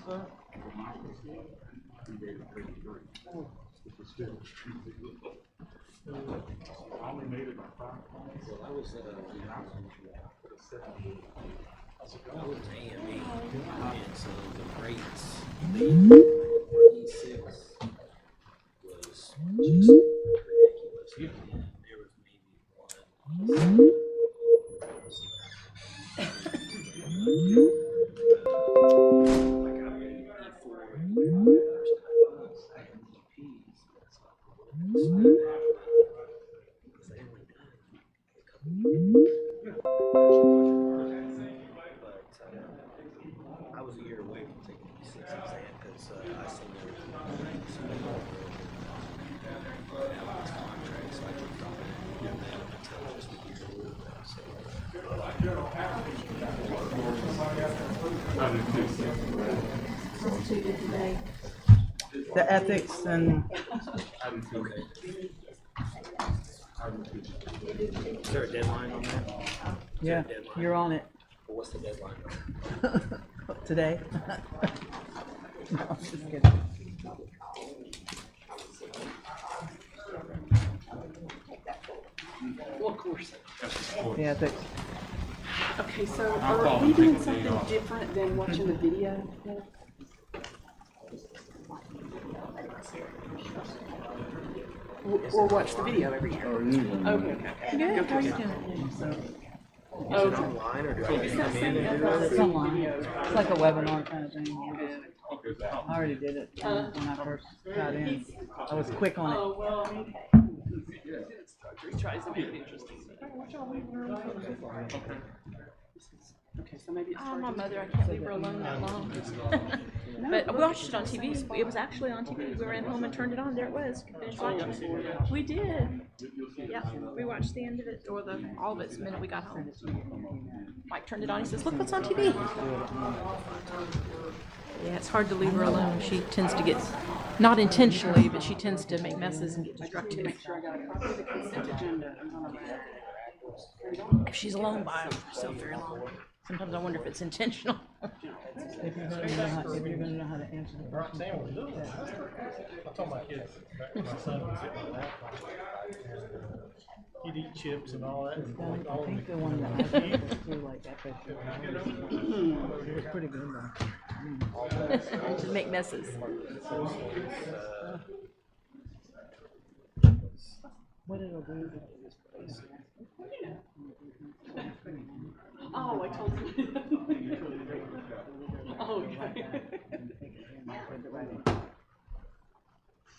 I only made it by 5 points. Well, I was AME, and so the rates, the E6 was just ridiculous. And there was maybe one. I was a year away from taking the E6 exam because I seen there was this contract, so I took it until just a year away. What you did today? The ethics and Okay. Is there a deadline on that? yeah, you're on it Or what's the deadline? today. No, I'm just kidding. What course? The ethics. Okay, so are we doing something different than watching the video? Or watch the video every year? Okay. Good. How are you doing? Is it online or do I just come in and do it? It's online. It's like a webinar kind of thing. I already did it when I first got in. I was quick on it. Oh, well, he tries to make it interesting. Okay, so maybe it's My mother, I can't leave her alone that long. But we watched it on TV. It was actually on TV. We ran home and turned it on. There it was. Finished watching it. We did. Yeah, we watched the end of it, or all of it the minute we got home. Mike turned it on. He says, "Look what's on TV." Yeah, it's hard to leave her alone. She tends to get, not intentionally, but she tends to make messes and get destructive. make sure I got a copy of the consent agenda. If she's alone by herself very long, sometimes I wonder if it's intentional. If you're gonna know how to answer the question. I told my kids, my son was sitting on that, and he'd eat chips and all that. I think the one that I did was through like FSU. It was pretty good though. Just make messes. What it'll do is Oh, I told you. Oh, okay.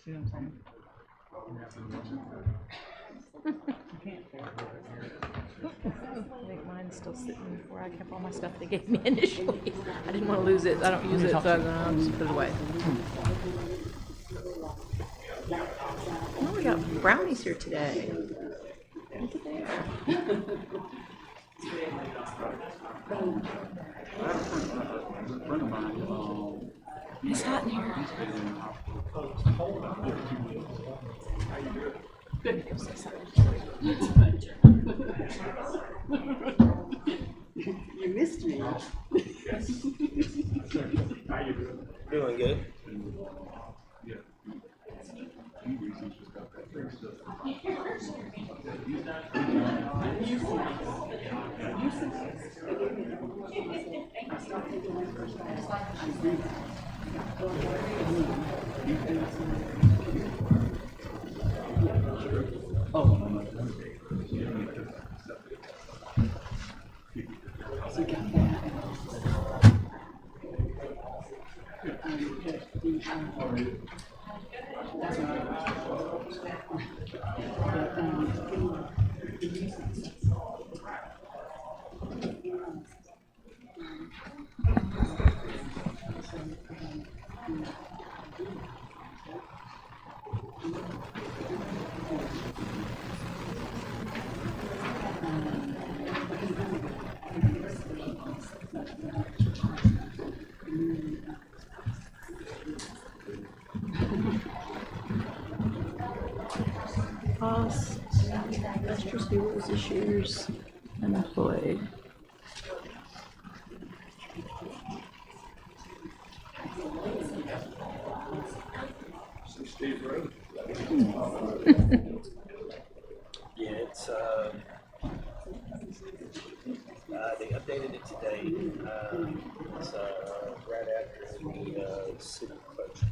see what I'm saying? I think mine's still sitting where I kept all my stuff they gave me initially. I didn't want to lose it. I don't use it, so I'll just put it away. Oh, we got brownies here today. Look at there. It's hot in here. You missed me. Doing good. So got that. Cost, investors, viewers, issuers, unemployed. Yeah, it's they updated it today. It's right after the city closure.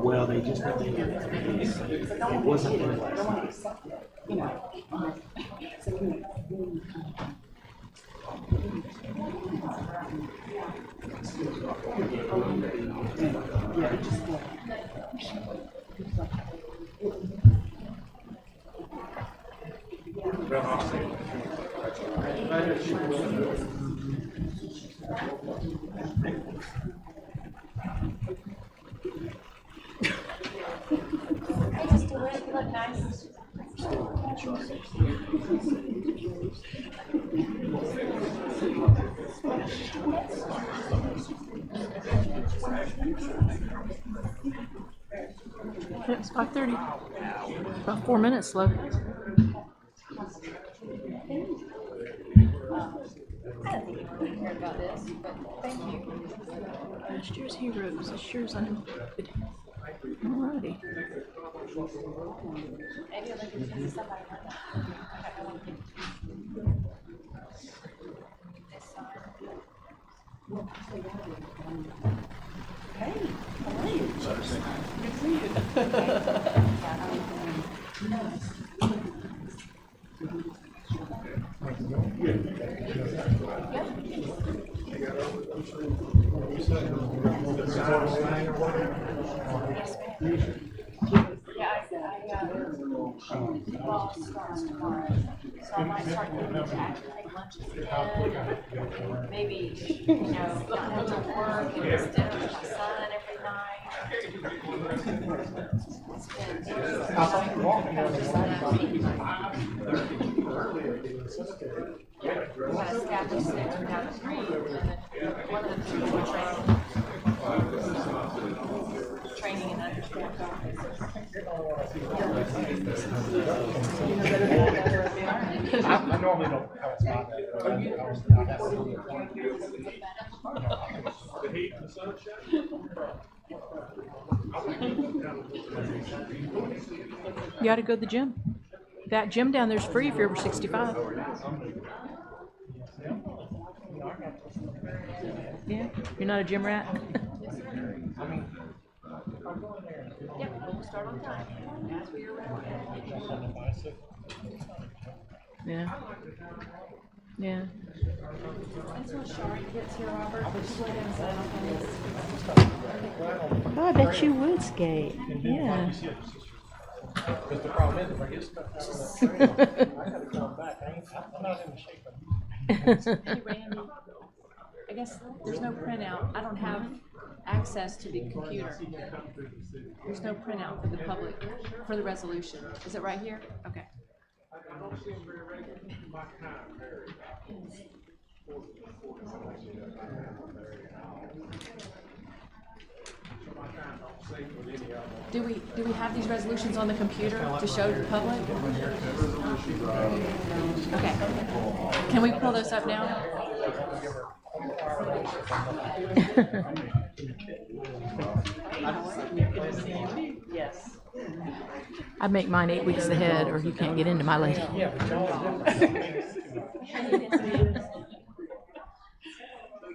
Well, they just updated it today. It wasn't there last night. It's 5:30. About 4 minutes left. Last year's heroes. This year's unemployed. Alrighty. Maybe, you know, not have to work and just dinner with my son every night. We got established in 2003, and then one of the things we're training and understanding. I normally don't pass by You gotta go to the gym. That gym down there's free if you're over 65. Yeah, you're not a gym rat? Yep, we'll start on time. As we are ready. Yeah. Yeah. Until Shari gets here, Robert, just let him sign off on this. Oh, I bet you would skate. Yeah. Because the problem is, if I get stuck out on that trail, I gotta come back. I'm not in the shape of. Hey, Randy, I guess there's no printout. I don't have access to the computer. There's no printout for the public, for the resolution. Is it right here? Okay. Do we have these resolutions on the computer to show to the public? Okay. Can we pull those up now? Yes. I make mine 8 weeks ahead or you can't get into my lady. Yeah, but y'all.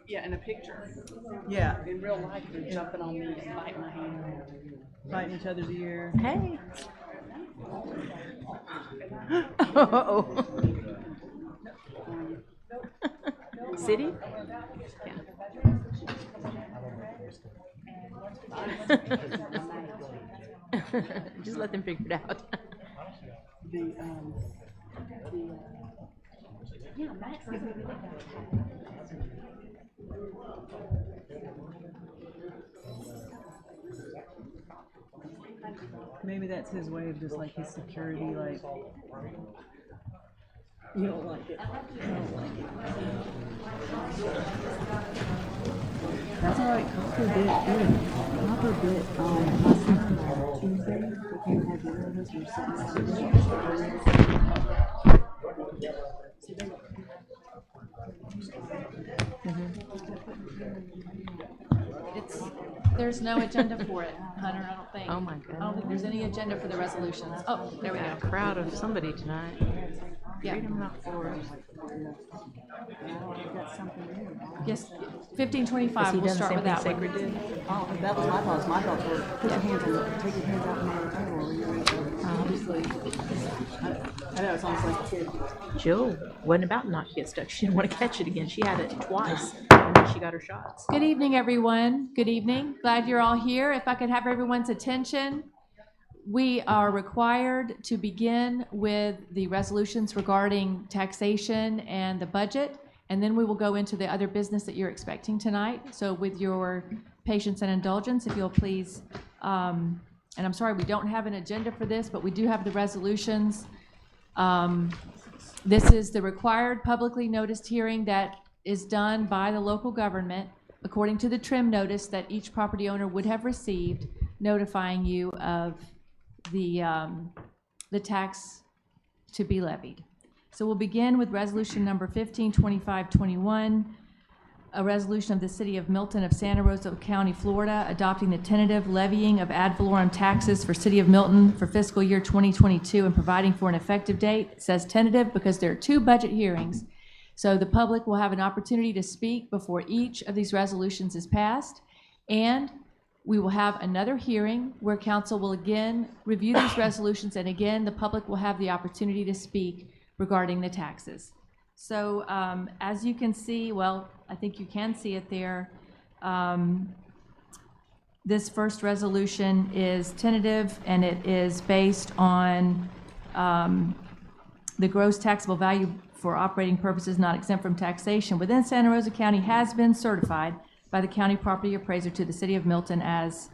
Yeah, in a picture. Yeah, in real life, they're jumping on me and biting my hand. Biting each other's ear. Hey. Uh-oh. City? Yeah. Just let them figure it out. Yeah, Matt. Maybe that's his way of just like his security, like. You don't like it. I don't like it. That's all right. Copper bit. Copper bit. My son on Tuesday. We came and had dinner with us. We were sitting There's no agenda for it, Hunter, I don't think. Oh, my I don't goodness. think there's any agenda for the resolutions. Oh, there we Got go. a crowd of somebody tonight. Yeah. Freedom Not Forest. Yes, 1525, we'll start with that one. Sacred did? Oh, that was my thoughts. My thoughts were put your hands on, take your hands out from on the table. You're ready to, obviously. I know it's almost like a kid. Jill wasn't about not to get stuck. She didn't want to catch it again. She had it twice, and then she got her shots. Good evening, everyone. Good evening. Glad you're all here. If I could have everyone's attention. We are required to begin with the resolutions regarding taxation and the budget, and then we will go into the other business that you're expecting tonight. So with your patience and indulgence, if you'll please, and I'm sorry we don't have an agenda for this, but we do have the resolutions. This is the required publicly noticed hearing that is done by the local government according to the trim notice that each property owner would have received, notifying you of the tax to be levied. So we'll begin with resolution number 152521, a resolution of the City of Milton of Santa Rosa County, Florida, adopting the tentative levying of ad valorem taxes for City of Milton for fiscal year 2022 and providing for an effective date. It says tentative because there are 2 budget hearings. So the public will have an opportunity to speak before each of these resolutions is passed, and we will have another hearing where council will again review these resolutions, and again, the public will have the opportunity to speak regarding the taxes. So as you can see, well, I think you can see it there, this first resolution is tentative, and it is based on the gross taxable value for operating purposes not exempt from taxation within Santa Rosa County has been certified by the county property appraiser to the City of Milton as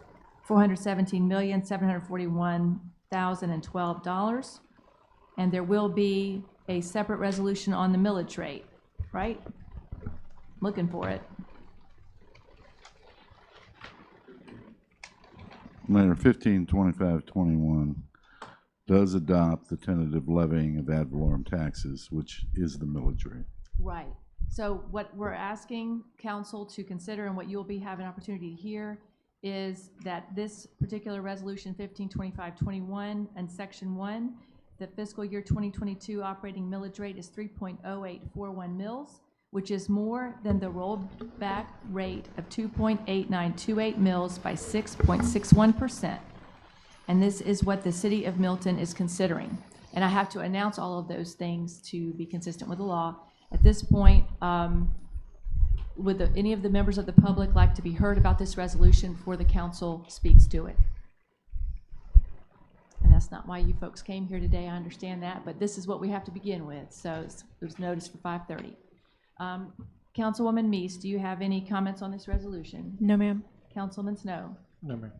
$417,741,012. And there will be a separate resolution on the millage rate, right? Looking for it. Mayor, 152521 does adopt the tentative levying of ad valorem taxes, which is the millage rate. Right. So what we're asking council to consider and what you'll be having an opportunity to hear is that this particular resolution 152521 and section 1, the fiscal year 2022 operating millage rate is 3.0841 mils, which is more than the rollback rate of 2.8928 mils by 6.61%. And this is what the City of Milton is considering. And I have to announce all of those things to be consistent with the law. At this point, would any of the members of the public like to be heard about this resolution before the council speaks to it? And that's not why you folks came here today, I understand that, but this is what we have to begin with. So there's notice for 5:30. Councilwoman Meese, do you have any comments on this resolution? No, ma'am. Councilman Snow? No, ma'am.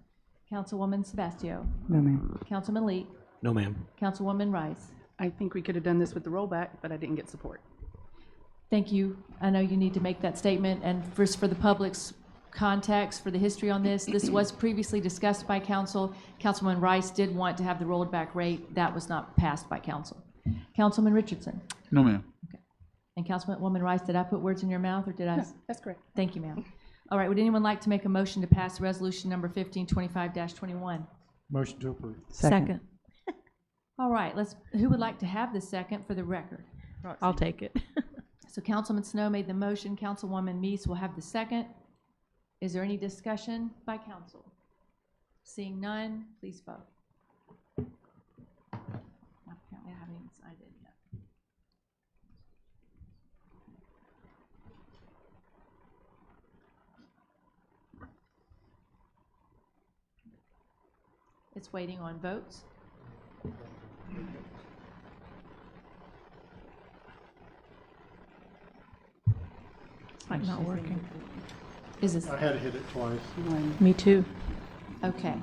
Councilwoman Sebastio? No, ma'am. Councilman Leak? No, ma'am. Councilwoman Rice? I think we could have done this with the rollback, but I didn't get support. Thank you. I know you need to make that statement, and first for the public's context for the history on this, this was previously discussed by council. Councilman Rice did want to have the rolled back rate. That was not passed by council. Councilman Richardson? No, ma'am. And Councilwoman Rice, did I put words in your mouth, or did I? No, that's correct. Thank you, ma'am. All right, would anyone like to make a motion to pass resolution number 1525-21? Motion to approve. Second. All right, who would like to have the second for the record? I'll take it. So Councilman Snow made the motion, Councilwoman Meese will have the second. Is there any discussion by council? Seeing none, please vote. Apparently I haven't even signed it yet. It's waiting on votes. It's like not working. Is this, I had to hit it twice. Me too. okay.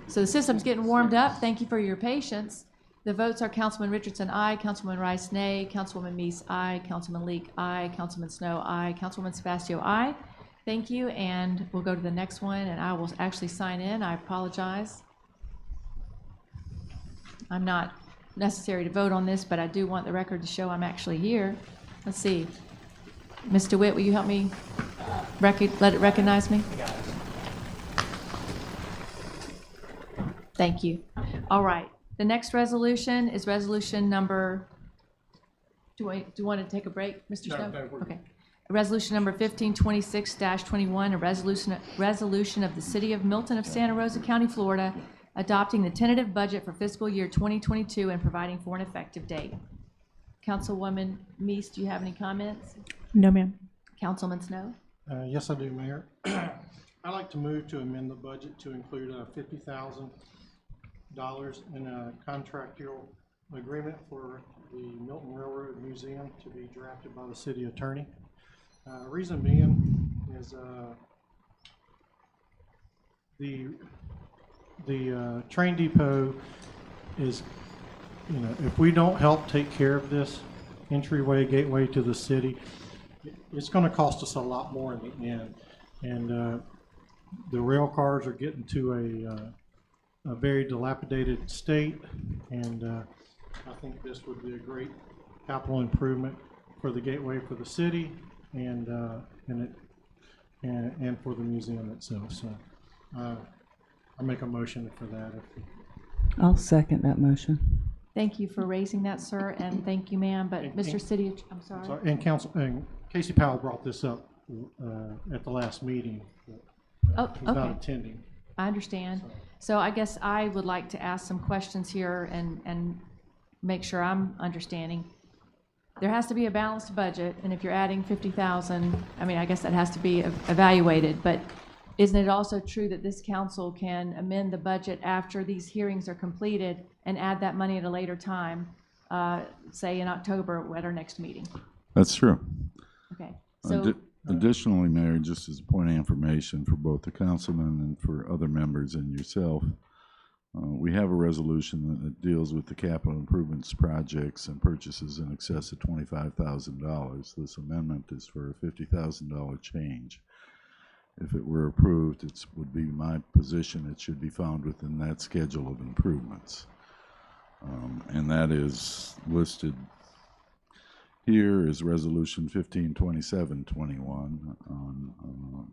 So the system's getting warmed up. Thank you for your patience. The votes are Councilman Richardson, aye. Councilman Rice, nay. Councilwoman Meese, aye. Councilman Leek, aye. Councilman Snow, aye. Councilwoman Sebastio, aye. Thank you, and we'll go to the next one, and I will actually sign in. I apologize. I'm not necessary to vote on this, but I do want the record to show I'm actually here. Let's see. Ms. DeWitt, will you help me let it recognize me? Thank you. All right. The next resolution is resolution number, do you want to take a break, Mr. Snow? No, we're- Okay. Resolution number 1526-21, a resolution of the City of Milton of Santa Rosa County, Florida, adopting the tentative budget for fiscal year 2022 and providing for an effective date. Councilwoman Meese, do you have any comments? No, ma'am. Councilman Snow? Yes, I do, Mayor. I'd like to move to amend the budget to include $50,000 in a contractual agreement for the Milton Railroad Museum to be drafted by the city attorney. Reason being is the train depot is, if we don't help take care of this gateway to the city, it's going to cost us a lot more in the end. And the rail cars are getting to a very dilapidated state, and I think this would be a great capital improvement for the gateway for the city and for the museum itself. So I make a motion for that. I'll second that motion. Thank you for raising that, sir, and thank you, ma'am. But Mr. City, I'm sorry. Sorry, and Casey Powell brought this up at the last meeting. Oh, He's not okay. attending. I understand. So I guess I would like to ask some questions here and make sure I'm understanding. There has to be a balanced budget, and if you're adding 50,000, I mean, I guess that has to be evaluated, but isn't it also true that this council can amend the budget after these hearings are completed and add that money at a later time, say in October at our next meeting? That's true. Okay, so, Additionally, Mayor, just as a point of information for both the councilman and for other members and yourself, we have a resolution that deals with the capital improvements projects and purchases in excess of $25,000. This amendment is for a $50,000 change. If it were approved, it would be my position it should be found within that schedule of improvements. And that is listed here is Resolution 152721 on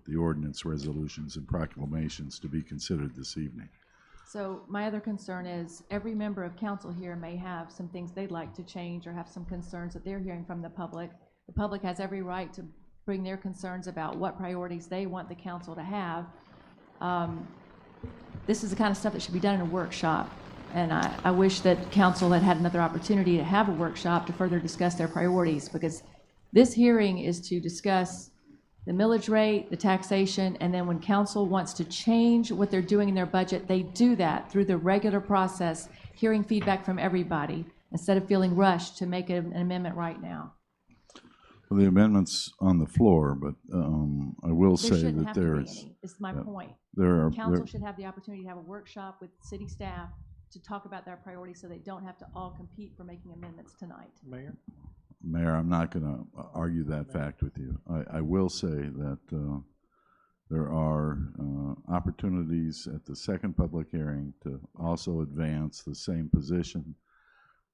the ordinance resolutions and proclamations to be considered this evening. so my other concern is every member of council here may have some things they'd like to change or have some concerns that they're hearing from the public. The public has every right to bring their concerns about what priorities they want the council to have. This is the kind of stuff that should be done in a workshop. And I wish that council had had another opportunity to have a workshop to further discuss their priorities, because this hearing is to discuss the millage rate, the taxation, and then when council wants to change what they're doing in their budget, they do that through the regular process, hearing feedback from everybody, instead of feeling rushed to make an amendment right now. Well, the amendment's on the floor, but I will There say shouldn't that have to be there any. is, This is my point. there are, Council should have the opportunity to have a workshop with city staff to talk about their priorities so they don't have to all compete for making amendments tonight. Mayor, I'm not going to argue that fact with you. I will say that there are opportunities at the second public hearing to also advance the same position.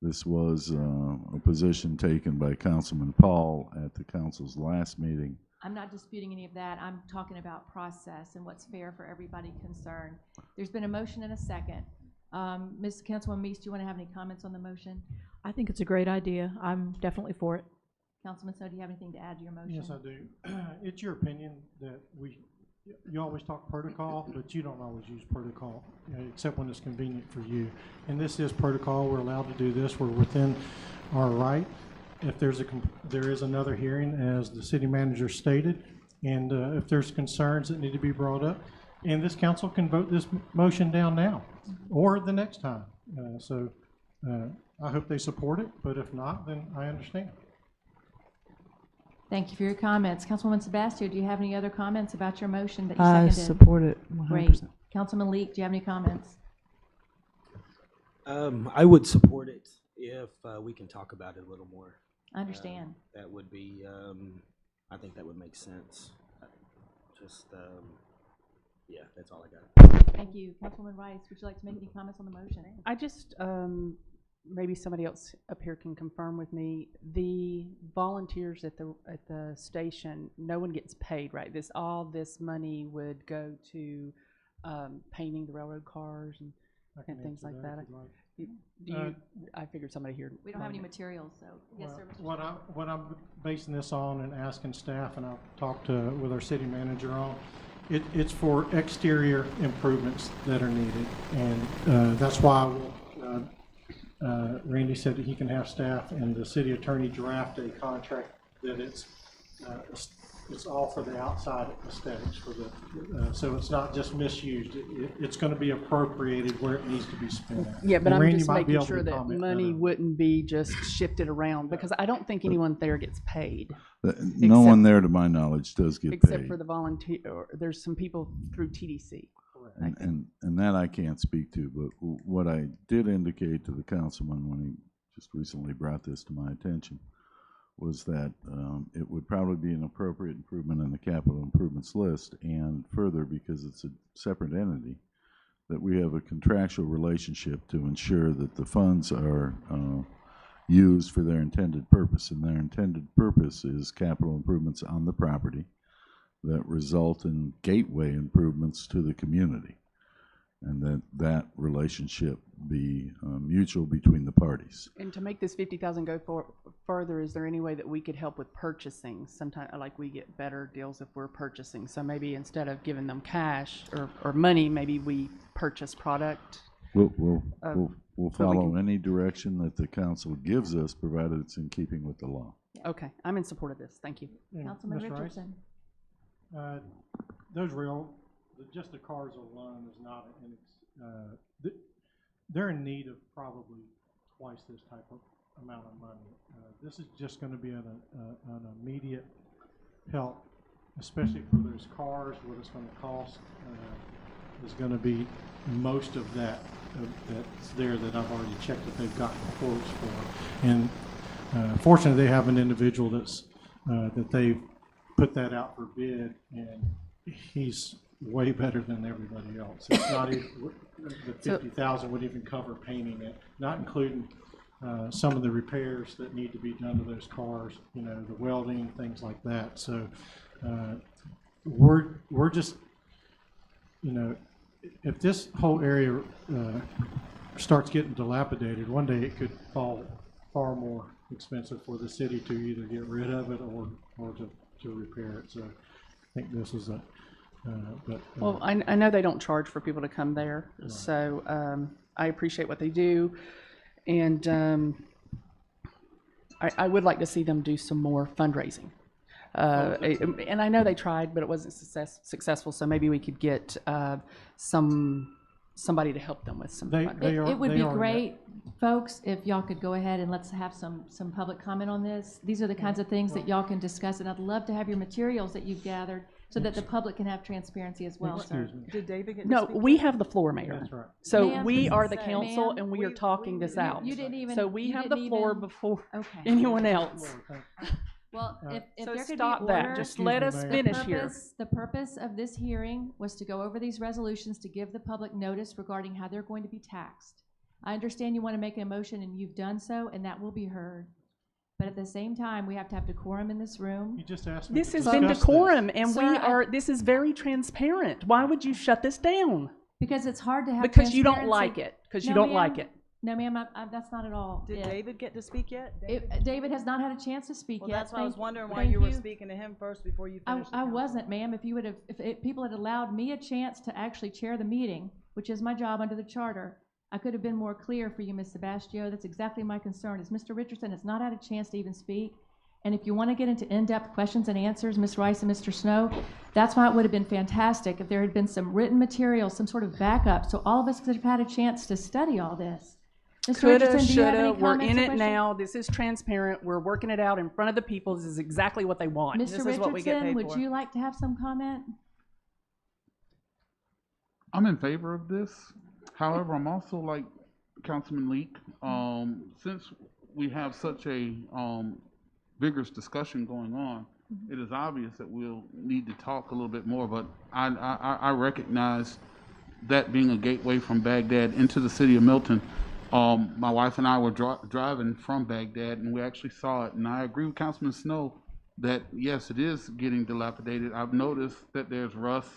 This was a position taken by Councilman Paul at the council's last meeting. I'm not disputing any of that. I'm talking about process and what's fair for everybody concerned. There's been a motion and a second. Ms. Councilwoman Meese, do you want to have any comments on the motion? I think it's a great idea. I'm definitely for it. Councilman Snow, do you have anything to add to your motion? Yes, I do. It's your opinion that you always talk protocol, but you don't always use protocol, except when it's convenient for you. And this is protocol. We're allowed to do this. We're within our right. If there is another hearing, as the city manager stated, and if there's concerns that need to be brought up, and this council can vote this motion down now or the next time. I hope they support it, but if not, then I understand. Thank you for your comments. Councilwoman Sebastio, do you have any other comments about your motion that you I seconded? support it 100%. Great. Councilman Leek, do you have any comments? I would support it if we can talk about it a little more. I understand. That would be, I think that would make sense. Just, yeah, that's all I got. Thank you. Councilwoman Rice, would you like to make any comments on the motion? I just, maybe somebody else up here can confirm with me, the volunteers at the station, no one gets paid, right? All this money would go to, painting the railroad cars and things like that. I figured somebody here. We don't have any materials, so, yes, sir, Mr. What I'm basing this on and asking staff, and I've talked with our city manager on, it's for exterior improvements that are needed, and that's why Randy said that he can have staff and the city attorney draft a contract that it's all for the outside aesthetics for the, so it's not just misused. It's going to be appropriated where it needs to be spent. Yeah, but And I'm Randy just might be making able sure to that comment money better. wouldn't be just shifted around, because I don't think anyone there gets paid, No one there, to my knowledge, does get except paid. for the volunteer, or there's some people through TDC. And that I can't speak to, but what I did indicate to the councilman when he just recently brought this to my attention was that it would probably be an appropriate improvement in the capital improvements list, and further, because it's a separate entity, that we have a contractual relationship to ensure that the funds are used for their intended purpose, and their intended purpose is capital improvements on the property that result in gateway improvements to the community, and that relationship be mutual between the parties. And to make this 50,000 go further, is there any way that we could help with purchasing? Sometimes, like, we get better deals if we're purchasing. So maybe instead of giving them cash or money, maybe we purchase product. We'll so we follow can- any direction that the council gives us, provided it's in keeping with the law. Okay, I'm in support of this. Thank you. And Councilman Mr. Rice, Richardson. Those just the cars alone is not they're in need of probably twice this type of amount of money. This is just going to be an immediate help, especially for those cars. What it's going to cost is going to be most of that that's there that I've already checked that they've gotten quotes for. And fortunately, they have an individual that's that they've put that out for bid, and he's way better than everybody else. It's not even, the 50,000 would even cover painting it, not including some of the repairs that need to be done to those cars, you know, the welding, things like that. So we're just, you know, if this whole area starts getting dilapidated, one day it could fall far more expensive for the city to either get rid of it or to repair it. So I think this is a, Well, I know they don't charge for people to come there, so I appreciate what they do, and I would like to see them do some more fundraising. And I know they tried, but it wasn't successful. So maybe we could get somebody to help them with some fundraising. It would be great, folks, if y'all could go ahead and let's have some public comment on this. These are the kinds of things that y'all can discuss, and I'd love to have your materials that you've gathered so that the public can have transparency as well, sir. Excuse me. Did David get No, we have the floor, Mayor. That's right. So Ma'am, we are the ma'am, council, and we are talking this out. You didn't even. So we you have the didn't floor even- before Okay. anyone else. Well, if So there could be stop that. order. Just Excuse let me, us Mayor. finish here. The purpose of this hearing was to go over these resolutions to give the public notice regarding how they're going to be taxed. I understand you want to make a motion, and you've done so, and that will be heard. But at the same time, we have to have decorum in this room. You just asked me This to has been discuss this. decorum, and Sir, this is very transparent. Why would you shut this down? Because it's hard to have Because you don't transparency. like it, because you No, don't like ma'am. it. No, ma'am, that's not at all. Did it. David get to speak yet? David has not had a chance to speak Well, yet. that's why I was Thank- wondering why thank you were speaking to him first before you finished. the I council. wasn't, ma'am. If you would have, if people had allowed me a chance to actually chair the meeting, which is my job under the charter, I could have been more clear for you, Ms. Sebastio. That's exactly my concern, is Mr. Richardson has not had a chance to even speak. And if you want to get into in-depth questions and answers, Ms. Rice and Mr. Snow, that's why it would have been fantastic if there had been some written material, some sort of backup, so all of us could have had a chance to study all this. Mr. Coulda, Richardson, do you have any shoulda, we're comments in or it questions? now. This is transparent. We're working it out in front of the people. This is exactly what they want. This Mr. is what we get Richardson, paid would for. you like to have some comment? I'm in favor of this. However, I'm also like Councilman Leak. Since we have such a vigorous discussion going on, it is obvious that we'll need to talk a little bit more, but I recognize that being a gateway from Baghdad into the city of Milton. My wife and I were driving from Baghdad, and we actually saw it, and I agree with Councilman Snow that, yes, it is getting dilapidated. I've noticed that there's rust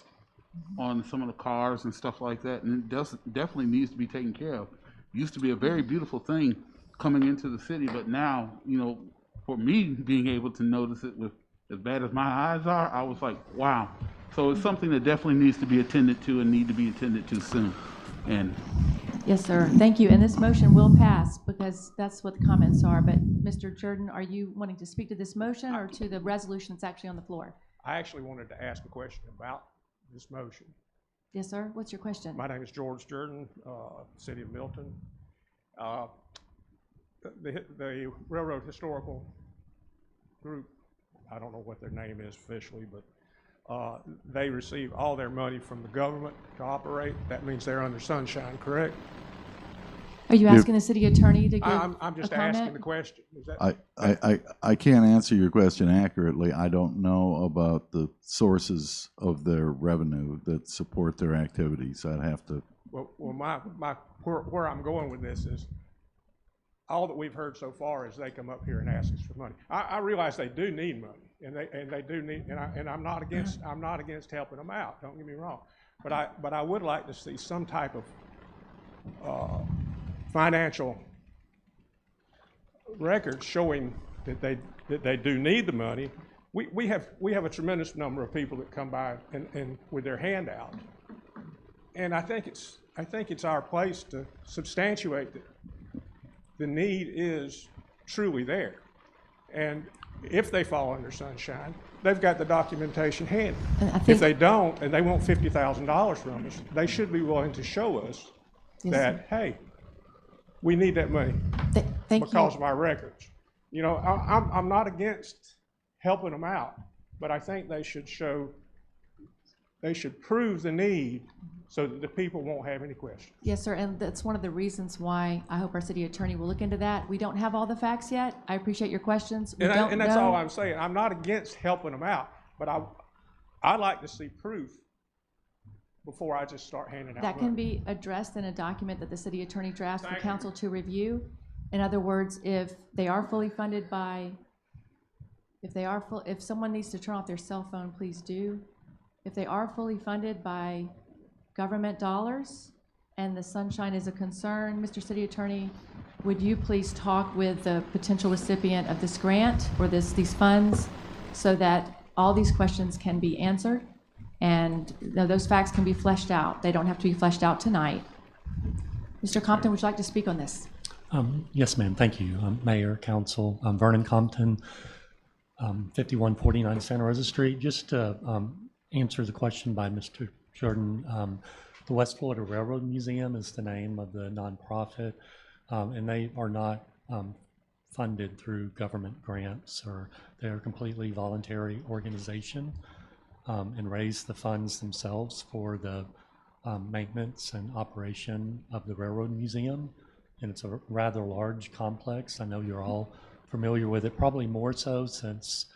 on some of the cars and stuff like that, and it definitely needs to be taken care of. It used to be a very beautiful thing coming into the city, but now, you know, for me being able to notice it with as bad as my eyes are, I was like, wow. So it's something that definitely needs to be attended to and need to be attended to soon. And Yes, sir. Thank you. And this motion will pass because that's what the comments are. But Mr. Jordan, are you wanting to speak to this motion or to the resolution that's actually on the floor? I actually wanted to ask a question about this motion. Yes, sir. What's your question? My name is George Jordan, City of Milton. The Railroad Historical Group, I don't know what their name is officially, but they receive all their money from the government to operate. That means they're under sunshine, correct? Are you asking the city attorney to give I'm just a comment? asking the question. Is that I can't answer your question accurately. I don't know about the sources of their revenue that support their activities. I'd have to. Well, where I'm going with this is, all that we've heard so far is they come up here and ask us for money. I realize they do need money, and they do need, and I'm not against helping them out. Don't get me wrong, but I would like to see some type of financial record showing that they do need the money. We have a tremendous number of people that come by and with their hand out, and I think it's our place to substantiate that the need is truly there. And if they fall under sunshine, they've got the documentation handy. If they don't, and they want $50,000 from us, they should be willing to show us that, hey, we need that money because of our records. You know, I'm not against helping them out, but I think they should prove the need so that the people won't have any questions. Yes, sir, and that's one of the reasons why I hope our city attorney will look into that. We don't have all the facts yet. I appreciate your questions. We don't And that's know. all I'm saying. I'm not against helping them out, but I like to see proof before I just start handing out That money. can be addressed in a document that the city attorney drafts for council to review. In other words, if they are fully funded by, if someone needs to turn off their cell phone, please do. If they are fully funded by government dollars and the sunshine is a concern, Mr. City Attorney, would you please talk with the potential recipient of this grant or these funds so that all these questions can be answered and those facts can be fleshed out. They don't have to be fleshed out tonight. Mr. Compton, would you like to speak on this? Yes, ma'am. Thank you. Mayor, Council, Vernon Compton, 5149 Santa Rosa Street. Just to answer the question by Mr. Jordan, the West Florida Railroad Museum is the name of the nonprofit, and they are not funded through government grants, or they're a completely voluntary organization and raise the funds themselves for the maintenance and operation of the Railroad Museum. And it's a rather large complex. I know you're all familiar with it, probably more so since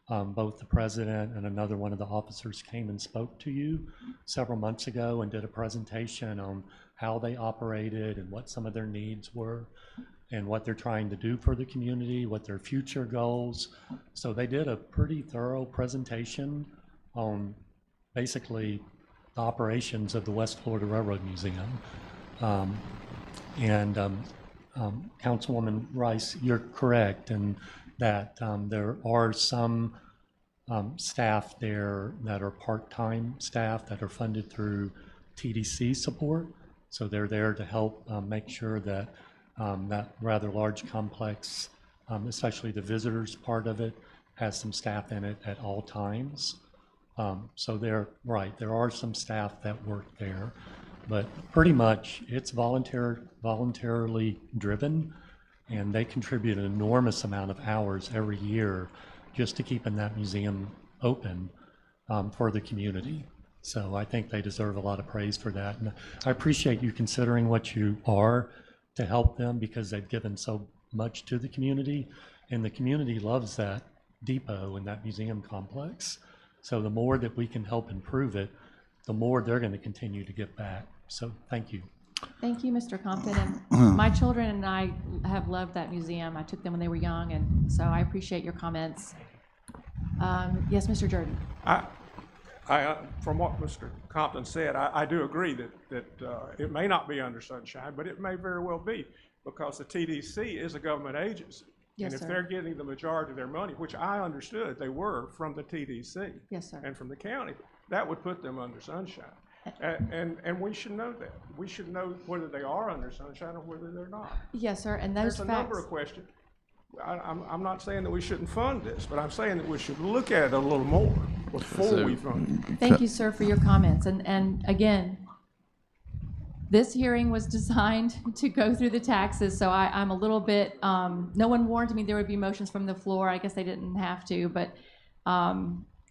both the president and another one of the officers came and spoke to you several months ago and did a presentation on how they operated and what some of their needs were and what they're trying to do for the community, what their future goals. So they did a pretty thorough presentation on basically the operations of the West Florida Railroad Museum. Councilwoman Rice, you're correct in that there are some staff there that are part-time staff that are funded through TDC support. So they're there to help make sure that that rather large complex, especially the visitors part of it, has some staff in it at all times. So they're right, there are some staff that work there, but pretty much it's voluntarily driven, and they contribute an enormous amount of hours every year just to keeping that museum open for the community. So I think they deserve a lot of praise for that. And I appreciate you considering what you are to help them because they've given so much to the community, and the community loves that depot and that museum complex. So the more that we can help improve it, the more they're going to continue to give back. So thank you. Thank you, Mr. Compton. And my children and I have loved that museum. I took them when they were young, and so I appreciate your comments. Yes, Mr. Jordan. From what Mr. Compton said, I do agree that it may not be under sunshine, but it may very well be, because the TDC is a government agency. Yes, and if sir. they're getting the majority of their money, which I understood they were from the TDC Yes, sir. and from the county, that would put them under sunshine. And we should know that. We should know whether they are under sunshine or whether they're not. Yes, sir, and those There's a number facts, of questions. I'm not saying that we shouldn't fund this, but I'm saying that we should look at it a little more before we fund it. thank you, sir, for your comments. And again, this hearing was designed to go through the taxes, so I'm a little bit, no one warned me there would be motions from the floor. I guess they didn't have to, but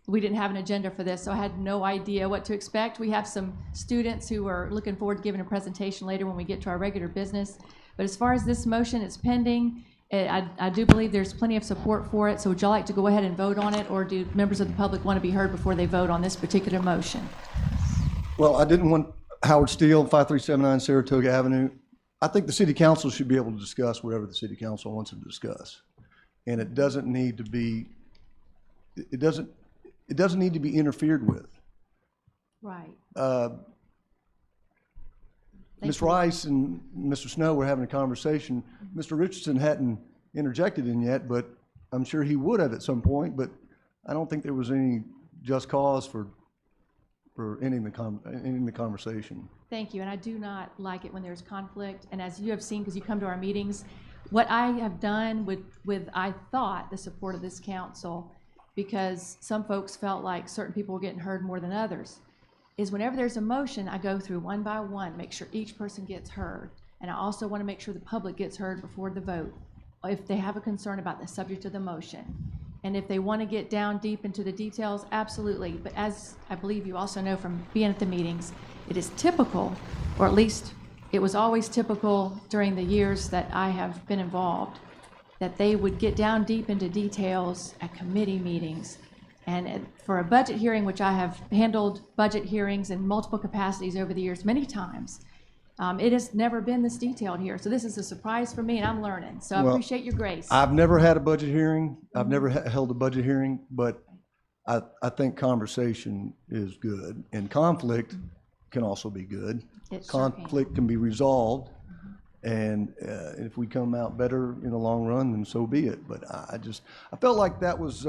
we didn't have an agenda for this, so I had no idea what to expect. We have some students who are looking forward to giving a presentation later when we get to our regular business. But as far as this motion, it's pending. I do believe there's plenty of support for it, so would y'all like to go ahead and vote on it, or do members of the public want to be heard before they vote on this particular motion? Well, I didn't want Howard Steele, 5379 Saratoga Avenue. I think the city council should be able to discuss whatever the city council wants to discuss. And it doesn't need to be, it doesn't need to be interfered with. Right. Ms. Rice and Mr. Snow were having a conversation. Mr. Richardson hadn't interjected in yet, but I'm sure he would have at some point, but I don't think there was any just cause for ending the conversation. Thank you, and I do not like it when there's conflict, and as you have seen, because you come to our meetings, what I have done with I thought, the support of this council, because some folks felt like certain people were getting heard more than others, is whenever there's a motion, I go through one by one, make sure each person gets heard. And I also want to make sure the public gets heard before the vote, if they have a concern about the subject of the motion. And if they want to get down deep into the details, absolutely. But as I believe you also know from being at the meetings, it is typical, or at least it was always typical during the years that I have been involved, that they would get down deep into details at committee meetings. And for a budget hearing, which I have handled budget hearings in multiple capacities over the years many times, it has never been this detailed here. So this is a surprise for me, and I'm learning. So I appreciate your grace. I've never had a budget hearing. I've never held a budget hearing, but I think conversation is good, and conflict can also be good. It sure Conflict can be resolved, and if we come out better in the long run, then so be it. But I felt like that was,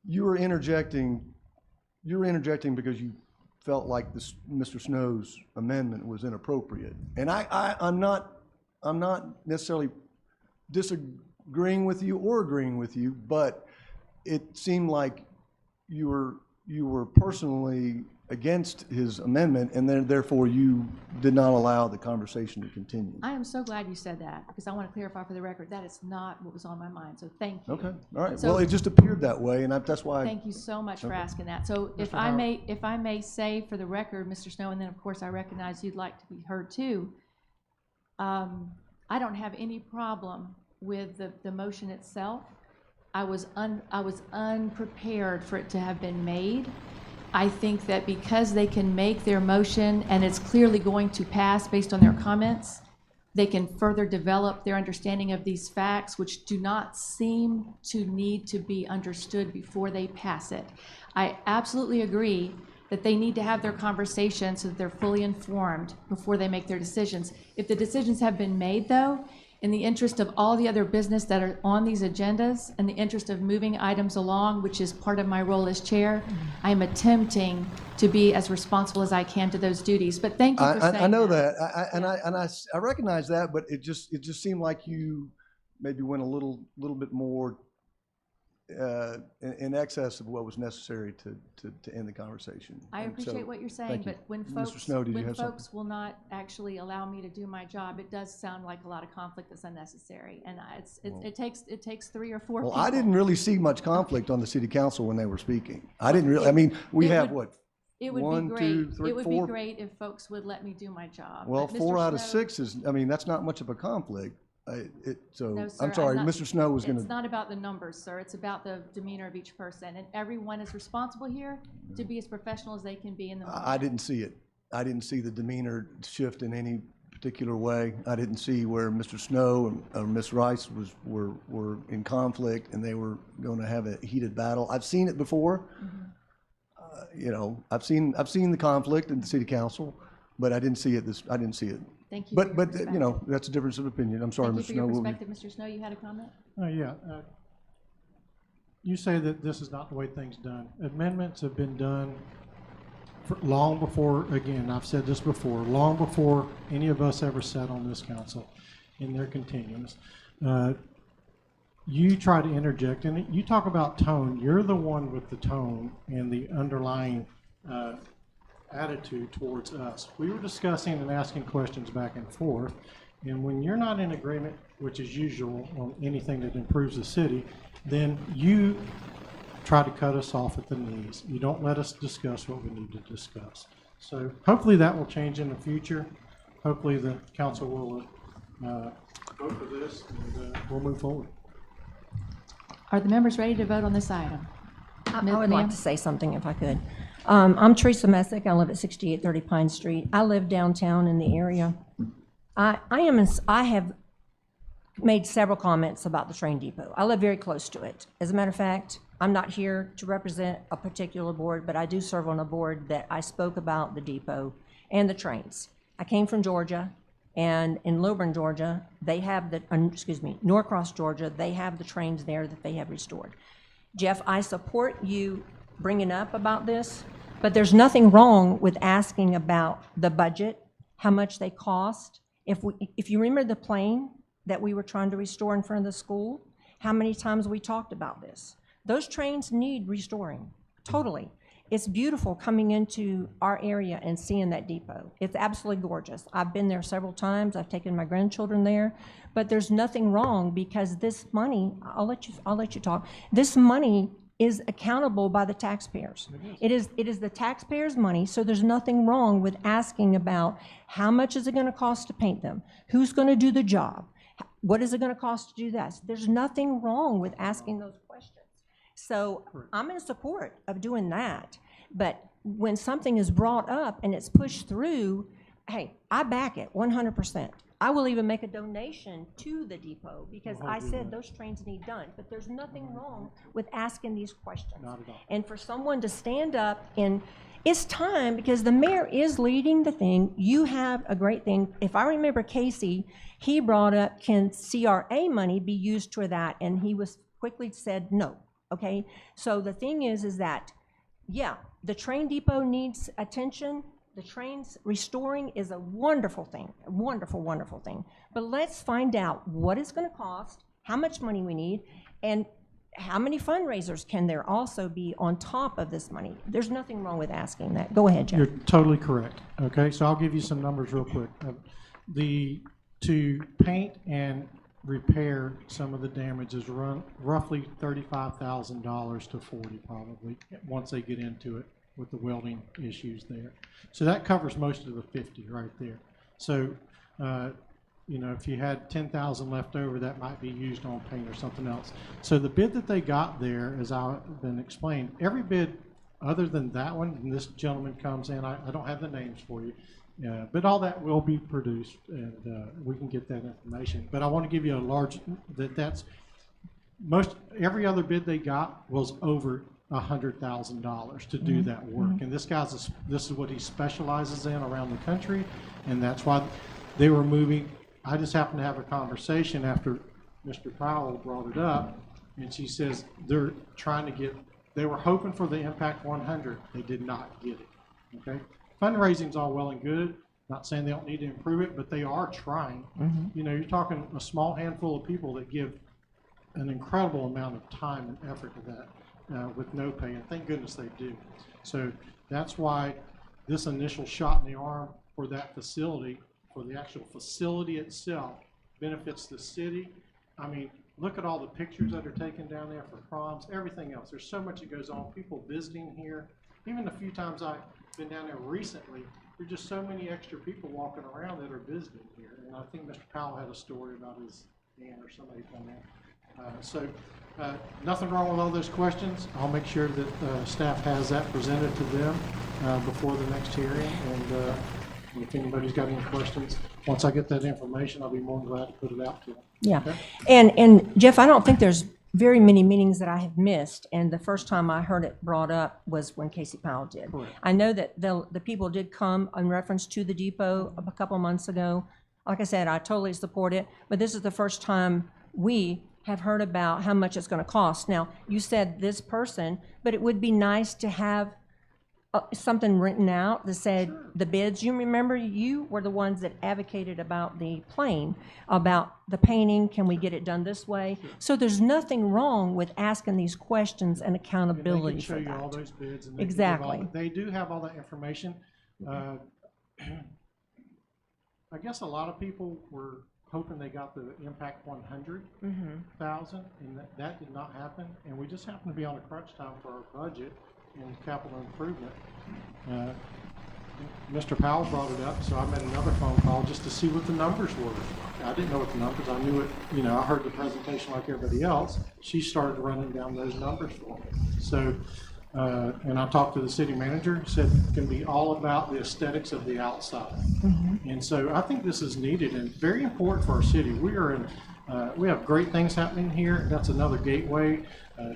you were interjecting because you felt like this Mr. Snow's amendment was inappropriate. And I'm not necessarily disagreeing with you or agreeing with you, but it seemed like you were personally against his amendment, and then therefore you did not allow the conversation to continue. I am so glad you said that, because I want to clarify for the record, that is not what was on my mind, so thank you. Okay, all right. So- Well, it just appeared that way, and that's why. Thank you so much for Okay. asking that. So if Mr. I Howard. may say for the record, Mr. Snow, and then of course I recognize you'd like to be heard too, I don't have any problem with the motion itself. I was unprepared for it to have been made. I think that because they can make their motion and it's clearly going to pass based on their comments, they can further develop their understanding of these facts, which do not seem to need to be understood before they pass it. I absolutely agree that they need to have their conversation so that they're fully informed before they make their decisions. If the decisions have been made, though, in the interest of all the other business that are on these agendas, and the interest of moving items along, which is part of my role as chair, I am attempting to be as responsible as I can to those duties. But thank you for saying that. I know that, I recognize that, but it just seemed like you maybe went a little bit more in excess of what was necessary to end the conversation. I And so, appreciate what you're saying, thank you. but when Mr. folks, Snow, did you when have something? folks will not actually allow me to do my job, it does sound like a lot of conflict that's unnecessary. And it takes 3 or 4 Well, people. I didn't really see much conflict on the city council when they were speaking. I didn't really, I mean, we it have would- what, It would One, be great. two, three, It would four. be great if folks would let me do my job. Well, But 4 Mr. out of Snow- 6 is, I mean, that's not much of a conflict. So, No, sir, I'm sorry, not- Mr. Snow was gonna. It's not about the numbers, sir. It's about the demeanor of each person. And everyone is responsible here to be as professional as they can be in the moment. I didn't see it. I didn't see the demeanor shift in any particular way. I didn't see where Mr. Snow or Ms. Rice were in conflict and they were going to have a heated battle. I've seen it before. You know, I've seen the conflict in the city council, but I didn't see it. I didn't see it. Thank you for But your you know, that's a difference of opinion. I'm sorry, Thank you Mr. for Snow. your what were you- perspective. Mr. Snow, you had a comment? Yeah. You say that this is not the way things done. Amendments have been done for long before, again, I've said this before, long before any of us ever sat on this council, and they're continuous. You try to interject, and you talk about tone. You're the one with the tone and the underlying attitude towards us. We were discussing and asking questions back and forth, and when you're not in agreement, which is usual on anything that improves the city, then you try to cut us off at the knees. You don't let us discuss what we need to discuss. So hopefully that will change in the future. Hopefully the council will vote for this, and we'll move forward. Are the members ready to vote on this item? I Ms. would like ma'am? to say something if I could. I'm Teresa Messick. I live at 6830 Pine Street. I live downtown in the area. I have made several comments about the train depot. I live very close to it. As a matter of fact, I'm not here to represent a particular board, but I do serve on a board that I spoke about the depot and the trains. I came from Georgia, and in Lilburn, Georgia, they have Norcross, Georgia, they have the trains there that they have restored. Jeff, I support you bringing up about this, but there's nothing wrong with asking about the budget, how much they cost. If you remember the plane that we were trying to restore in front of the school, how many times we talked about this? Those trains need restoring, totally. It's beautiful coming into our area and seeing that depot. It's absolutely gorgeous. I've been there several times. I've taken my grandchildren there, but there's nothing wrong because this money, I'll let you talk. This money is accountable by the taxpayers. It is the taxpayers' money, so there's nothing wrong with asking about how much is it gonna cost to paint them? Who's gonna do the job? What is it gonna cost to do that? There's nothing wrong with asking those questions. So I'm in support of doing that. But when something is brought up and it's pushed through, hey, I back it 100%. I will even make a donation to the depot because I said those trains need done. But there's nothing wrong with asking these questions. Not at all. And for someone to stand up and it's time because the mayor is leading the thing. You have a great thing. If I remember Casey, he brought up, can CRA money be used for that? And he was quickly said no. Okay, so the thing is that, yeah, the train depot needs attention. The trains restoring is a wonderful thing, a wonderful, wonderful thing. But let's find out what it's going to cost, how much money we need, and how many fundraisers can there also be on top of this money. There's nothing wrong with asking that. Go ahead, Jeff. You're totally correct. Okay, so I'll give you some numbers real quick. To paint and repair some of the damage is roughly $35,000 to $40,000 probably once they get into it with the welding issues there. So that covers most of the 50 right there. So you know, if you had 10,000 left over, that might be used on paint or something else. So the bid that they got there, as I've been explained, every bid other than that one, and this gentleman comes in, I don't have the names for you, but all that will be produced, and we can get that information. But I want to give you a large, that's every other bid they got was over $100,000 to do that work. And this is what he specializes in around the country, and that's why they were moving. I just happened to have a conversation after Mr. Powell brought it up, and she says they're trying to get, they were hoping for the Impact 100. They did not get it, okay? Fundraising's all well and good. Not saying they don't need to improve it, but they are trying. You know, you're talking a small handful of people that give an incredible amount of time and effort to that with no pay, and thank goodness they do. So that's why this initial shot in the arm for that facility, for the actual facility itself, benefits the city. I mean, look at all the pictures that are taken down there for proms, everything else. There's so much that goes on. People visiting here, even the few times been down there recently, there's just so many extra people walking around that are visiting here. And I think Mr. Powell had a story about his aunt or somebody come in. Nothing wrong with all those questions. I'll make sure that staff has that presented to them before the next hearing. And if anybody's got any questions, once I get that information, I'll be more than glad to put it out to them. Yeah. Okay? And Jeff, I don't think there's very many meetings that I have missed, and the first time I heard it brought up was when Casey Powell did. Correct. I know that the people did come in reference to the depot a couple months ago. Like I said, I totally support it, but this is the first time we have heard about how much it's going to cost. Now, you said this person, but it would be nice to have something written out that said the bids. You remember you were the ones that advocated about the plane, about the painting, can we get it done this way? So there's nothing wrong with asking these questions and accountability for And they can show you all that. those bids. And they can give Exactly. all- They do have all that information. I guess a lot of people were hoping they got the Impact 100,000, and that did not happen. And we just happened to be on a crunch time for our budget and capital improvement. Mr. Powell brought it up, so I made another phone call just to see what the numbers were. I didn't know what the numbers, I knew it, I heard the presentation like everybody else. She started running down those numbers for me. So, and I talked to the city manager, said it can be all about the aesthetics of the outside. And so I think this is needed and very important for our city. We have great things happening here. That's another gateway.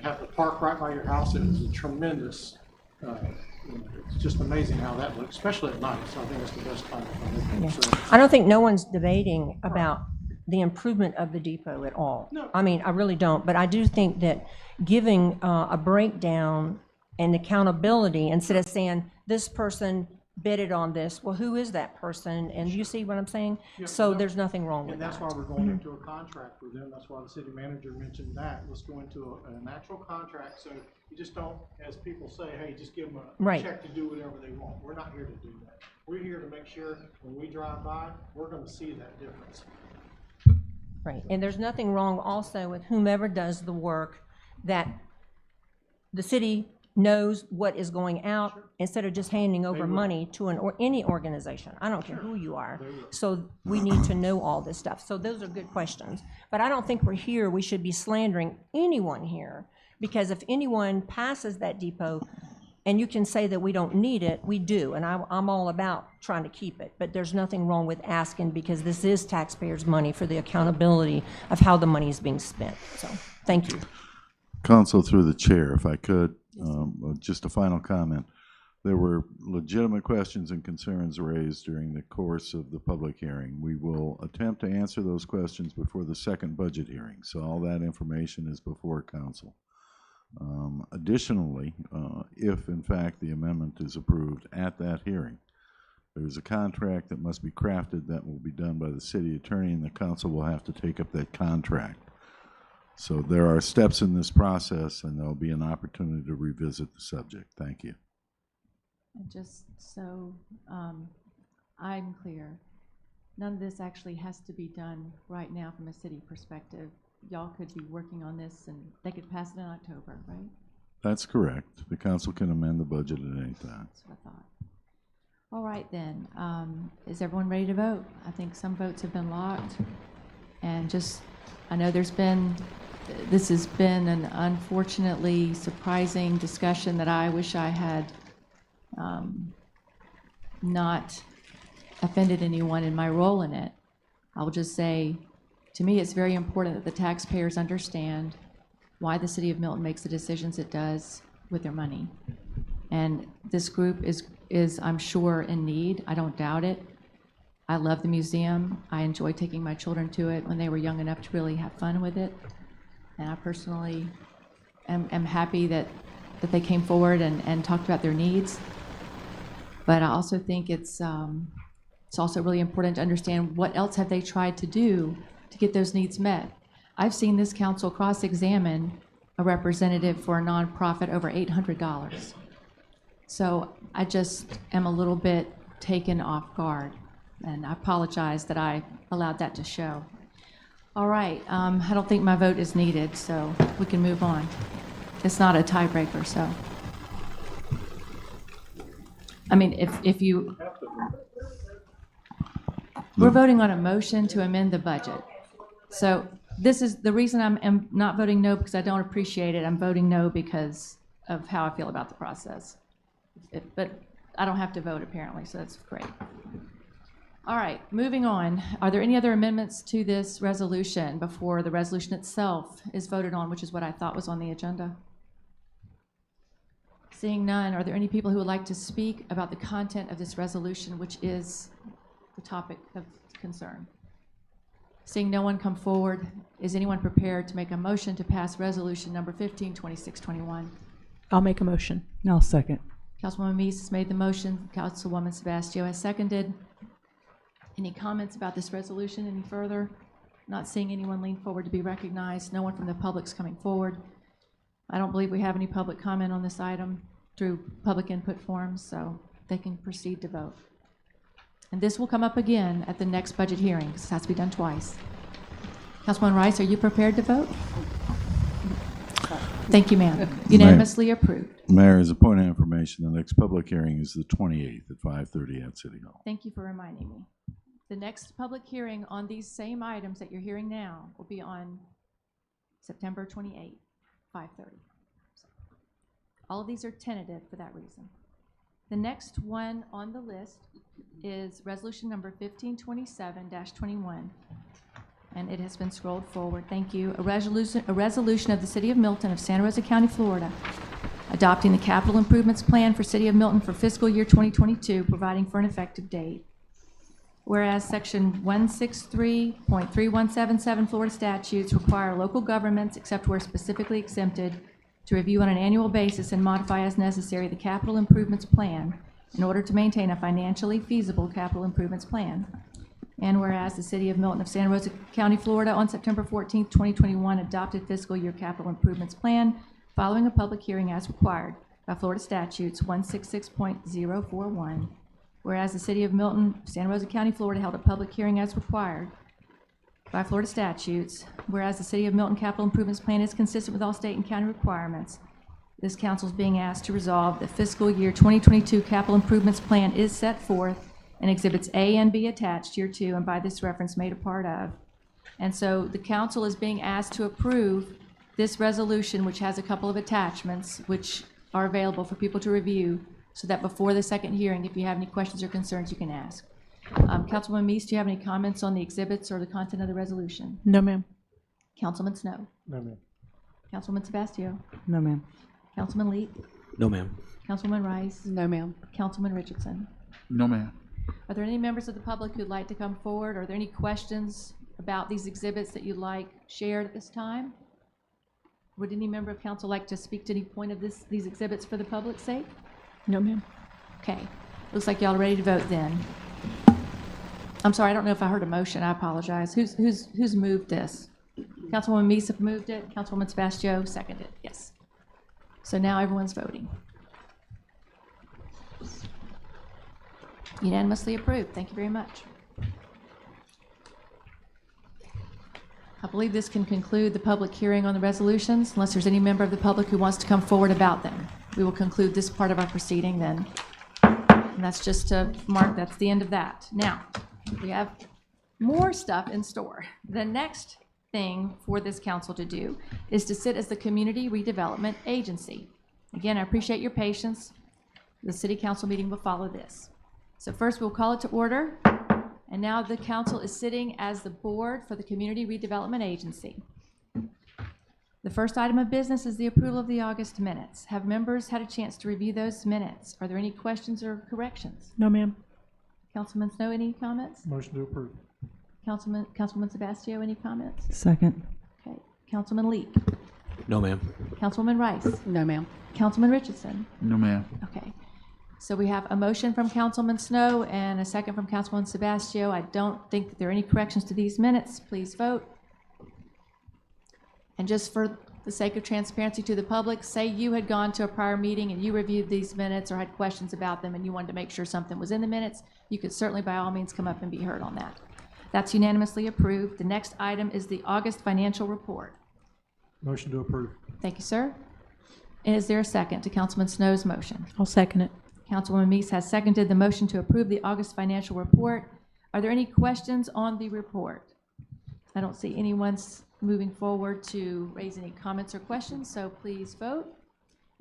Have the park right by your house. It is a tremendous, it's just amazing how that looks, especially at night. So I think it's the best time to come in. So, I don't think no one's debating about the improvement of the depot at all. No. I mean, I really don't, but I do think that giving a breakdown and accountability instead of saying this person bidded on this, well, who is that person? And you see what I'm saying? Yeah, So no, there's nothing wrong with and that's that. why we're going into a contract with them. That's why the city manager mentioned that. Let's go into an actual contract. So you just don't, as people say, hey, just give them a Right. check to do whatever they want. We're not here to do that. We're here to make sure when we drive by, we're going to see that difference. Right, and there's nothing wrong also with whomever does the work, that the city knows what is going out instead of just handing over money to any organization. I don't care who you are. So we need to know all this stuff. So those are good questions. But I don't think we should be slandering anyone here, because if anyone passes that depot, and you can say that we don't need it, we do, and I'm all about trying to keep it. But there's nothing wrong with asking, because this is taxpayers' money, for the accountability of how the money is being spent. So, thank you. Council, through the chair, if I could, just a final comment. There were legitimate questions and concerns raised during the course of the public hearing. We will attempt to answer those questions before the second budget hearing, so all that information is before council. Additionally, if in fact the amendment is approved at that hearing, there is a contract that must be crafted that will be done by the city attorney, and the council will have to take up that contract. So there are steps in this process, and there'll be an opportunity to revisit the subject. Thank you. And just so I'm clear, none of this actually has to be done right now from a city perspective. Y'all could be working on this and they could pass it in October, right? That's correct. The council can amend the budget at any time. That's what I thought. All right then, is everyone ready to vote? I think some votes have been locked. And just, I know this has been an unfortunately surprising discussion that I wish I had not offended anyone in my role in it. I will just say, to me, it's very important that the taxpayers understand why the city of Milton makes the decisions it does with their money. And this group is, I'm sure, in need. I don't doubt it. I love the museum. I enjoy taking my children to it when they were young enough to really have fun with it. And I personally am happy that they came forward and talked about their needs. But I also think it's also really important to understand what else have they tried to do to get those needs met. I've seen this council cross-examine a representative for a nonprofit over $800. So I just am a little bit taken off guard, and I apologize that I allowed that to show. All right, I don't think my vote is needed, so we can move on. It's not a tiebreaker, so. I mean, if you, we're voting on a motion to amend the budget. So this is, the reason I'm not voting no because I don't appreciate it, I'm voting no because of how I feel about the process. But I don't have to vote apparently, so that's great. All right, moving on. Are there any other amendments to this resolution before the resolution itself is voted on, which is what I thought was on the agenda? Seeing none, are there any people who would like to speak about the content of this resolution, which is the topic of concern? Seeing no one come forward, is anyone prepared to make a motion to pass resolution number 152621? I'll make a motion. I'll second. Councilwoman Meese has made the motion. Councilwoman Sebastio has seconded. Any comments about this resolution any further? Not seeing anyone lean forward to be recognized. No one from the public's coming forward. I don't believe we have any public comment on this item through public input forms, so they can proceed to vote. And this will come up again at the next budget hearing, because it has to be done twice. Councilman Rice, are you prepared to vote? Thank you, ma'am. Unanimously approved. Mayor, as a point of information, the next public hearing is the 28th at 5:30 at City Hall. Thank you for reminding me. The next public hearing on these same items that you're hearing now will be on September 28th, 5:30. All of these are tentative for that reason. The next one on the list is resolution number 1527-21, and it has been scrolled forward. Thank you. A resolution of the City of Milton of Santa Rosa County, Florida, adopting the capital improvements plan for City of Milton for fiscal year 2022, providing for an effective date. Whereas Section 163.3177 Florida statutes require local governments, except where specifically exempted, to review on an annual basis and modify as necessary the capital improvements plan in order to maintain a financially feasible capital improvements plan. And whereas the City of Milton of Santa Rosa County, Florida, on September 14th, 2021, adopted fiscal year capital improvements plan following a public hearing as required by Florida statutes 166.041. Whereas the City of Milton, Santa Rosa County, Florida, held a public hearing as required by Florida statutes. Whereas the City of Milton Capital Improvements Plan is consistent with all state and county requirements, this council is being asked to resolve the fiscal year 2022 Capital Improvements Plan is set forth in Exhibits A and B attached here to, and by this reference made a part of. And so the council is being asked to approve this resolution, which has a couple of attachments which are available for people to review, so that before the second hearing, if you have any questions or concerns, you can ask. Councilwoman Meese, do you have any comments on the exhibits or the content of the resolution? No, ma'am. Councilman Snow? No, ma'am. Councilwoman Sebastio? No, ma'am. Councilman Leak? No, ma'am. Councilwoman Rice? No, ma'am. Councilman Richardson? No, ma'am. Are there any members of the public who'd like to come forward? Are there any questions about these exhibits that you'd like shared at this time? Would any member of council like to speak to any point of these exhibits for the public's sake? No, ma'am. Okay, looks like y'all are ready to vote then. I'm sorry, I don't know if I heard a motion, I apologize. Who's moved this? Councilwoman Meese moved it, Councilwoman Sebastio seconded, yes. So now everyone's voting. Unanimously approved, thank you very much. I believe this can conclude the public hearing on the resolutions, unless there's any member of the public who wants to come forward about them. We will conclude this part of our proceeding then. And that's just to mark, that's the end of that. Now, we have more stuff in store. The next thing for this council to do is to sit as the Community Redevelopment Agency. Again, I appreciate your patience. The city council meeting will follow this. So first we'll call it to order. And now the council is sitting as the board for the Community Redevelopment Agency. The first item of business is the approval of the August minutes. Have members had a chance to review those minutes? Are there any questions or corrections? No, ma'am. Councilman Snow, any comments? Motion to approve. Councilman Sebastio, any comments? Second. Okay. Councilman Leak? No, ma'am. Councilwoman Rice? No, ma'am. Councilman Richardson? No, ma'am. Okay. So we have a motion from Councilman Snow and a second from Councilwoman Sebastio. I don't think that there are any corrections to these minutes. Please vote. And just for the sake of transparency to the public, say you had gone to a prior meeting and you reviewed these minutes or had questions about them and you wanted to make sure something was in the minutes, you could certainly by all means come up and be heard on that. That's unanimously approved. The next item is the August financial report. Motion to approve. Thank you, sir. And is there a second to Councilman Snow's motion? I'll second it. Councilwoman Meeks has seconded the motion to approve the August financial report. Are there any questions on the report? I don't see anyone moving forward to raise any comments or questions, so please vote.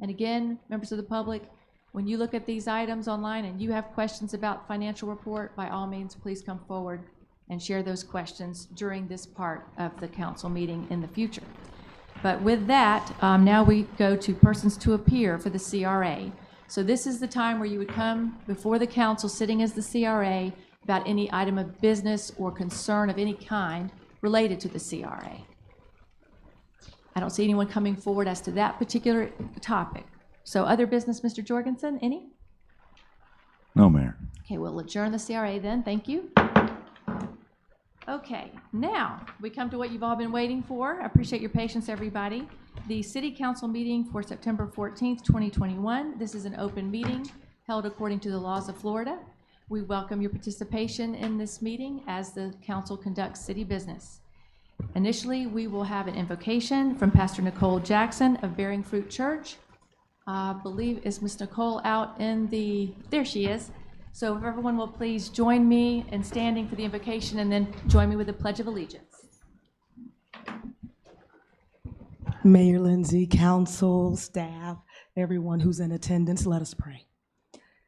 And again, members of the public, when you look at these items online and you have questions about financial report, by all means, please come forward and share those questions during this part of the council meeting in the future. But with that, now we go to persons to appear for the CRA. So this is the time where you would come before the council sitting as the CRA about any item of business or concern of any kind related to the CRA. I don't see anyone coming forward as to that particular topic. So other business, Mr. Jorgensen, any? No, Mayor. Okay, we'll adjourn the CRA then. Thank you. Okay, now we come to what you've all been waiting for. I appreciate your patience, everybody. The City Council meeting for September 14th, 2021. This is an open meeting held according to the laws of Florida. We welcome your participation in this meeting as the council conducts city business. Initially, we will have an invocation from Pastor Nicole Jackson of Bearing Fruit Church. I believe, is Miss Nicole out in the, there she is. So if everyone will please join me in standing for the invocation and then join me with the Pledge of Allegiance. Mayor Lindsay, council, staff, everyone who's in attendance, let us pray.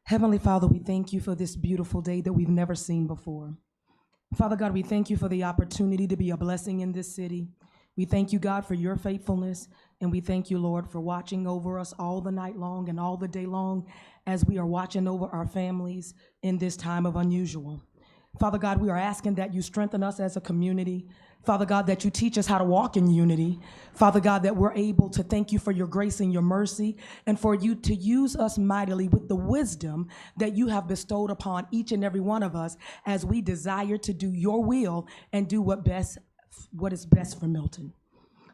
Heavenly Father, we thank you for this beautiful day that we've never seen before. Father God, we thank you for the opportunity to be a blessing in this city. We thank you, God, for your faithfulness, and we thank you, Lord, for watching over us all the night long and all the day long as we are watching over our families in this time of unusual. Father God, we are asking that you strengthen us as a community. Father God, that you teach us how to walk in unity. Father God, that we're able to thank you for your grace and your mercy, and for you to use us mightily with the wisdom that you have bestowed upon each and every one of us as we desire to do your will and do what is best for Milton.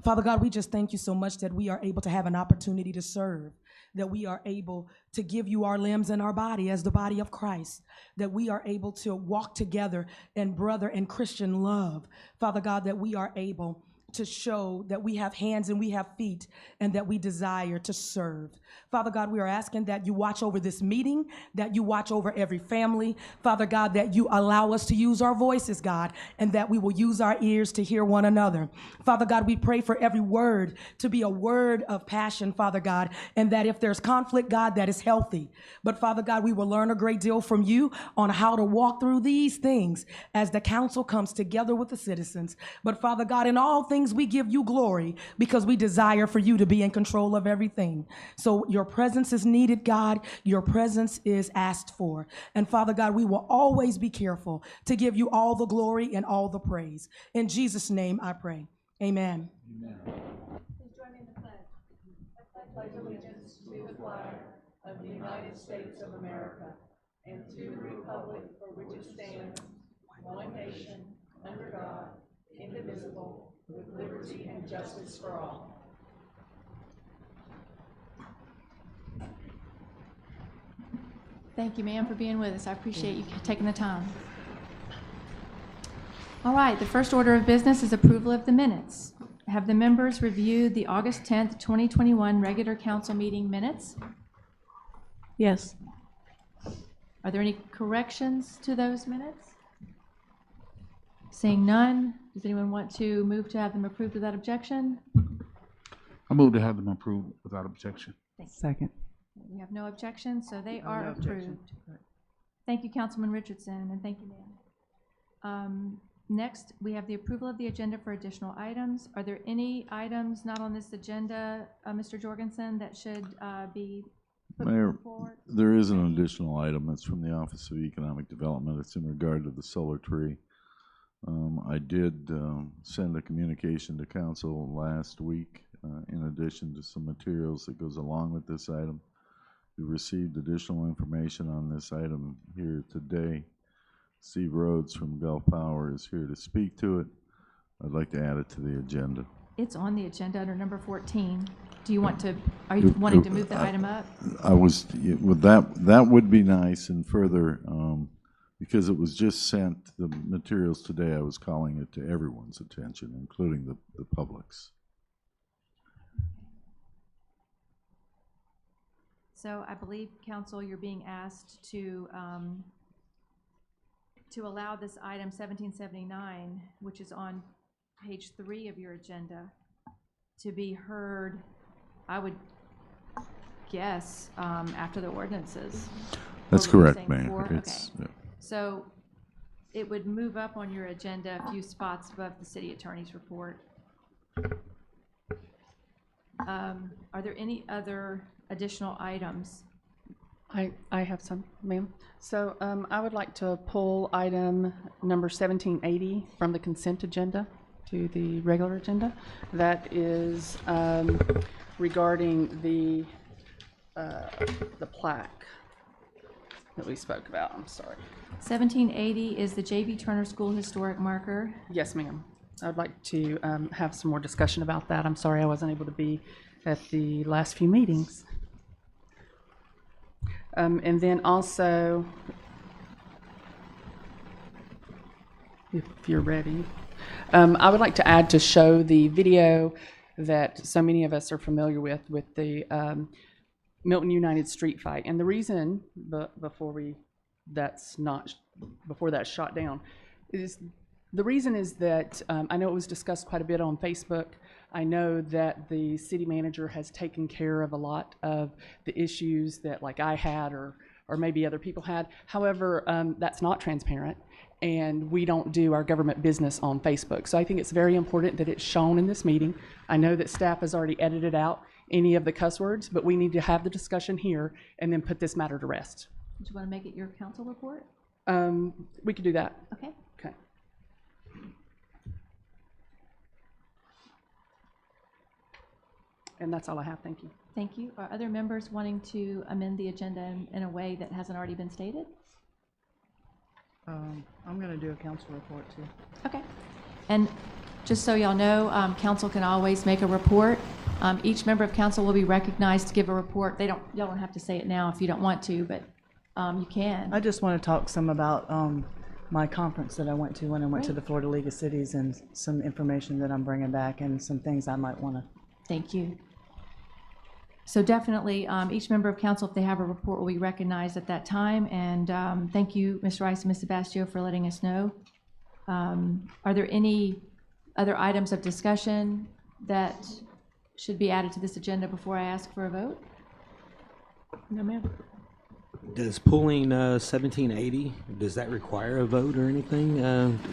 Father God, we just thank you so much that we are able to have an opportunity to serve, that we are able to give you our limbs and our body as the body of Christ, that we are able to walk together in brother and Christian love. Father God, that we are able to show that we have hands and we have feet and that we desire to serve. Father God, we are asking that you watch over this meeting, that you watch over every family. Father God, that you allow us to use our voices, God, and that we will use our ears to hear one another. Father God, we pray for every word to be a word of passion, Father God, and that if there's conflict, God, that is healthy. But Father God, we will learn a great deal from you on how to walk through these things as the council comes together with the citizens. But Father God, in all things, we give you glory because we desire for you to be in control of everything. So your presence is needed, God. Your presence is asked for. And Father God, we will always be careful to give you all the glory and all the praise. In Jesus' name I pray. Amen. Please join me in the pledge. I pledge allegiance to the flag of the United States of America and to the republic for which it stands, one nation, under God, indivisible, with liberty and justice for all. Thank you, ma'am, for being with us. I appreciate you taking the time. All right, the first order of business is approval of the minutes. Have the members reviewed the August 10th, 2021 regular council meeting minutes? Yes. Are there any corrections to those minutes? Seeing none, does anyone want to move to have them approved without objection? I move to have them approved without objection. Second. We have no objection, so they are no objection. approved. Thank you, Councilman Richardson, and thank you, ma'am. Next, we have the approval of the agenda for additional items. Are there any items not on this agenda, Mr. Jorgensen, that should be put Mayor, forward? there is an additional item. It's from the Office of Economic Development. It's in regard to the solar tree. I did send a communication to council last week in addition to some materials that goes along with this item. We received additional information on this item here today. Steve Rhodes from Gulf Power is here to speak to it. I'd like to add it to the agenda. It's on the agenda under number 14. Do you want to, are you wanting to move the item up? I was, with that would be nice, and further, because it was just sent, the materials today, I was calling it to everyone's attention, including the public's. So I believe, council, you're being asked to allow this item 1779, which is on page 3 of your agenda, to be heard, I would guess, after the ordinances. That's Or were you correct, saying Mayor. before? It's, Okay. So it would move up on your agenda a few spots above the city attorney's report. Are there any other additional items? I have some, ma'am. So I would like to pull item number 1780 from the consent agenda to the regular agenda. That is regarding the plaque that we spoke about. I'm sorry. 1780 is the J.B. Turner School Historic Marker. Yes, ma'am. I would like to have some more discussion about that. I'm sorry I wasn't able to be at the last few meetings. And then also, if you're ready, I would like to add to show the video that so many of us are familiar with the Milton United street fight. And the reason, before that's shot down, is the reason is that I know it was discussed quite a bit on Facebook. I know that the city manager has taken care of a lot of the issues that like I had or maybe other people had. However, that's not transparent, and we don't do our government business on Facebook. So I think it's very important that it's shown in this meeting. I know that staff has already edited out any of the cuss words, but we need to have the discussion here and then put this matter to rest. Do you want to make it your council report? We could do that. Okay. Okay. And that's all I have. Thank you. Thank you. Are other members wanting to amend the agenda in a way that hasn't already been stated? I'm going to do a council report too. Okay. And just so y'all know, council can always make a report. Each member of council will be recognized to give a report. Y'all don't have to say it now if you don't want to, but you can. I just want to talk some about my conference that I went to when I went to the Florida League of Cities, and some information that I'm bringing back and some things I might want to. Thank you. So definitely, each member of council, if they have a report, will be recognized at that time. And thank you, Mr. Rice and Ms. Sebastio, for letting us know. Are there any other items of discussion that should be added to this agenda before I ask for a vote? No, ma'am. Does pulling 1780, does that require a vote or anything?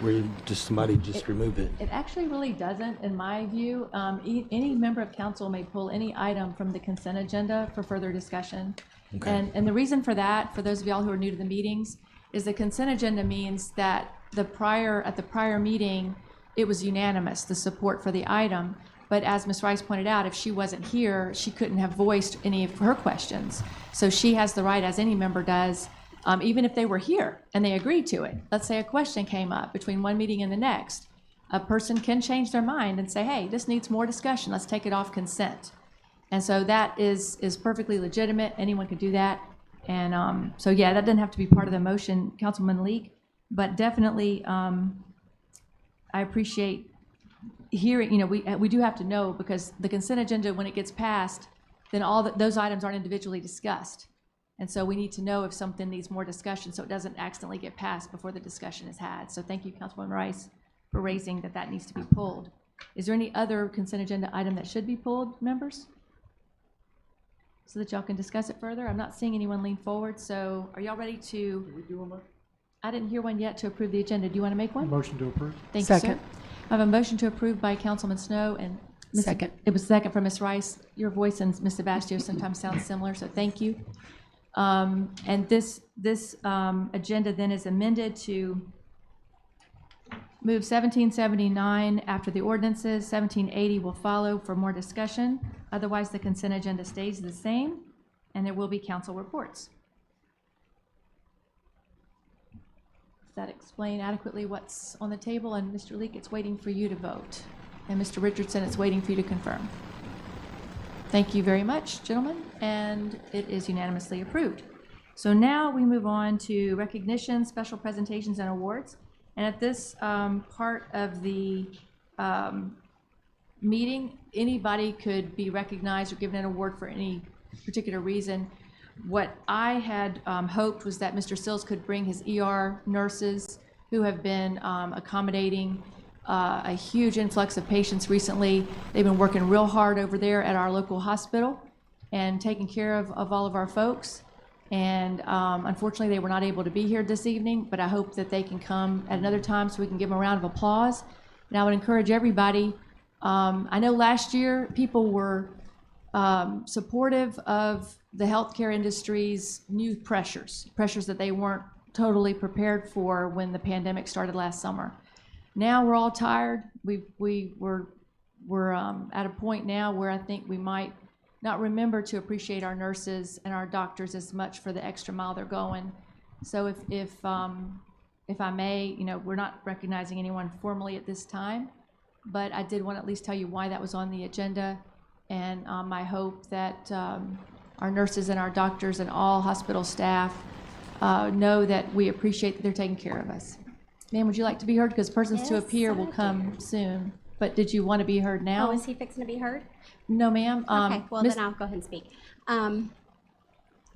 Where somebody remove it? It actually really doesn't, in my view. Any member of council may pull any item from the consent agenda for further discussion. Okay. And the reason for that, for those of y'all who are new to the meetings, is the consent agenda means that at the prior meeting, it was unanimous, the support for the item. But as Ms. Rice pointed out, if she wasn't here, she couldn't have voiced any of her questions. So she has the right, as any member does, even if they were here and they agreed to it. Let's say a question came up between one meeting and the next. A person can change their mind and say, hey, this needs more discussion. Let's take it off consent. And so that is perfectly legitimate. Anyone could do that. And so, yeah, that doesn't have to be part of the motion, Councilman Leak. But definitely, I appreciate hearing, we do have to know, because the consent agenda, when it gets passed, then those items aren't individually discussed. And so we need to know if something needs more discussion so it doesn't accidentally get passed before the discussion is had. So thank you, Councilwoman Rice, for raising that needs to be pulled. Is there any other consent agenda item that should be pulled, members? So that y'all can discuss it further? I'm not seeing anyone lean forward, so are y'all ready to? Did we do a motion? I didn't hear one yet to approve the agenda. Do you want to make one? Motion to approve. Thank you, sir. Second. I have a motion to approve by Councilman Snow and Second. It was second from Ms. Rice. Your voice and Ms. Sebastio sometimes sounds similar, so thank you. And this agenda then is amended to move 1779 after the ordinances. 1780 will follow for more discussion. Otherwise, the consent agenda stays the same, and there will be council reports. Does that explain adequately what's on the table? And Mr. Leak, it's waiting for you to vote. And Mr. Richardson, it's waiting for you to confirm. Thank you very much, gentlemen, and it is unanimously approved. So now we move on to recognition, special presentations, and awards. And at this part of the meeting, anybody could be recognized or given an award for any particular reason. What I had hoped was that Mr. Sills could bring his ER nurses who have been accommodating a huge influx of patients recently. They've been working real hard over there at our local hospital and taking care of all of our folks. And unfortunately, they were not able to be here this evening, but I hope that they can come at another time so we can give them a round of applause. And I would encourage everybody, I know last year people were supportive of the healthcare industry's new pressures that they weren't totally prepared for when the pandemic started last summer. Now we're all tired. We're at a point now where I think we might not remember to appreciate our nurses and our doctors as much for the extra mile they're going. So if I may, we're not recognizing anyone formally at this time, but I did want to at least tell you why that was on the agenda. And I hope that our nurses and our doctors and all hospital staff know that we appreciate that they're taking care of us. Ma'am, would you like to be heard? Because persons to appear will come soon. But did you want to be heard now? Oh, is he fixing to be heard? No, ma'am. Okay, well, then I'll go ahead and speak.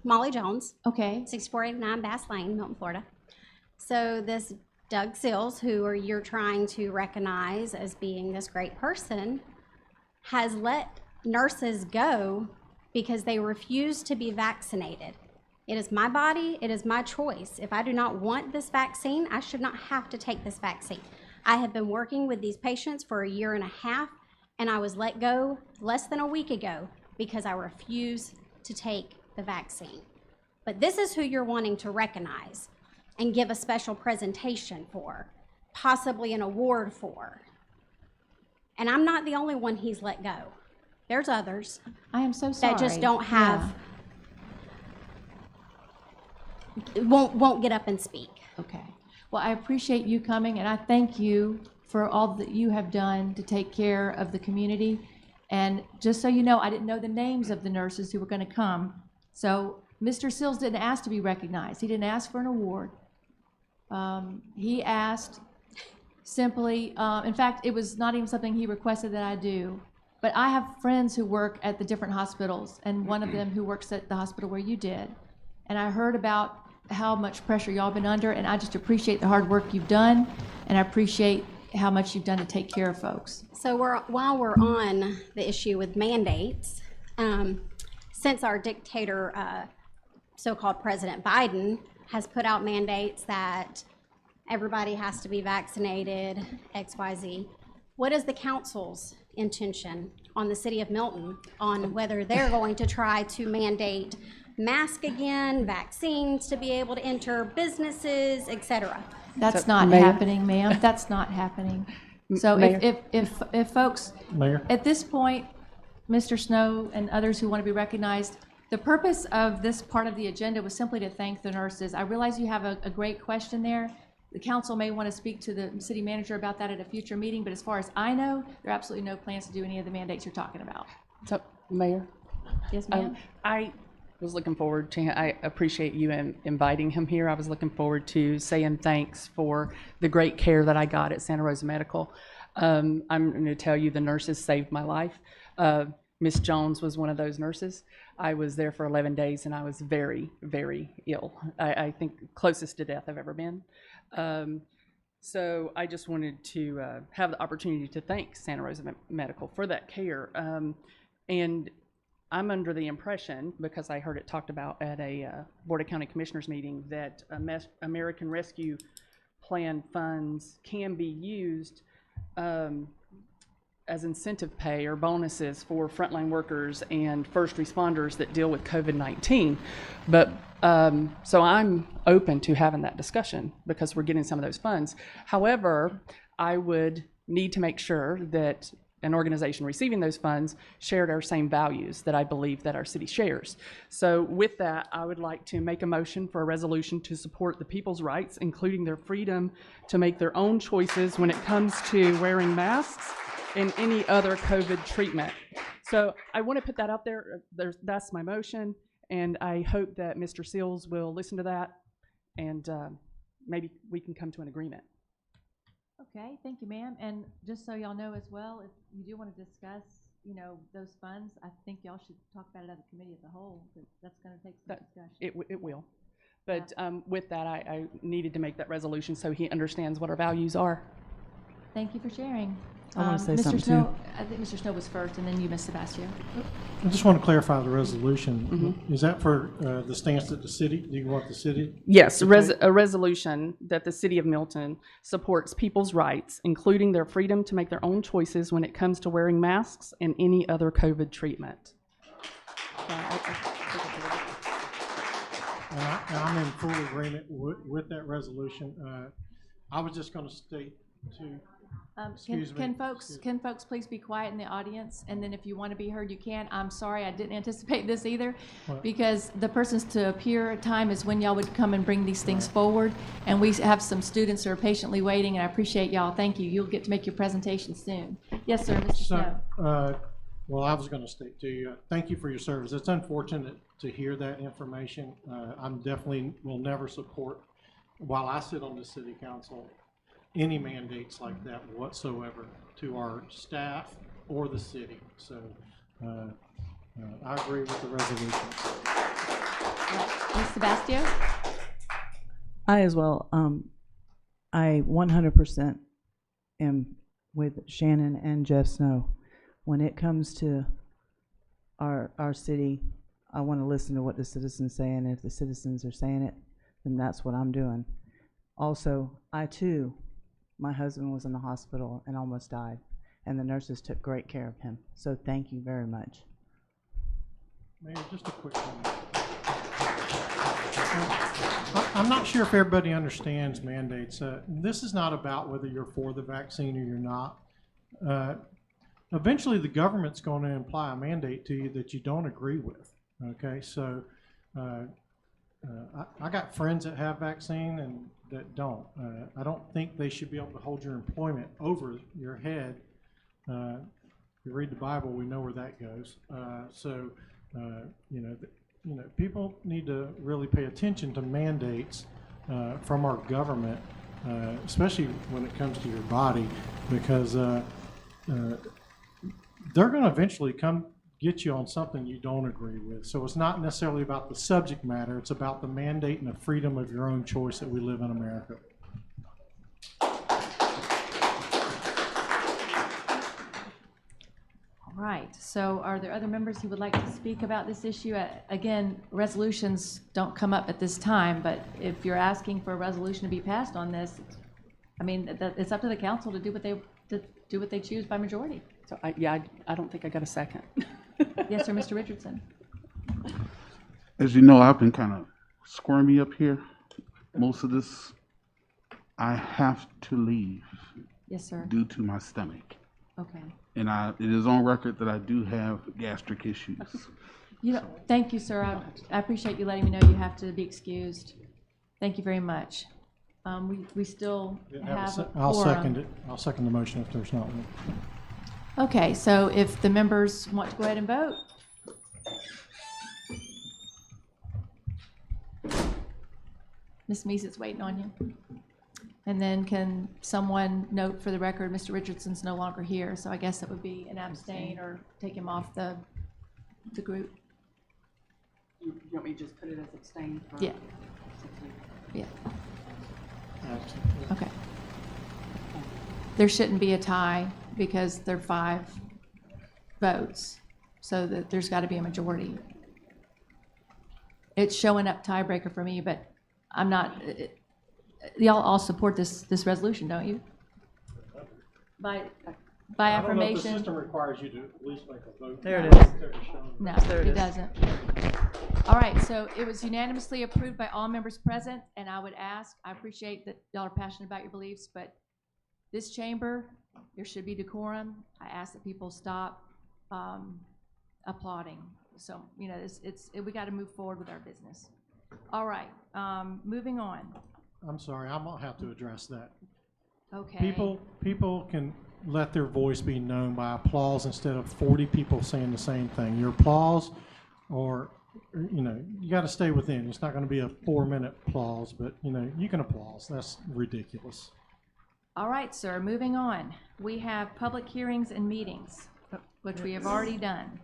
Molly Jones. Okay. 6489 Bass Lane, Milton, Florida. So this Doug Sills, who you're trying to recognize as being this great person, has let nurses go because they refuse to be vaccinated. It is my body, it is my choice. If I do not want this vaccine, I should not have to take this vaccine. I have been working with these patients for 1.5 years, and I was let go less than a week ago because I refuse to take the vaccine. But this is who you're wanting to recognize and give a special presentation for, possibly an award for. And I'm not the only one he's let go. There's others. I am so sorry. That just don't have, won't get up and speak. Okay. Well, I appreciate you coming, and I thank you for all that you have done to take care of the community. And just so you know, I didn't know the names of the nurses who were going to come. So Mr. Sills didn't ask to be recognized. He didn't ask for an award. He asked simply, in fact, it was not even something he requested that I do. But I have friends who work at the different hospitals, and one of them who works at the hospital where you did. And I heard about how much pressure y'all been under, and I just appreciate the hard work you've done, and I appreciate how much you've done to take care of folks. So while we're on the issue with mandates, since our dictator, so-called President Biden, has put out mandates that everybody has to be vaccinated, XYZ, what is the council's intention on the city of Milton on whether they're going to try to mandate mask again, vaccines to be able to enter businesses, etc.? That's not happening, ma'am. That's not happening. So if folks, Mayor? at this point, Mr. Snow and others who want to be recognized, the purpose of this part of the agenda was simply to thank the nurses. I realize you have a great question there. The council may want to speak to the city manager about that at a future meeting, but as far as I know, there are absolutely no plans to do any of the mandates you're talking about. So, Mayor? Yes, ma'am? I was looking forward to, I appreciate you inviting him here. I was looking forward to saying thanks for the great care that I got at Santa Rosa Medical. I'm going to tell you the nurses saved my life. Miss Jones was one of those nurses. I was there for 11 days and I was very, very ill. I think closest to death I've ever been. So I just wanted to have the opportunity to thank Santa Rosa Medical for that care. And I'm under the impression, because I heard it talked about at a Board of County Commissioners meeting, that American Rescue Plan funds can be used as incentive pay or bonuses for frontline workers and first responders that deal with COVID-19. But so I'm open to having that discussion because we're getting some of those funds. However, I would need to make sure that an organization receiving those funds shared our same values that I believe that our city shares. So with that, I would like to make a motion for a resolution to support the people's rights, including their freedom to make their own choices when it comes to wearing masks and any other COVID treatment. So I want to put that out there. That's my motion, and I hope that Mr. Sills will listen to that, and maybe we can come to an agreement. Okay, thank you, ma'am. And just so y'all know as well, if you do want to discuss you know, those funds, I think y'all should talk about it at the committee as a whole, but that's gonna take some That, discussion. it will. But with that, I needed to make that resolution so he understands what our values are. Thank you for sharing. I wanna say Mr. something, too. Snow, I think Mr. Snow was first, and then you, Ms. Sebastio. I just want to clarify the resolution. Is that for the stance that the city, do you want the city? Yes, to take? a resolution that the city of Milton supports people's rights, including their freedom to make their own choices when it comes to wearing masks and any other COVID treatment. And I'm in full agreement with that resolution. I was just going to state to, excuse me. Can folks please be quiet in the audience? And then if you want to be heard, you can. I'm sorry, I didn't anticipate this either, What? because the persons to appear time is when y'all would come and bring these things forward. And we have some students who are patiently waiting, and I appreciate y'all. Thank you. You'll get to make your presentation soon. Yes, sir, Mr. Snow. Well, I was going to state to you, thank you for your service. It's unfortunate to hear that information. I'm definitely will never support, while I sit on the city council, any mandates like that whatsoever to our staff or the city. So I agree with the resolution. Ms. Sebastio? I as well. I 100% am with Shannon and Jeff Snow. When it comes to our city, I want to listen to what the citizens say, and if the citizens are saying it, then that's what I'm doing. Also, I too, my husband was in the hospital and almost died, and the nurses took great care of him. So thank you very much. Mayor, just a quick comment. I'm not sure if everybody understands mandates. This is not about whether you're for the vaccine or you're not. Eventually, the government's going to imply a mandate to you that you don't agree with. Okay, so I got friends that have vaccine and that don't. I don't think they should be able to hold your employment over your head. If you read the Bible, we know where that goes. People need to really pay attention to mandates from our government, especially when it comes to your body, because they're going to eventually come get you on something you don't agree with. So it's not necessarily about the subject matter, it's about the mandate and the freedom of your own choice that we live in America. All right, so are there other members who would like to speak about this issue? Again, resolutions don't come up at this time, but if you're asking for a resolution to be passed on this, I mean, it's up to the council to do what they choose by majority. So I don't think I got a second. Yes, sir, Mr. Richardson. As you know, I've been kind of squirmy up here. Most of this, I have to leave. Yes, sir. Due to my stomach. Okay. And it is on record that I do have gastric issues. Thank you, sir. I appreciate you letting me know you have to be excused. Thank you very much. We still have a I'll quorum. second it. I'll second the motion if there's not one. Okay, so if the members want to go ahead and vote. Ms. Meese is waiting on you. And then can someone note for the record, Mr. Richardson's no longer here, so I guess it would be an abstain or take him off the group. You want me to just put it as abstain? Yeah. Yeah. Okay. There shouldn't be a tie because there are 5 votes, so that there's got to be a majority. It's showing up tiebreaker for me, but I'm not, y'all all support this resolution, don't you? By I don't know if the affirmation? system requires you to at least make a vote. There it is. No, There it it is. doesn't. All right, so it was unanimously approved by all members present, and I would ask, I appreciate that y'all are passionate about your beliefs, but this chamber, there should be decorum. I ask that people stop applauding. So, we got to move forward with our business. All right, moving on. I'm sorry, I'm gonna have to address that. Okay. People can let their voice be known by applause instead of 40 people saying the same thing. Your applause, or you got to stay within. It's not going to be a 4-minute applause, but you can applause. That's ridiculous. All right, sir, moving on. We have public hearings and meetings. which we have already done.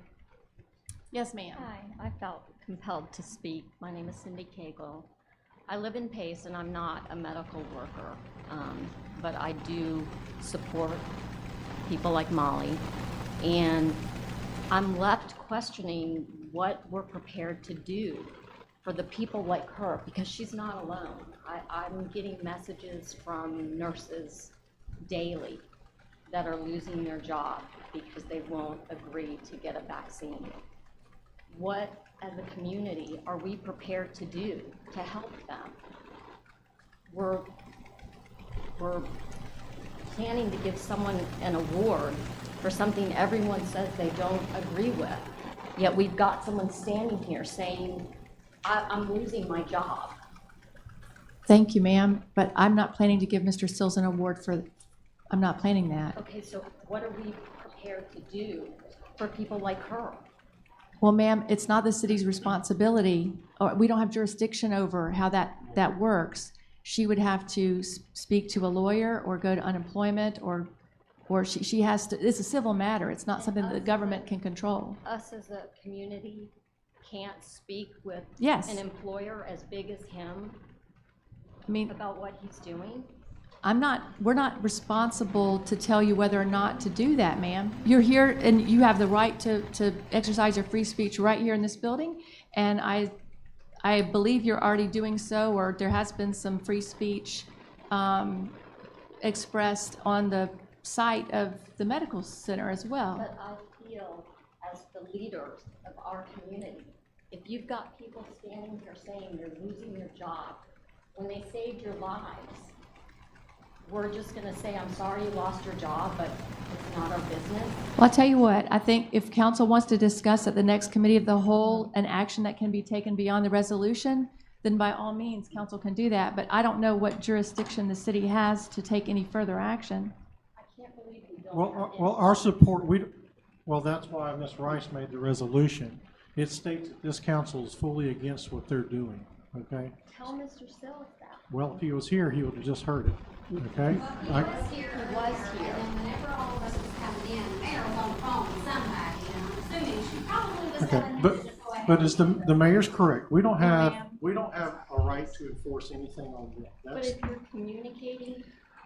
Yes, ma'am. Hi, I felt compelled to speak. My name is Cindy Cagle. I live in Pace, and I'm not a medical worker, but I do support people like Molly. And I'm left questioning what we're prepared to do for the people like her, because she's not alone. I'm getting messages from nurses daily that are losing their job because they won't agree to get a vaccine. What, as a community, are we prepared to do to help them? We're planning to give someone an award for something everyone says they don't agree with. Yet we've got someone standing here saying, I'm losing my job. Thank you, ma'am, but I'm not planning to give Mr. Sills an award for, I'm not planning that. Okay, so what are we prepared to do for people like her? Well, ma'am, it's not the city's responsibility, or we don't have jurisdiction over how that works. She would have to speak to a lawyer or go to unemployment, or she has to, it's a civil matter. It's not something that the government can control. Us as a community can't speak with Yes. an employer as big as him I mean, about what he's doing? we're not responsible to tell you whether or not to do that, ma'am. You're here and you have the right to exercise your free speech right here in this building. And I believe you're already doing so, or there has been some free speech expressed on the site of the medical center as well. But I feel, as the leaders of our community, if you've got people standing here saying you're losing your job, when they saved your lives, we're just gonna say, I'm sorry you lost your job, but it's not our business? Well, I'll tell you what, I think if council wants to discuss at the next committee of the whole an action that can be taken beyond the resolution, then by all means, council can do that. But I don't know what jurisdiction the city has to take any further action. I can't believe we don't Well, our support, well, that's why Ms. Rice made the resolution. It states that this council is fully against what they're doing, okay? Tell Mr. Sills that. Well, if he was here, he would have just heard it, okay? He was here, and then whenever all of us was coming in, the mayor was on the phone with somebody, and I'm assuming she probably was Okay, telling him but, to just go ahead. but is the mayor's correct? We don't have a right to enforce anything on them. But That's, if you're communicating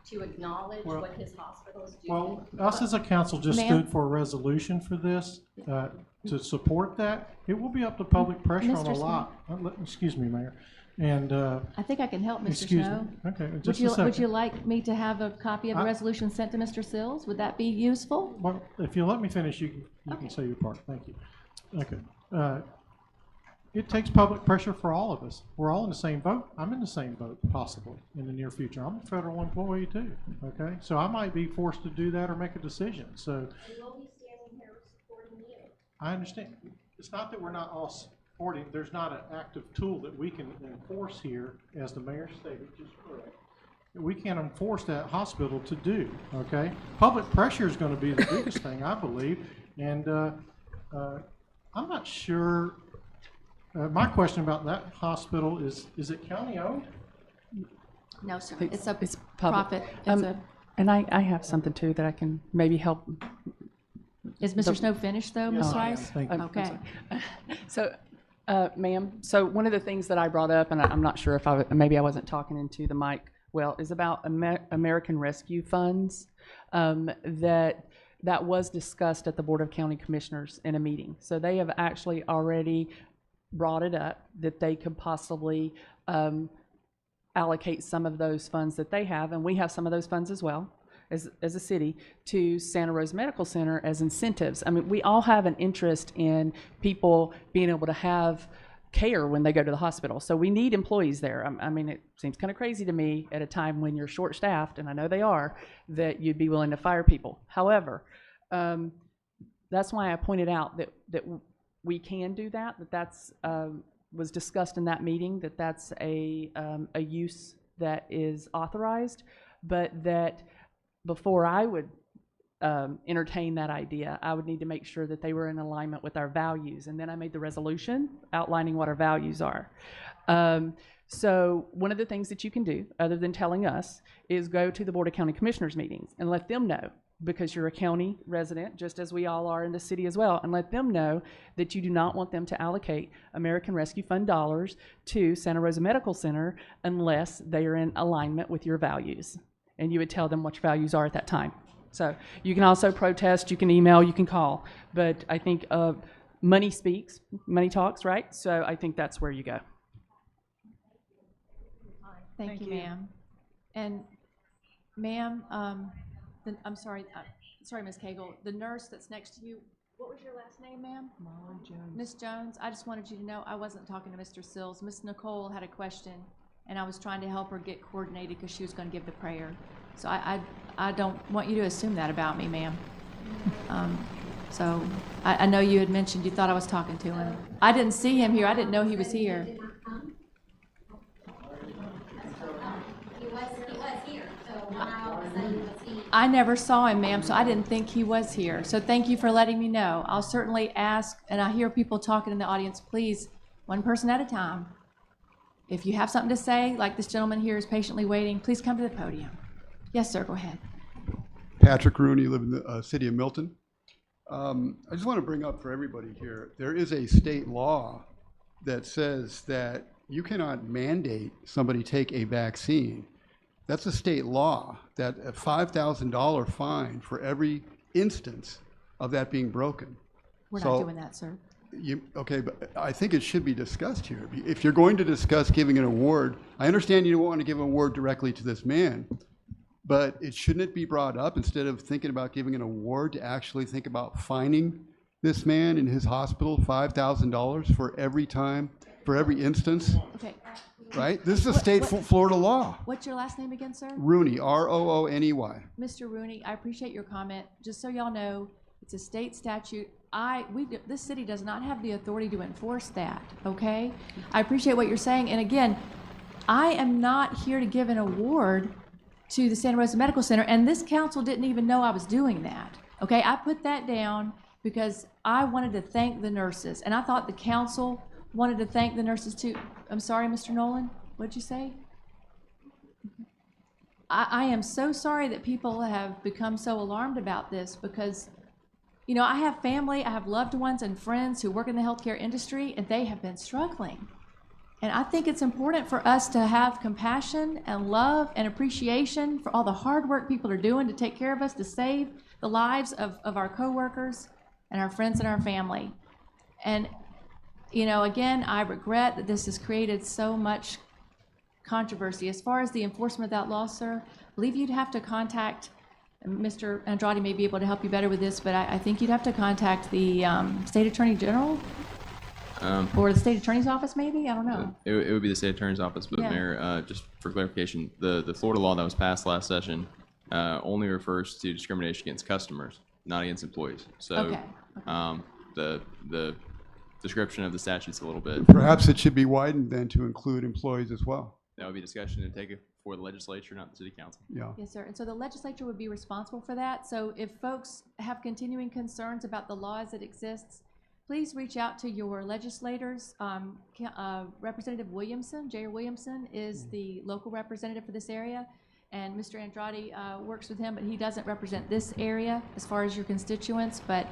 to acknowledge Well- what his hospital is doing. well, us as a council just Ma'am? stood for a resolution for this, to support that. It will be up to public pressure on Mr. a lot. Excuse me, Mayor. And, I think I can help, Mr. excuse me. Snow. Okay, Would just a you second. like me to have a copy of the resolution sent to Mr. Sills? Would that be useful? Well, if you let me finish, you can say your part. Thank you. Okay. It takes public pressure for all of us. We're all in the same boat. I'm in the same boat, possibly, in the near future. I'm a federal employee too, okay? So I might be forced to do that or make a decision, so We will be standing here supporting you. I understand. It's not that we're not all supporting, there's not an active tool that we can enforce here, as the mayor stated, which is correct. We can't enforce that hospital to do, okay? Public pressure is gonna be the biggest thing, I believe, and, I'm not sure, my question about that hospital is it county-owned? No, sir. It's It's a it's public. profit. It's a, And I have something too that I can maybe help. is Mr. Snow finished though, Ms. Yes, I am. Rice? Thank you. I'm Okay. sorry. So, ma'am, so one of the things that I brought up, and I'm not sure if maybe I wasn't talking into the mic well, is about American Rescue Funds, that was discussed at the Board of County Commissioners in a meeting. So they have actually already brought it up that they could possibly allocate some of those funds that they have, and we have some of those funds as well, as a city, to Santa Rosa Medical Center as incentives. I mean, we all have an interest in people being able to have care when they go to the hospital. So we need employees there. I mean, it seems kind of crazy to me at a time when you're short-staffed, and I know they are, that you'd be willing to fire people. However, that's why I pointed out that we can do that, that's was discussed in that meeting, that's a use that is authorized, but that before I would entertain that idea, I would need to make sure that they were in alignment with our values. And then I made the resolution outlining what our values are. So one of the things that you can do, other than telling us, is go to the Board of County Commissioners meetings and let them know because you're a county resident, just as we all are in the city as well, and let them know that you do not want them to allocate American Rescue Fund dollars to Santa Rosa Medical Center unless they are in alignment with your values. And you would tell them what your values are at that time. So you can also protest, you can email, you can call, but I think money speaks, money talks, right? So I think that's where you go. Thank you, ma'am. And ma'am, I'm sorry, Ms. Cagle, the nurse that's next to you, what was your last name, ma'am? Molly Jones. Ms. Jones, I just wanted you to know I wasn't talking to Mr. Sills. Ms. Nicole had a question, and I was trying to help her get coordinated because she was going to give the prayer. So I don't want you to assume that about me, ma'am. So I know you had mentioned you thought I was talking to him. I didn't see him here. I didn't know he was here. I never saw him, ma'am, so I didn't think he was here. So thank you for letting me know. I'll certainly ask, and I hear people talking in the audience, please, one person at a time. If you have something to say, like this gentleman here is patiently waiting, please come to the podium. Yes, sir, go ahead. Patrick Rooney, live in the city of Milton. I just want to bring up for everybody here, there is a state law that says that you cannot mandate somebody take a vaccine. That's a state law, that a $5,000 fine for every instance of that being broken. We're not doing that, sir. Okay, but I think it should be discussed here. If you're going to discuss giving an award, I understand you don't want to give an award directly to this man, but shouldn't it be brought up instead of thinking about giving an award to actually think about fining this man in his hospital $5,000 for every time, for every instance? Okay. Right? This is a state Florida law. What's your last name again, sir? Rooney, R-O-O-N-E-Y. Mr. Rooney, I appreciate your comment. Just so y'all know, it's a state statute. This city does not have the authority to enforce that, okay? I appreciate what you're saying, and again, I am not here to give an award to the Santa Rosa Medical Center, and this council didn't even know I was doing that, okay? I put that down because I wanted to thank the nurses, and I thought the council wanted to thank the nurses too. I'm sorry, Mr. Nolan, what'd you say? I am so sorry that people have become so alarmed about this because, you know, I have family, I have loved ones and friends who work in the healthcare industry, and they have been struggling. And I think it's important for us to have compassion and love and appreciation for all the hard work people are doing to take care of us, to save the lives of our coworkers and our friends and our family. And, you know, again, I regret that this has created so much controversy. As far as the enforcement of that law, sir, I believe you'd have to contact, Mr. Andrade may be able to help you better with this, but I think you'd have to contact the State Attorney General or the State Attorney's Office, maybe? I don't know. It would be the State Attorney's Office, but Yeah. Mayor, just for clarification, the Florida law that was passed last session only refers to discrimination against customers, not against employees. So Okay. The description of the statute's a little bit. Perhaps it should be widened then to include employees as well. That would be discussion to take it for the legislature, not the city council. Yeah. Yes, sir. And so the legislature would be responsible for that. So if folks have continuing concerns about the law as it exists, please reach out to your legislators. Representative Williamson, Jair Williamson, is the local representative for this area. And Mr. Andrade works with him, but he doesn't represent this area as far as your constituents. But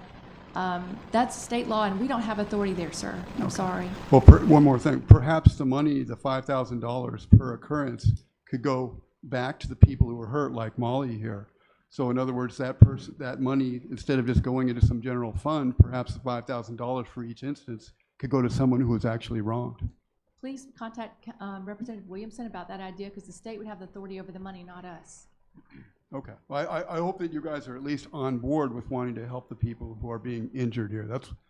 that's state law, and we don't have authority there, sir. I'm sorry. Well, one more thing. Perhaps the money, the $5,000 per occurrence, could go back to the people who were hurt, like Molly here. So in other words, that money, instead of just going into some general fund, perhaps the $5,000 for each instance could go to someone who was actually wronged. Please contact Representative Williamson about that idea, because the state would have the authority over the money, not us. Okay. Well, I hope that you guys are at least on board with wanting to help the people who are being injured here.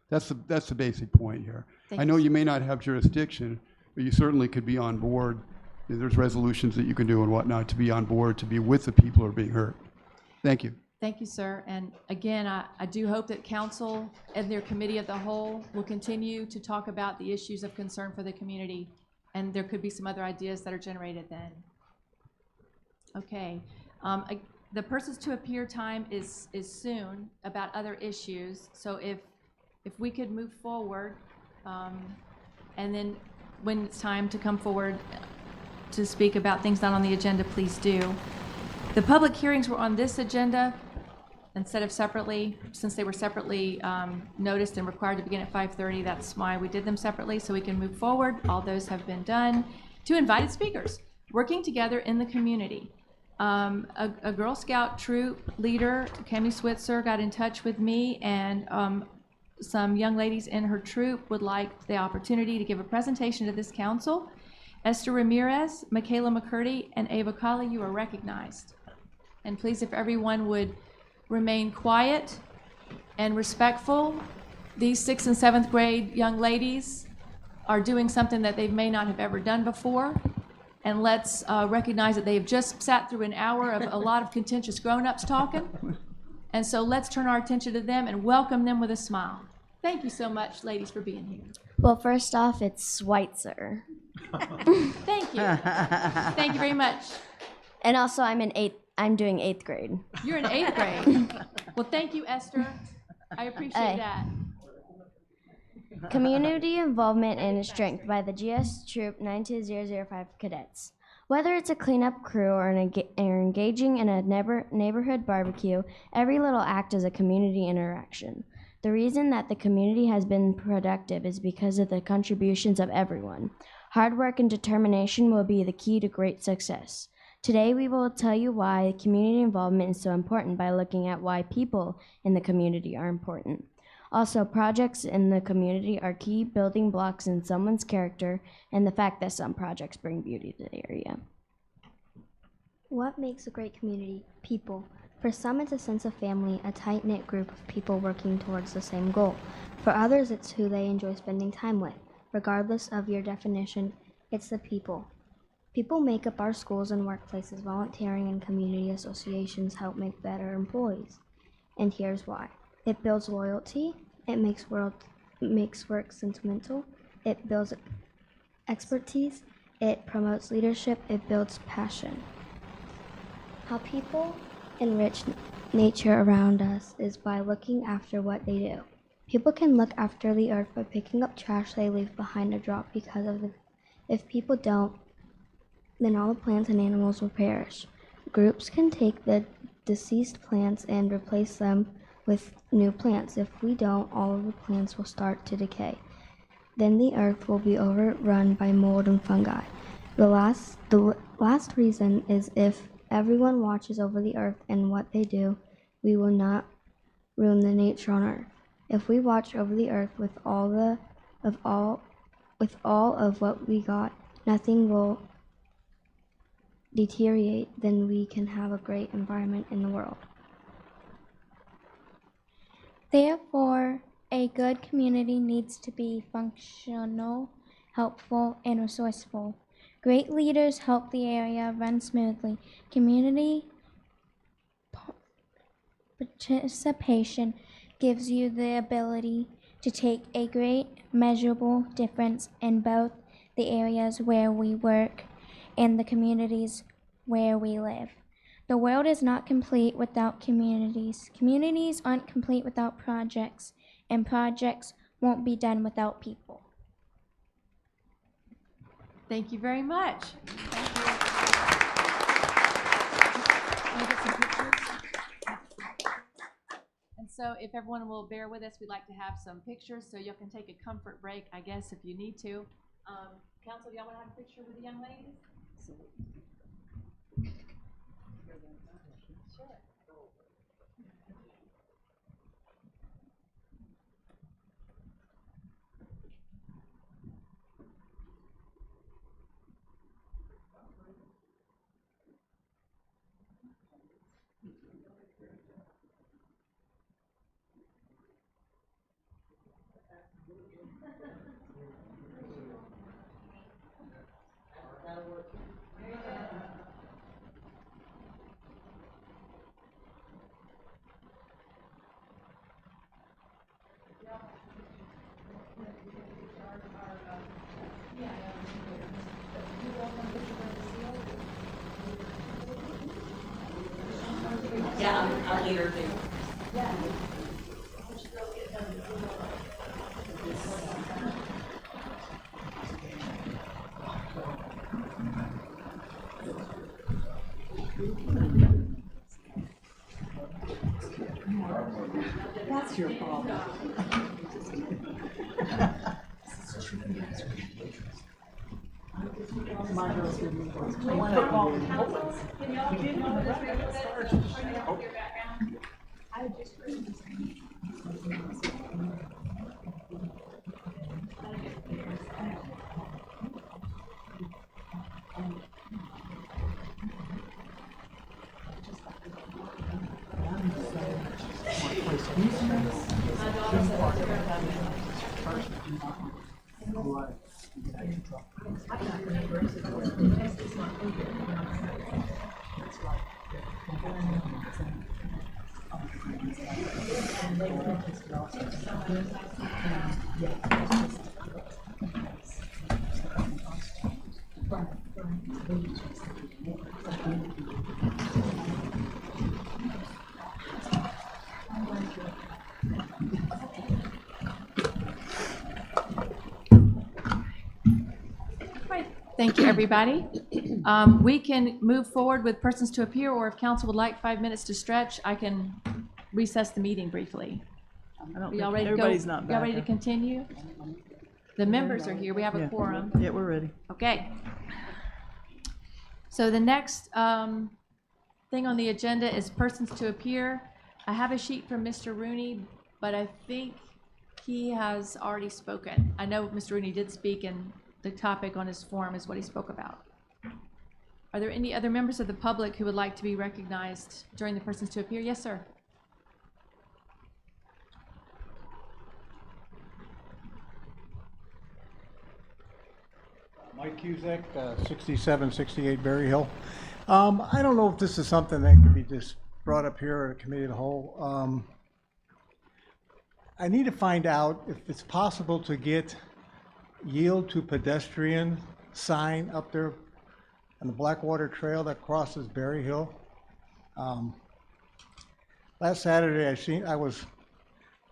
That's the basic point here. Thank I know you. you may not have jurisdiction, but you certainly could be on board. There's resolutions that you can do and whatnot to be on board, to be with the people who are being hurt. Thank you. Thank you, sir. And again, I do hope that council and their committee of the whole will continue to talk about the issues of concern for the community, and there could be some other ideas that are generated then. Okay. The persons to appear time is soon about other issues. So if we could move forward, and then when it's time to come forward to speak about things not on the agenda, please do. The public hearings were on this agenda, instead of separately, since they were separately noticed and required to begin at 5:30, that's why we did them separately, so we can move forward. All those have been done. 2 invited speakers, working together in the community. A Girl Scout troop leader, Cami Switzer, got in touch with me, and some young ladies in her troop would like the opportunity to give a presentation to this council. Esther Ramirez, Michaela McCurdy, and Ava Colley, you are recognized. And please, if everyone would remain quiet and respectful. These 6th and 7th grade young ladies are doing something that they may not have ever done before. And let's recognize that they have just sat through an hour of a lot of contentious grown-ups talking. And so let's turn our attention to them and welcome them with a smile. Thank you so much, ladies, for being here. Well, first off, it's Schweitzer. Thank you. Thank you very much. And also, I'm doing 8th grade. You're in 8th grade. Well, thank you, Esther. I appreciate that. Community involvement and strength by the GS Troop 92005 cadets. Whether it's a cleanup crew or engaging in a neighborhood barbecue, every little act is a community interaction. The reason that the community has been productive is because of the contributions of everyone. Hard work and determination will be the key to great success. Today we will tell you why community involvement is so important by looking at why people in the community are important. Also, projects in the community are key building blocks in someone's character and the fact that some projects bring beauty to the area. What makes a great community? People. For some, it's a sense of family, a tight-knit group of people working towards the same goal. For others, it's who they enjoy spending time with. Regardless of your definition, it's the people. People make up our schools and workplaces. Volunteering and community associations help make better employees. And here's why. It builds loyalty, it makes work sentimental, it builds expertise, it promotes leadership, it builds passion. How people enrich nature around us is by looking after what they do. People can look after the earth by picking up trash they leave behind a drop if people don't, then all the plants and animals will perish. Groups can take the deceased plants and replace them with new plants. If we don't, all of the plants will start to decay. Then the earth will be overrun by mold and fungi. The last reason is if everyone watches over the earth and what they do, we will not ruin the nature on earth. If we watch over the earth with all of what we got, nothing will deteriorate, then we can have a great environment in the world. Therefore, a good community needs to be functional, helpful, and resourceful. Great leaders help the area run smoothly. Community participation gives you the ability to take a great measurable difference in both the areas where we work and the communities where we live. The world is not complete without communities. Communities aren't complete without projects, and projects won't be done without people. Thank you very much. Thank you. Can I get some pictures? And so if everyone will bear with us, we'd like to have some pictures so you can take a comfort break, I guess, if you need to. Council, do y'all want to have a picture with the young ladies? Sure. Yeah, I'll lead her too. Yeah. That's your problem. My girls did me first. One of them did. Thank you, everybody. We can move forward with persons to appear, or if council would like 5 minutes to stretch, I can recess the meeting briefly. I don't Y'all think- ready to go? everybody's not Y'all back. ready to continue? The members are here. We have a Yeah. quorum. Yeah, we're ready. Okay. So the next thing on the agenda is persons to appear. I have a sheet from Mr. Rooney, but I think he has already spoken. I know Mr. Rooney did speak, and the topic on his form is what he spoke about. Are there any other members of the public who would like to be recognized during the persons to appear? Yes, sir. Mike Cusack, 6768 Berry Hill. I don't know if this is something that could be just brought up here at a committee of the whole. I need to find out if it's possible to get yield to pedestrian sign up there on the Blackwater Trail that crosses Berry Hill. Last Saturday, I was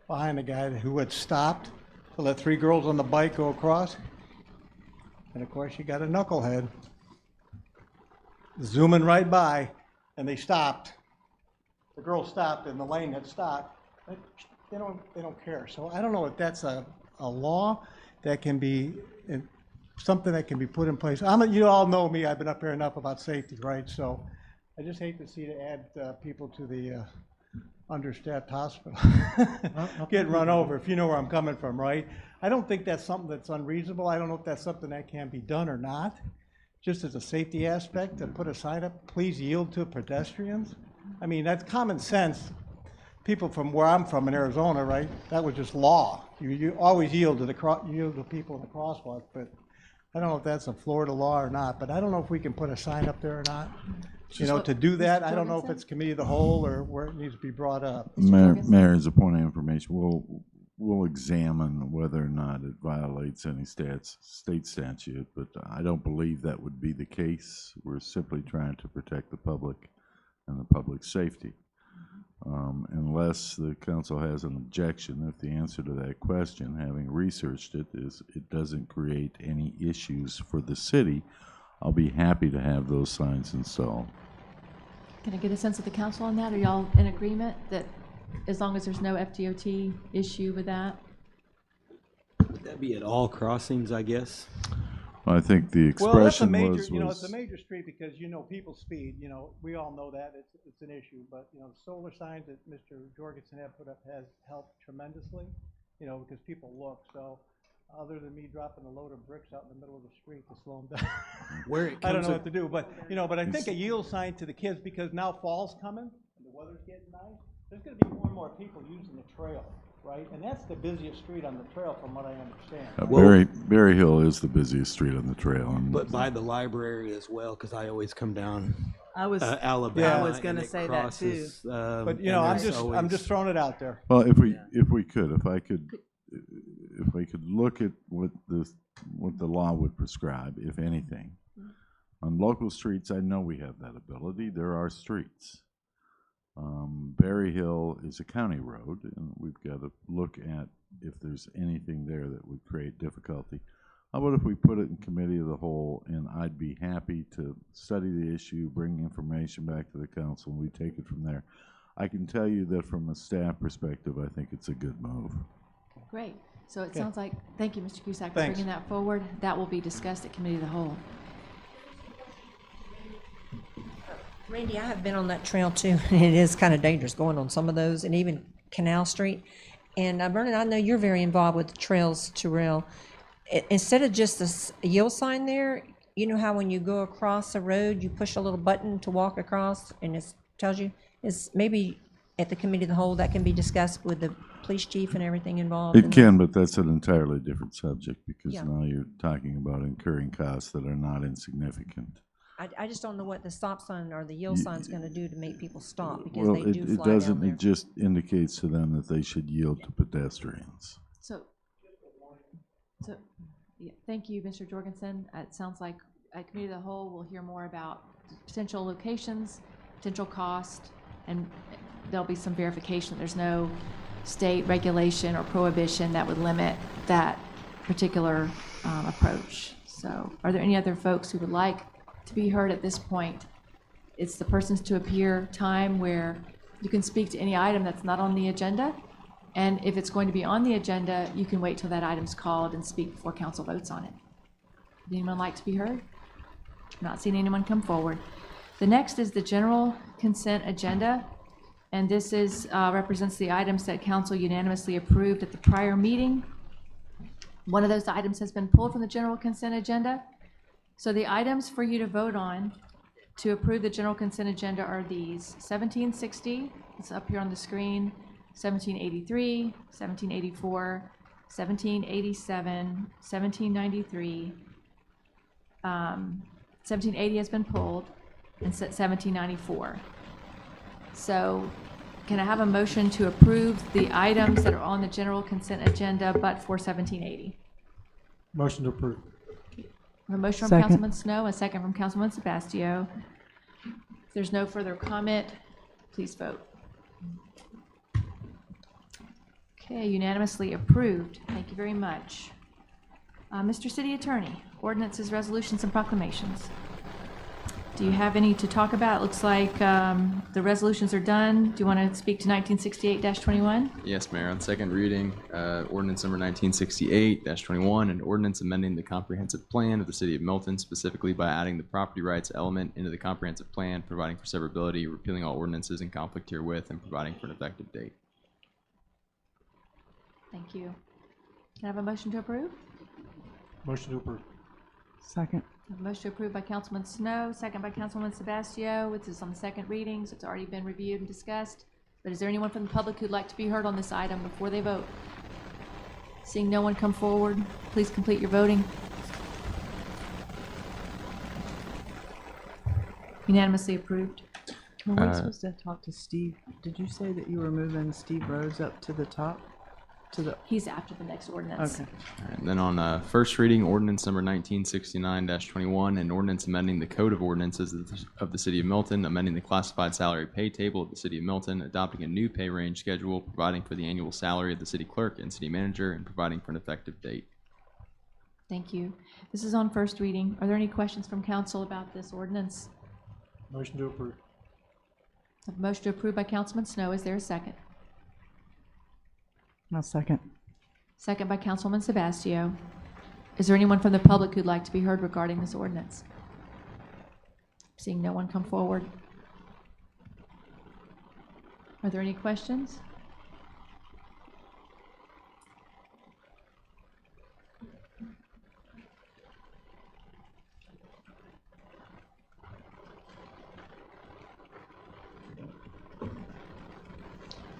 behind a guy who had stopped to let 3 girls on the bike go across. And of course, you got a knucklehead zooming right by, and they stopped. The girl stopped, and the lane had stopped. They don't care. So I don't know if that's a law that can be something that can be put in place. You all know me. I've been up here enough about safety, right? So I just hate to see to add people to the understaffed hospital getting run over. If you know where I'm coming from, right? I don't think that's something that's unreasonable. I don't know if that's something that can be done or not. Just as a safety aspect, to put a sign up, please yield to pedestrians. I mean, that's common sense. People from where I'm from in Arizona, right? That was just law. You always yield to yield to people in the crosswalk. But I don't know if that's a Florida law or not. But I don't know if we can put a sign up there or not. You know, to do that, I don't know if it's committee of the whole or where it needs to be brought up. Mayor, as a point of information, we'll examine whether or not it violates any state statute, but I don't believe that would be the case. We're simply trying to protect the public and the public's safety. Unless the council has an objection, if the answer to that question, having researched it, is it doesn't create any issues for the city, I'll be happy to have those signs installed. Can I get a sense of the council on that? Are y'all in agreement that as long as there's no FDOT issue with that? Would that be at all crossings, I guess? I think the Well, that's a expression major, was, you know, it's a major street because, you know, people speed, you know, we all know that, it's an issue, but, you know, the solar signs that Mr. Jorgensen had put up has helped tremendously, you know, because people look, so, other than me dropping a load of bricks out in the middle of the street to slow them down. Where it I don't comes know up- what to do, but, you know, but I think a yield sign to the kids, because now fall's coming, and the weather's getting nice, there's gonna be more and more people using the trail, right? And that's the busiest street on the trail, from what I understand. Berry Hill is the busiest street on the trail. And But by the library as well, because I always come down Alabama. I was gonna and it say that too. crosses, But, you know, and I'm there's just always- throwing it out there. Well, if I could look at what the law would prescribe, if anything. On local streets, I know we have that ability. There are streets. Berry Hill is a county road, and we've got to look at if there's anything there that would create difficulty. How about if we put it in committee of the whole, and I'd be happy to study the issue, bring information back to the council, and we take it from there. I can tell you that from a staff perspective, I think it's a good move. Great. So it Okay. sounds like, thank you, Mr. Cusack, for Thanks. bringing that forward. That will be discussed at committee of the whole. Randy, I have been on that trail too, and it is kind of dangerous going on some of those, and even Canal Street. And Vernon, I know you're very involved with Trails to Rail. Instead of just a yield sign there, you know how when you go across a road, you push a little button to walk across, and it tells you, it's maybe at the committee of the whole that can be discussed with the police chief and everything involved. It can, but that's an entirely different subject because Yeah. now you're talking about incurring costs that are not insignificant. I just don't know what the stop sign or the yield sign's gonna do to make people stop, because Well, they do it fly down doesn't, there. it just indicates to them that they should yield to pedestrians. So, yeah, thank you, Mr. Jorgensen. It sounds like at committee of the whole, we'll hear more about potential locations, potential cost, and there'll be some verification. There's no state regulation or prohibition that would limit that particular approach. So are there any other folks who would like to be heard at this point? It's the persons to appear time where you can speak to any item that's not on the agenda. And if it's going to be on the agenda, you can wait till that item's called and speak before council votes on it. Would anyone like to be heard? Not seeing anyone come forward. The next is the general consent agenda. And this is, represents the items that council unanimously approved at the prior meeting. One of those items has been pulled from the general consent agenda. So the items for you to vote on to approve the general consent agenda are these: 1760, it's up here on the screen, 1783, 1784, 1787, 1793, 1780 has been pulled, and 1794. So can I have a motion to approve the items that are on the general consent agenda but for 1780? Motion to approve. A motion from Second. Councilman Snow, a second from Councilman Sebastio. If there's no further comment, please vote. Okay, unanimously approved. Thank you very much. Mr. City Attorney, ordinances, resolutions, and proclamations. Do you have any to talk about? It looks like the resolutions are done. Do you want to speak to 1968-21? Yes, Mayor. On second reading, ordinance number 1968-21, an ordinance amending the comprehensive plan of the city of Milton, specifically by adding the property rights element into the comprehensive plan, providing for severability, repealing all ordinances in conflict herewith, and providing for an effective date. Thank you. Can I have a motion to approve? Motion to approve. Second. A motion approved by Councilman Snow, second by Councilwoman Sebastio. This is on the second reading, so it's already been reviewed and discussed. But is there anyone from the public who'd like to be heard on this item before they vote? Seeing no one come forward, please complete your voting. Unanimously approved. Are we supposed to talk to Steve? Did you say that you were moving Steve Rhodes up to the top? To the, He's after the next ordinance. okay. All right, and then on first reading, ordinance number 1969-21, an ordinance amending the Code of Ordinances of the City of Milton, amending the classified salary pay table of the City of Milton, adopting a new pay range schedule, providing for the annual salary of the city clerk and city manager, and providing for an effective date. Thank you. This is on first reading. Are there any questions from council about this ordinance? Motion to approve. A motion to approve by Councilman Snow. Is there a second? No, second. Second by Councilwoman Sebastio. Is there anyone from the public who'd like to be heard regarding this ordinance? Seeing no one come forward. Are there any questions?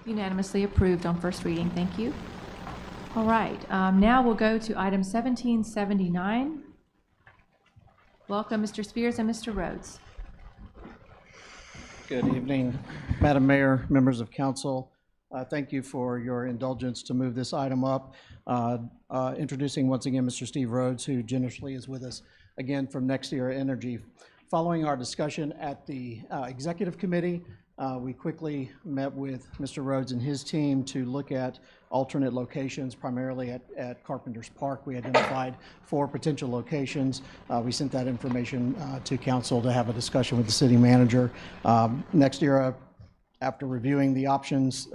Unanimously approved on first reading. Thank you. All right, now we'll go to item 1779. Welcome, Mr. Spears and Mr. Rhodes. Good evening, Madam Mayor, members of council. Thank you for your indulgence to move this item up. Introducing once again Mr. Steve Rhodes, who generously is with us again from NextEra Energy. Following our discussion at the executive committee, we quickly met with Mr. Rhodes and his team to look at alternate locations, primarily at Carpenter's Park. We identified 4 potential locations. We sent that information to council to have a discussion with the city manager. NextEra after reviewing the options,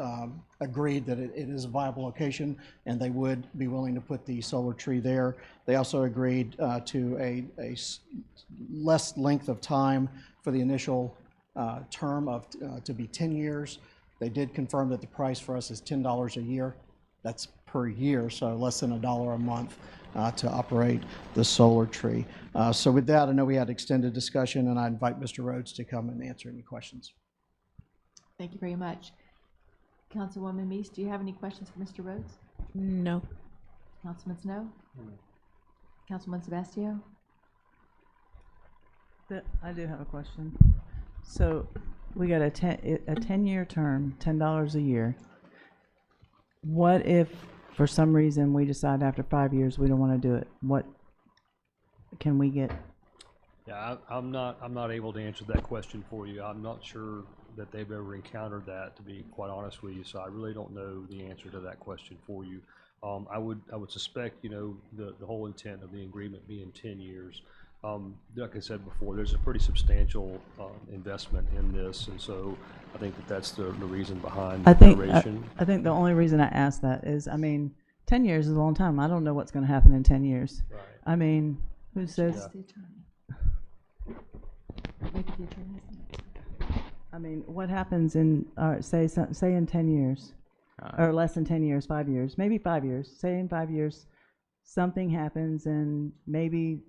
agreed that it is a viable location and they would be willing to put the solar tree there. They also agreed to a less length of time for the initial term of to be 10 years. They did confirm that the price for us is $10 a year. That's per year, so less than $1 a month to operate the solar tree. So with that, I know we had extended discussion, and I invite Mr. Rhodes to come and answer any questions. Thank you very much. Councilwoman Meese, do you have any questions for Mr. Rhodes? No. Councilman Snow? Councilman Sebastio? I do have a question. So we got a 10-year term, $10 a year. What if, for some reason, we decide after 5 years we don't want to do it? What can we get? Yeah, I'm not able to answer that question for you. I'm not sure that they've ever encountered that, to be quite honest with you. So I really don't know the answer to that question for you. I would suspect, the whole intent of the agreement being 10 years. Like I said before, there's a pretty substantial investment in this, and so I think that's the reason behind the duration. I think the only reason I asked that is, 10 years is a long time. I don't know what's going to happen in 10 years. Right. Who says? What happens in, say in 10 years, or less than 10 years, 5 years, maybe 5 years, say in 5 years, something happens and maybe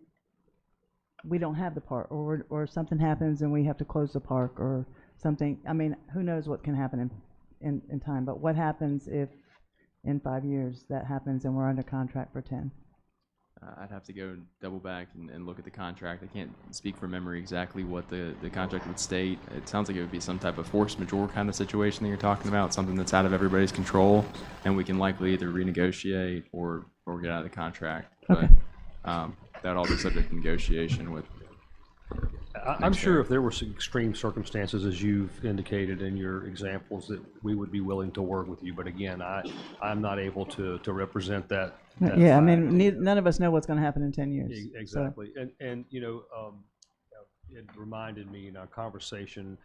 we don't have the park, or something happens and we have to close the park or something. Who knows what can happen in time, but what happens if in 5 years that happens and we're under contract for 10? I'd have to go double back and look at the contract. I can't speak from memory exactly what the contract would state. It sounds like it would be some type of force majeure kind of situation that you're talking about, something that's out of everybody's control, and we can likely either renegotiate or get out of the contract. Okay. But that all be subject to negotiation with. I'm sure if there were some extreme circumstances, as you've indicated in your examples, that we would be willing to work with you. But again, I'm not able to represent that. Yeah, none of us know what's going to happen in 10 years. Exactly. So. And it reminded me in our conversation,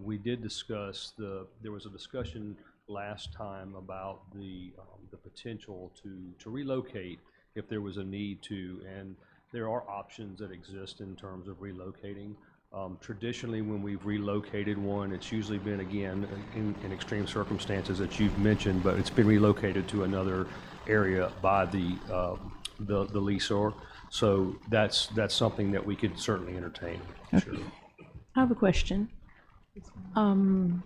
we did discuss there was a discussion last time about the potential to relocate if there was a need to, and there are options that exist in terms of relocating. Traditionally, when we've relocated one, it's usually been, again, in extreme circumstances that you've mentioned, but it's been relocated to another area by the leaseor. So that's something that we could certainly entertain. Sure. I have a question.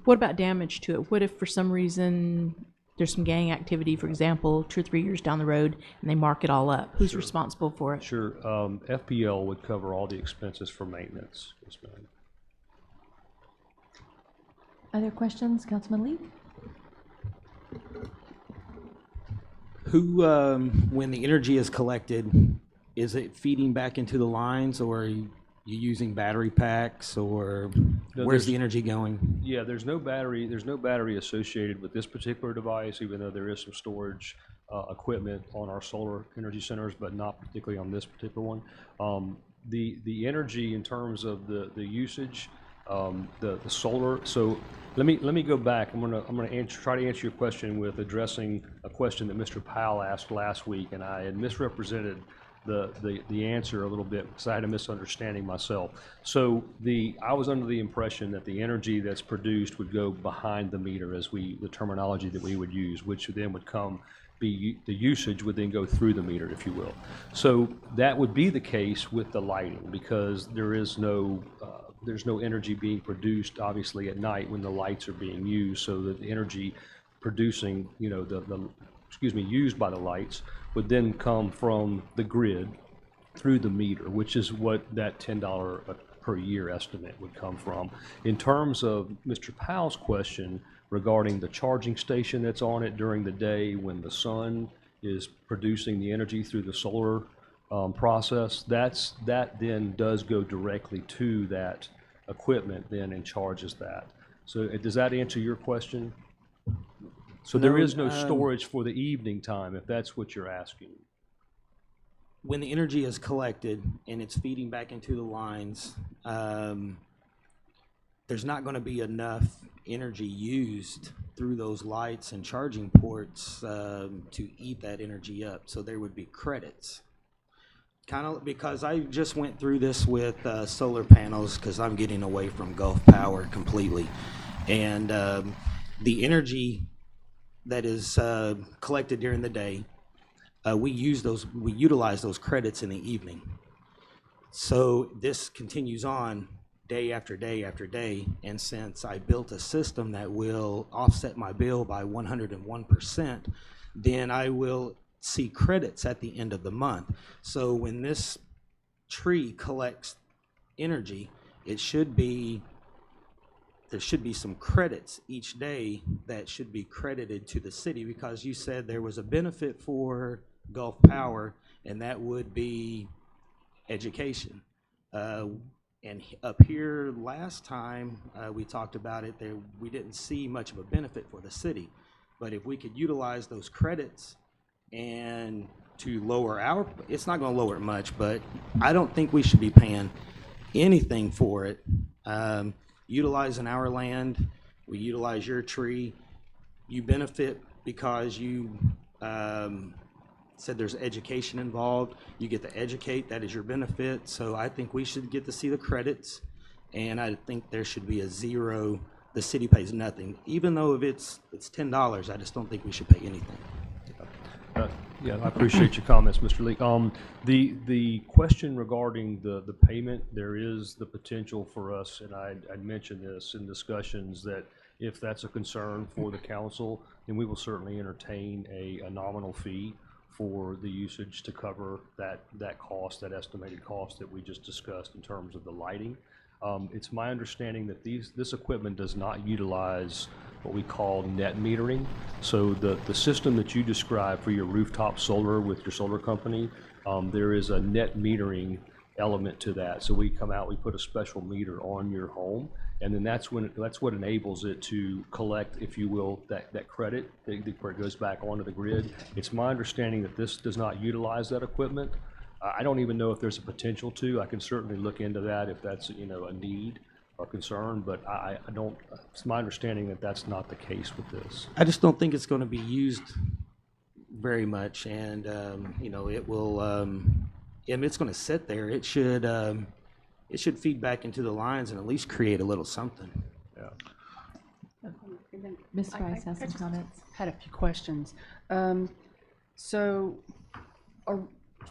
What about damage to it? What if for some reason there's some gang activity, for example, 2 or 3 years down the road, and they mark it all up? Who's responsible for it? Sure. FPL would cover all the expenses for maintenance. Yes, ma'am. Other questions, Councilman Lee? Who, when the energy is collected, is it feeding back into the lines, or are you using battery packs, or where's the energy going? Yeah, there's no battery associated with this particular device, even though there is some storage equipment on our solar energy centers, but not particularly on this particular one. The energy in terms of the usage, the solar. So let me go back. I'm gonna try to answer your question with addressing a question that Mr. Powell asked last week, and I had misrepresented the answer a little bit because I had a misunderstanding myself. So I was under the impression that the energy that's produced would go behind the meter, as the terminology that we would use, which then would the usage would then go through the meter, if you will. So that would be the case with the lighting, because there's no energy being produced obviously at night when the lights are being used, so that the energy producing, used by the lights would then come from the grid through the meter, which is what that $10 per year estimate would come from. In terms of Mr. Powell's question regarding the charging station that's on it during the day when the sun is producing the energy through the solar process, that then does go directly to that equipment then and charges that. So does that answer your question? So there is no storage for the evening time, if that's what you're asking. When the energy is collected and it's feeding back into the lines, there's not going to be enough energy used through those lights and charging ports to eat that energy up. So there would be credits. Kind of because I just went through this with solar panels because I'm getting away from Gulf Power completely. And the energy that is collected during the day, we utilize those credits in the evening. So this continues on day after day after day, and since I built a system that will offset my bill by 101%, then I will see credits at the end of the month. So when this tree collects energy, there should be some credits each day that should be credited to the city, because you said there was a benefit for Gulf Power, and that would be education. And up here last time we talked about it, we didn't see much of a benefit for the city. But if we could utilize those credits and to lower it's not going to lower it much, but I don't think we should be paying anything for it. Utilizing our land, we utilize your tree, you benefit because you said there's education involved. You get to educate, that is your benefit. So I think we should get to see the credits, and I think there should be a zero. The city pays nothing, even though if it's $10. I just don't think we should pay anything. Yeah, I appreciate your comments, Mr. Lee. The question regarding the payment, there is the potential for us, and I'd mentioned this in discussions, that if that's a concern for the council, then we will certainly entertain a nominal fee for the usage to cover that cost, that estimated cost that we just discussed in terms of the lighting. It's my understanding that this equipment does not utilize what we call net metering. So the system that you described for your rooftop solar with your solar company, there is a net metering element to that. So we come out, we put a special meter on your home, and then that's what enables it to collect, if you will, that credit where it goes back onto the grid. It's my understanding that this does not utilize that equipment. I don't even know if there's a potential to. I can certainly look into that if that's a need or concern, but I don't. It's my understanding that that's not the case with this. I just don't think it's going to be used very much, and it will. And it's going to sit there. It should feed back into the lines and at least create a little something. Yeah. Ms. Rice has some comments. Had a few questions. So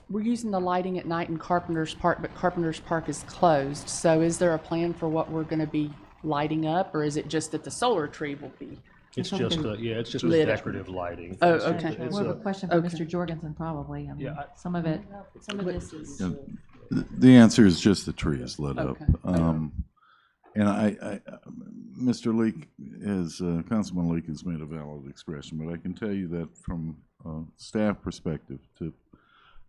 we're using the lighting at night in Carpenter's Park, but Carpenter's Park is closed. So is there a plan for what we're going to be lighting up, or is it just that the solar tree will be? It's just it's just a lit. decorative lighting. Oh, It's- okay. it's More of a question for okay. Mr. Jorgensen, probably. I mean, Yeah, some of this is. Yeah, the answer is just the tree is lit up. Okay. And Mr. Leak, Councilman Leak has made a valid expression, but I can tell you that from a staff perspective, to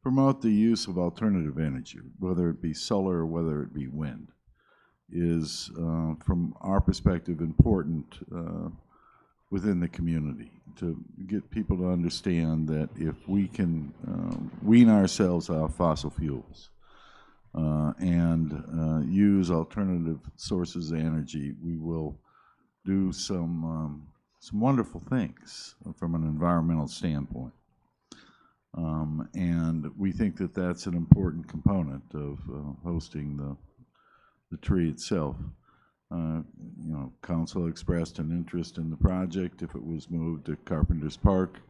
promote the use of alternative energy, whether it be solar or whether it be wind, is, from our perspective, important within the community, to get people to understand that if we can wean ourselves off fossil fuels and use alternative sources of energy, we will do some wonderful things from an environmental standpoint. And we think that that's an important component of hosting the tree itself. Council expressed an interest in the project. If it was moved to Carpenter's Park,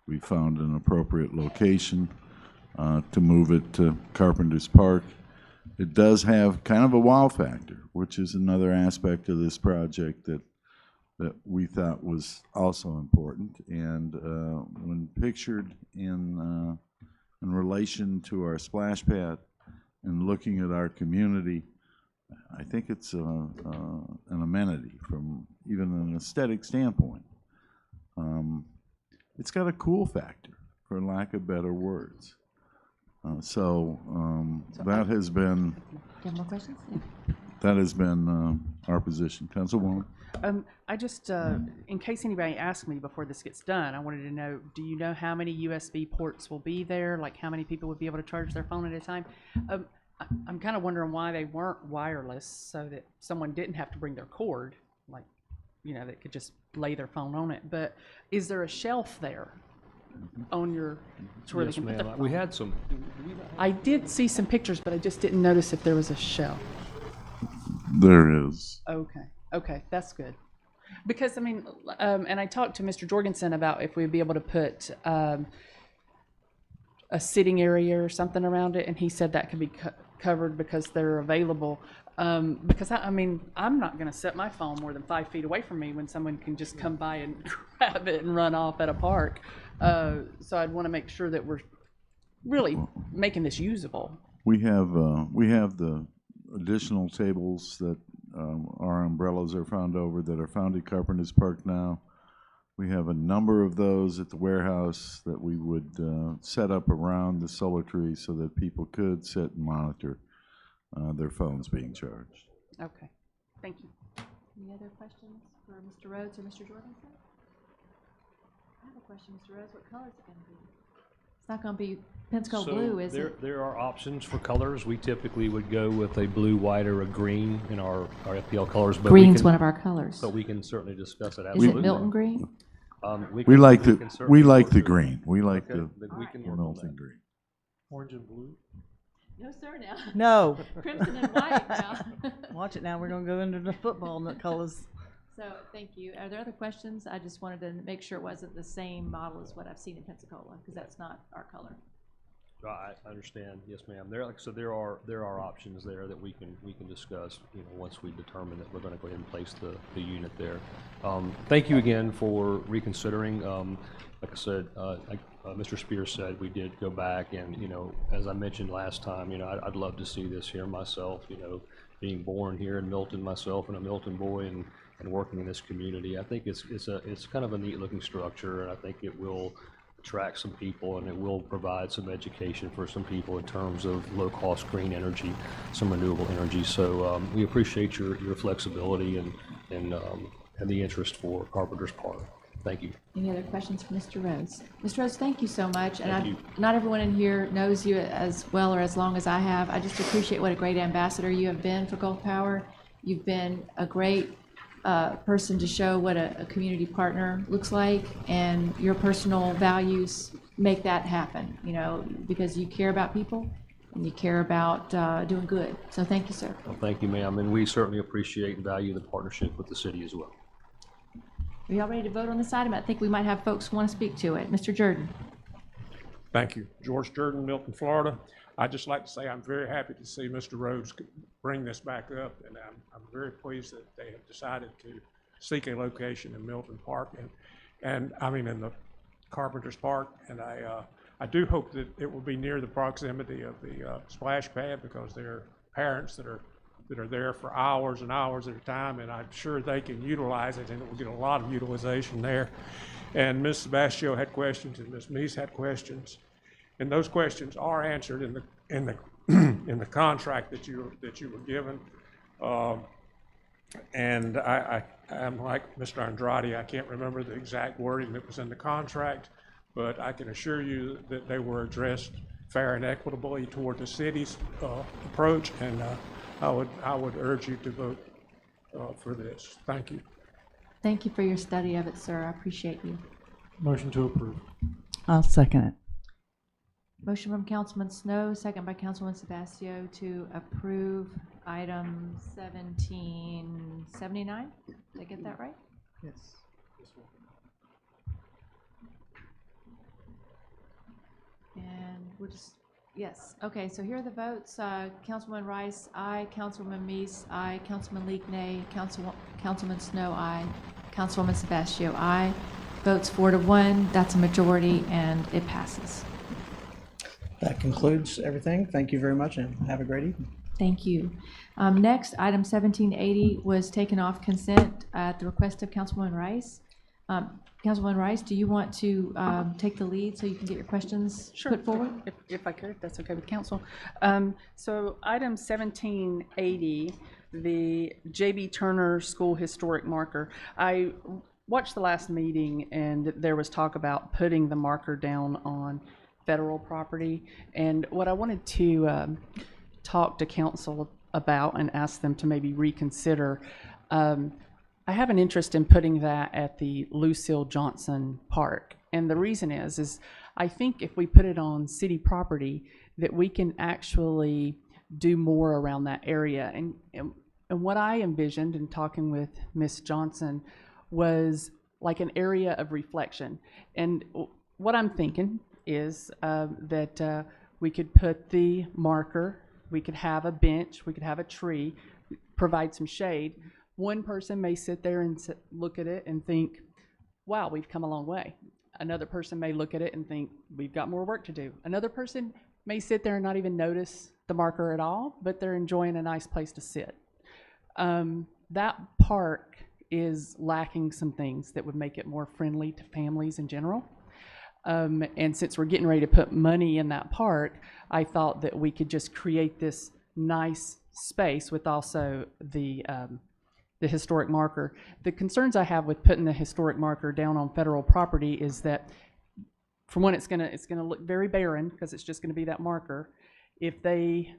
we found an appropriate location to move it to Carpenter's Park. It does have kind of a wow factor, which is another aspect of this project that we thought was also important. And when pictured in relation to our splash pad and looking at our community, I think it's an amenity from even an aesthetic standpoint. It's got a cool factor, for lack of better words. That has been. Do you have more questions? That has been our position. Councilwoman? I just, in case anybody asks me before this gets done, I wanted to know, do you know how many USB ports will be there? Like how many people would be able to charge their phone at a time? I'm kind of wondering why they weren't wireless, so that someone didn't have to bring their cord. Like, you know, that could just lay their phone on it. But is there a shelf there on your, to where they Yes, can put their ma'am. phone? We had some. I did see some pictures, but I just didn't notice if there was a shelf. There is. Okay, okay, that's good. Because, I mean, and I talked to Mr. Jorgensen about if we'd be able to put a sitting area or something around it, and he said that could be covered because they're available. Because, I mean, I'm not going to set my phone more than 5 feet away from me when someone can just come by and grab it and run off at a park. So I'd want to make sure that we're really making this usable. We have the additional tables that our umbrellas are found over that are found at Carpenters Park now. We have a number of those at the warehouse that we would set up around the solar tree so that people could sit and monitor their phones being charged. Okay, thank you. Any other questions for Mr. Rhodes or Mr. Jorgensen? I have a question, Mr. Rhodes. What color is it going to be? It's not going to be Pensacola So blue, is it? there are options for colors. We typically would go with a blue, white, or a green in our FPL colors. But Green's one of our colors. But we can certainly discuss it. Is Absolutely. it Milton green? We like can the certainly work the through- green. We like Okay, the then we can work on Milton that. green. Orange and blue? No, sir, now. No. Crimson and white now. Watch it now, we're gonna go into the football colors. So, thank you. Are there other questions? I just wanted to make sure it wasn't the same model as what I've seen in Pensacola, because that's not our color. I understand. Yes, ma'am. There are options there that we can discuss, you know, once we determine that we're going to go ahead and place the unit there. Thank you again for reconsidering. Like I said, Mr. Spears said we did go back, and, you know, as I mentioned last time, you know, I'd love to see this here myself, you know, being born here in Milton myself and a Milton boy and working in this community. I think it's kind of a neat looking structure, and I think it will attract some people, and it will provide some education for some people in terms of low-cost green energy, some renewable energy. So we appreciate your flexibility and the interest for Carpenters Park. Thank you. Any other questions for Mr. Rhodes? Mr. Rhodes, thank you so much. Thank you. Not everyone in here knows you as well or as long as I have. I just appreciate what a great ambassador you have been for Gulf Power. You've been a great person to show what a community partner looks like, and your personal values make that happen, you know, because you care about people and you care about doing good. So thank you, sir. Well, thank you, ma'am, and we certainly appreciate and value the partnership with the city as well. Are y'all ready to vote on this item? I think we might have folks who want to speak to it. Mr. Jordan. Thank you. George Jordan, Milton, Florida. I'd just like to say I'm very happy to see Mr. Rhodes bring this back up, and I'm very pleased that they have decided to seek a location in Milton Park, and I mean in the Carpenters Park, and I do hope that it will be near the proximity of the splash pad, because there are parents that are there for hours and hours at a time, and I'm sure they can utilize it, and it will get a lot of utilization there. And Ms. Sebastio had questions, and Ms. Meese had questions, and those questions are answered in the in the contract that you were given. And I'm like Mr. Andrade, I can't remember the exact wording that was in the contract, but I can assure you that they were addressed fair and equitably toward the city's approach, and I would urge you to vote for this. Thank you. Thank you for your study of it, sir. I appreciate you. Motion to approve. I'll second it. Motion from Councilman Snow, second by Councilman Sebastio to approve item 1779. Did I get that right? Yes. And we'll just, yes. Okay, so here are the votes. Councilman Rice, aye. Councilwoman Meese, aye. Councilman Leak, nay. Councilman Snow, aye. Councilwoman Sebastio, aye. Votes 4-1. That's a majority, and it passes. That concludes everything. Thank you very much, and have a great evening. Thank you. Next, item 1780 was taken off consent at the request of Councilwoman Rice. Councilwoman Rice, do you want to take the lead so you can get your questions put forward? If I could, if that's okay with council. So item 1780, the J.B. Turner School Historic Marker. I watched the last meeting, and there was talk about putting the marker down on federal property. And what I wanted to talk to council about and ask them to maybe reconsider, I have an interest in putting that at the Lucille Johnson Park. And the reason is I think if we put it on city property, that we can actually do more around that area. And what I envisioned in talking with Miss Johnson was like an area of reflection. And what I'm thinking is that we could put the marker, we could have a bench, we could have a tree, provide some shade. One person may sit there and look at it and think, wow, we've come a long way. Another person may look at it and think, we've got more work to do. Another person may sit there and not even notice the marker at all, but they're enjoying a nice place to sit. That park is lacking some things that would make it more friendly to families in general. And since we're getting ready to put money in that park, I thought that we could just create this nice space with also the historic marker. The concerns I have with putting the historic marker down on federal property is that, for one, it's gonna look very barren because it's just gonna be that marker. If they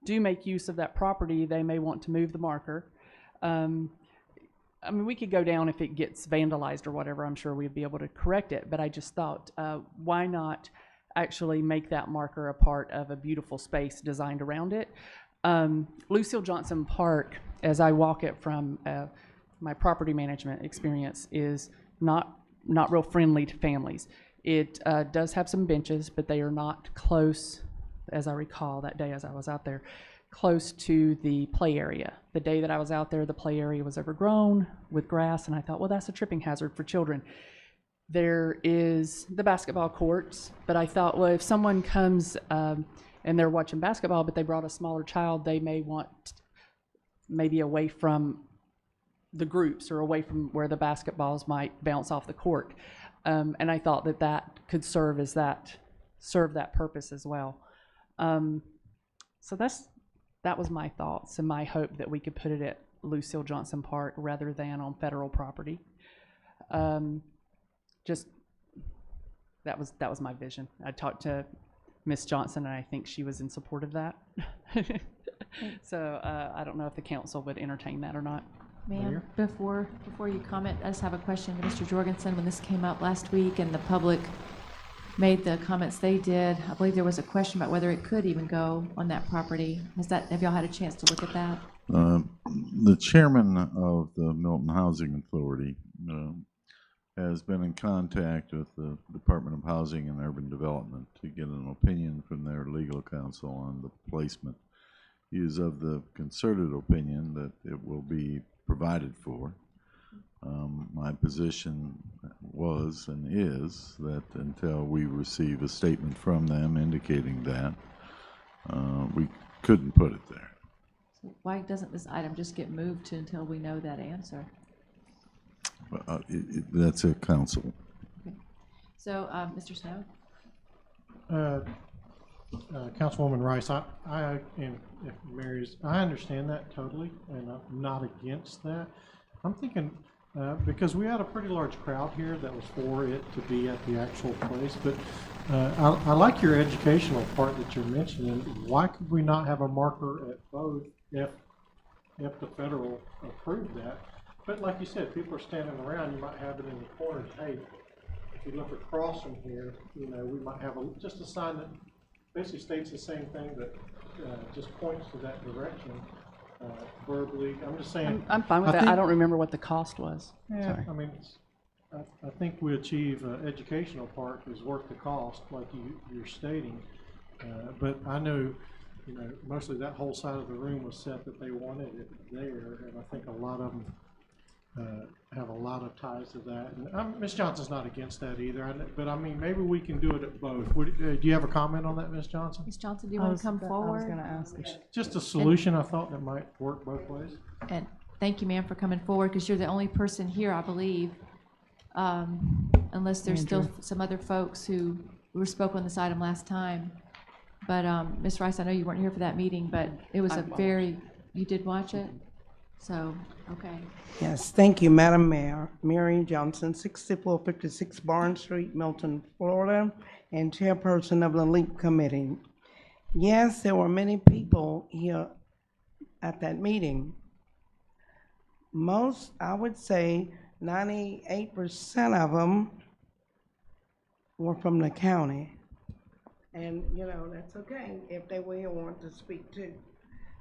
do make use of that property, they may want to move the marker. I mean, we could go down if it gets vandalized or whatever. I'm sure we'd be able to correct it. But I just thought, why not actually make that marker a part of a beautiful space designed around it? Lucille Johnson Park, as I walk it from my property management experience, is not real friendly to families. It does have some benches, but they are not close, as I recall that day as I was out there, close to the play area. The day that I was out there, the play area was overgrown with grass, and I thought, well, that's a tripping hazard for children. There is the basketball courts, but I thought, well, if someone comes and they're watching basketball, but they brought a smaller child, they may want maybe away from the groups or away from where the basketballs might bounce off the court. And I thought that that could serve that purpose as well. So that was my thoughts and my hope that we could put it at Lucille Johnson Park rather than on federal property. Just that was my vision. I talked to Miss Johnson, and I think she was in support of that. So I don't know if the council would entertain that or not. Ma'am, before you comment, I just have a question to Mr. Jorgensen. When this came up last week and the public made the comments they did, I believe there was a question about whether it could even go on that property. Have y'all had a chance to look at that? The chairman of the Milton Housing Authority has been in contact with the Department of Housing and Urban Development to get an opinion from their legal counsel on the placement. He is of the concerted opinion that it will be provided for. My position was and is that until we receive a statement from them indicating that, we couldn't put it there. So why doesn't this item just get moved to until we know that answer? That's a council. Okay. So, Mr. Snow? Councilwoman Rice, I understand that totally, and I'm not against that. I'm thinking, because we had a pretty large crowd here that was for it to be at the actual place, but I like your educational part that you're mentioning. Why could we not have a marker at both if the federal approved that? But like you said, people are standing around, you might have it in the corner. Hey, if you look across from here, we might have just a sign that basically states the same thing, but just points to that direction verbally. I'm just saying. I'm fine with that. I don't remember what the cost was. Yeah, Sorry. I mean, I think we achieve educational part is worth the cost, like you're stating. But I know, mostly that whole side of the room was set that they wanted it there, and I think a lot of them have a lot of ties to that. And Ms. Johnson's not against that either, but I mean, maybe we can do it at both. Do you have a comment on that, Ms. Johnson? Ms. Johnson, do you want to come forward? I was going to ask. Just a solution I thought that might work both ways. And thank you, ma'am, for coming forward, because you're the only person here, I believe, unless there's still some other folks who spoke on this item last time. But Ms. Rice, I know you weren't here for that meeting, but it was you did watch it? So, okay. Yes, thank you, Madam Mayor. Mary Johnson, 6456 Barnes Street, Milton, Florida, and chairperson of the LEAP Committee. Yes, there were many people here at that meeting, most, I would say 98% of them were from the county. And, you know, that's okay if they will want to speak too.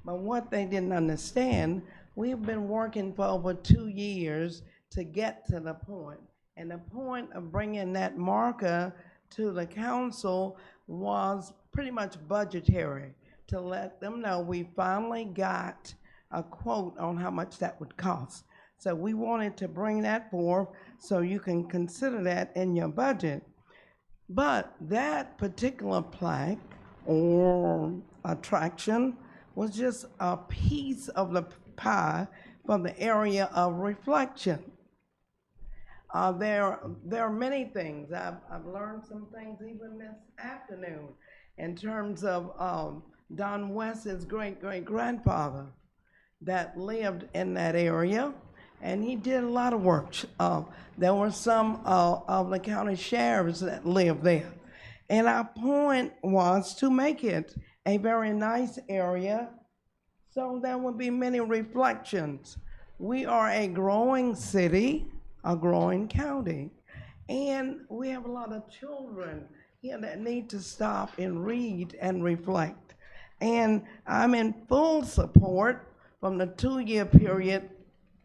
But what they didn't understand, we've been working for over 2 years to get to the point. And the point of bringing that marker to the council was pretty much budgetary, to let them know we finally got a quote on how much that would cost. So we wanted to bring that forth so you can consider that in your budget. But that particular plaque or attraction was just a piece of the pie for the area of reflection. There are many things. I've learned some things even this afternoon in terms of Don West's great-great-grandfather that lived in that area, and he did a lot of work. There were some of the county sheriffs that lived there. And our point was to make it a very nice area so there would be many reflections. We are a growing city, a growing county, and we have a lot of children here that need to stop and read and reflect. And I'm in full support from the 2-year period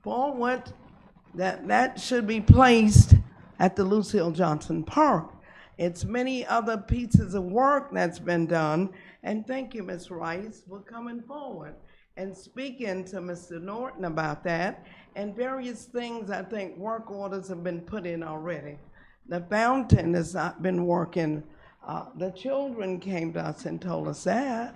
forward that should be placed at the Lucille Johnson Park. It's many other pieces of work that's been done, and thank you, Ms. Rice, for coming forward and speaking to Mr. Norton about that, and various things. I think work orders have been put in already. The fountain has not been working. The children came to us and told us that,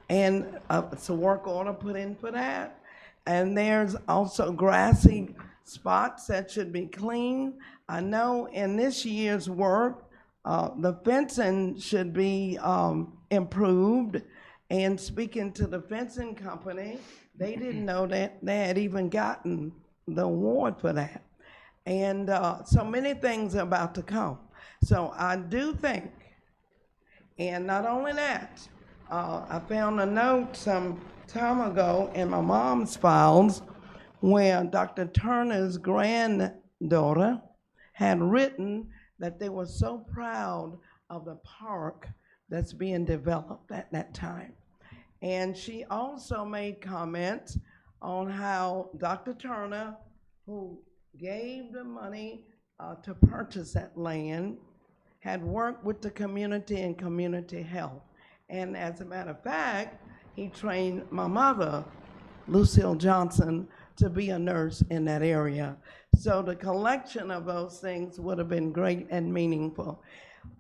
and it's a work order put in for that. And there's also grassy spots that should be cleaned. I know in this year's work, the fencing should be improved. And speaking to the fencing company, they didn't know that they had even gotten the award for that. And so many things are about to come. So I do think, and not only that, I found a note some time ago in my mom's files where Dr. Turner's granddaughter had written that they were so proud of the park that's being developed at that time. And she also made comments on how Dr. Turner, who gave the money to purchase that land, had worked with the community and community health. And as a matter of fact, he trained my mother, Lucille Johnson, to be a nurse in that area. So the collection of those things would have been great and meaningful.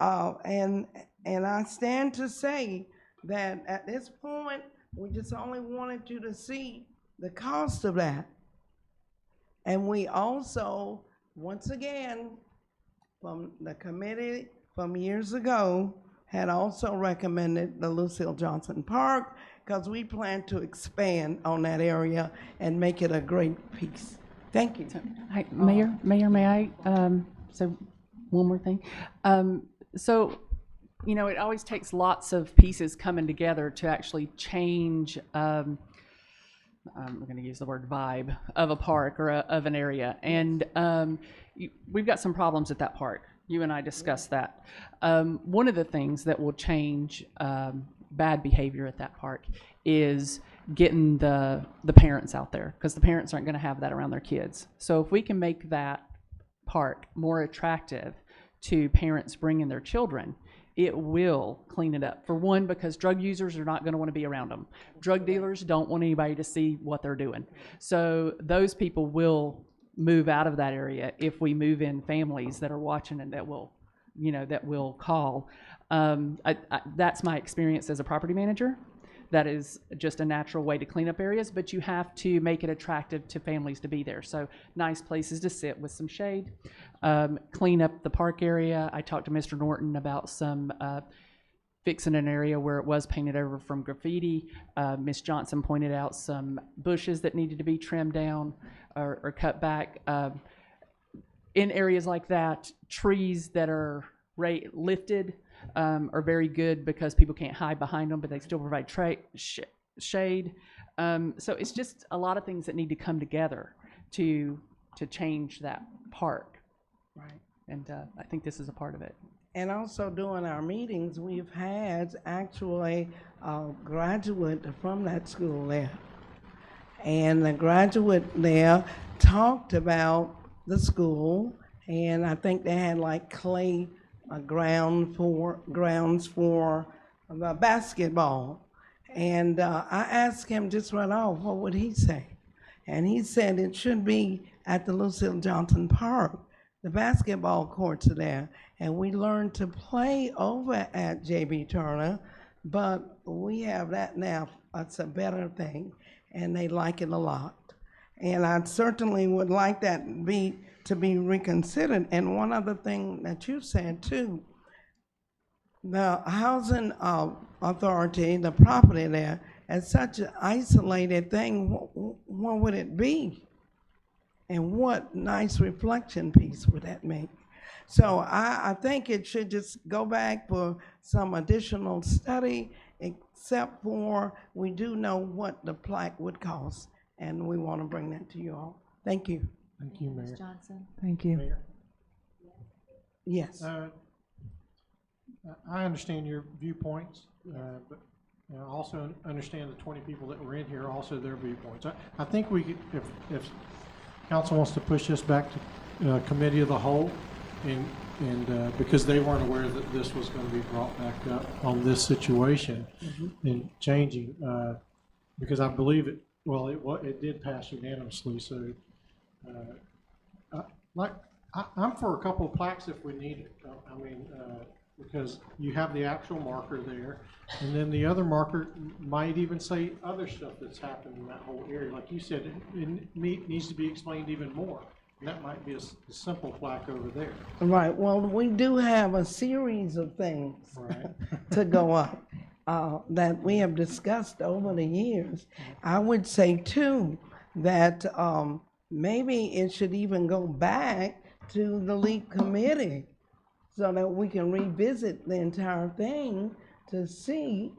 And I stand to say that at this point, we just only wanted you to see the cost of that. And we also, once again, from the committee from years ago, had also recommended the Lucille Johnson Park because we plan to expand on that area and make it a great piece. Thank you. Hi, Mayor, may I say one more thing? So, you know, it always takes lots of pieces coming together to actually change, I'm going to use the word vibe, of a park or of an area. And we've got some problems at that park. You and I discussed that. One of the things that will change bad behavior at that park is getting the parents out there, because the parents aren't going to have that around their kids. So if we can make that park more attractive to parents bringing their children, it will clean it up. For one, because drug users are not going to want to be around them. Drug dealers don't want anybody to see what they're doing. So those people will move out of that area if we move in families that are watching and that will, you know, that will call. That's my experience as a property manager. That is just a natural way to clean up areas, but you have to make it attractive to families to be there. So nice places to sit with some shade, clean up the park area. I talked to Mr. Norton about some fixing an area where it was painted over from graffiti. Ms. Johnson pointed out some bushes that needed to be trimmed down or cut back. In areas like that, trees that are lifted are very good because people can't hide behind them, but they still provide shade. So it's just a lot of things that need to come together to change that park, right? And I think this is a part of it. And also during our meetings, we've had actually a graduate from that school there. And the graduate there talked about the school, and I think they had like clay grounds for basketball. And I asked him just right off, what would he say? And he said it should be at the Lucille Johnson Park. The basketball courts are there, and we learned to play over at J.B. Turner, but we have that now. It's a better thing, and they like it a lot. And I certainly would like that to be reconsidered. And one other thing that you said too, the housing authority, the property there, is such an isolated thing. What would it be? And what nice reflection piece would that make? So I think it should just go back for some additional study, except for we do know what the plaque would cost, and we want to bring that to you all. Thank you. Thank you, Mayor. Ms. Johnson? Thank you. Mayor? Yes. I understand your viewpoints, but I also understand the 20 people that were in here, also their viewpoints. I think we could, if council wants to push this back to committee of the whole, and because they weren't aware that this was going to be brought back up on this situation and changing, because I believe it. Well, it did pass unanimously. So, I'm for a couple of plaques if we need it. I mean, because you have the actual marker there, and then the other marker might even say other stuff that's happened in that whole area. Like you said, it needs to be explained even more. And that might be a simple plaque over there. Right. Well, we do have a series of things to go up that we have discussed over the years. I would say too that maybe it should even go back to the LEAP committee so that we can revisit the entire thing to see,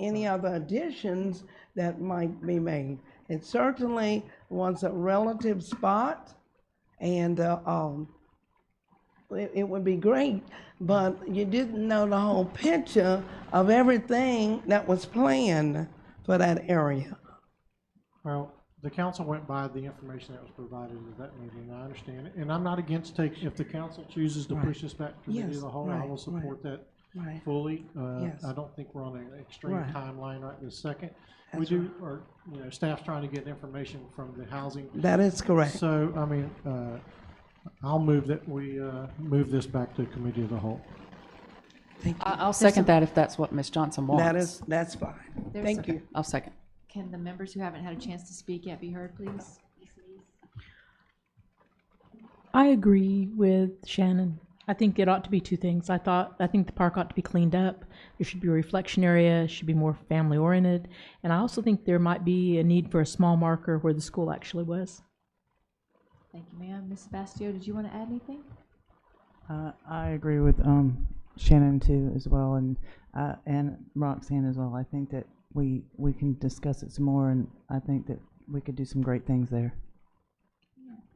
any other additions that might be made. It certainly was a relative spot, and it would be great, but you didn't know the whole picture of everything that was planned for that area. Well, the council went by the information that was provided at that meeting. I understand it, and I'm not against if the council chooses to push this back to committee of the whole, I will support that fully. I don't think we're on an extreme timeline right this second. We do, or staff's trying to get information from the housing. That is correct. So, I mean, I'll move that we move this back to committee of the whole. Thank you. I'll second that if that's what Ms. Johnson wants. That's fine. Thank you. I'll second. Can the members who haven't had a chance to speak yet be heard, please? I agree with Shannon. I think it ought to be two things. I think the park ought to be cleaned up. There should be a reflection area, it should be more family oriented. And I also think there might be a need for a small marker where the school actually was. Thank you, ma'am. Ms. Sebastio, did you want to add anything? I agree with Shannon too as well, and Roxanne as well. I think that we can discuss it some more, and I think that we could do some great things there.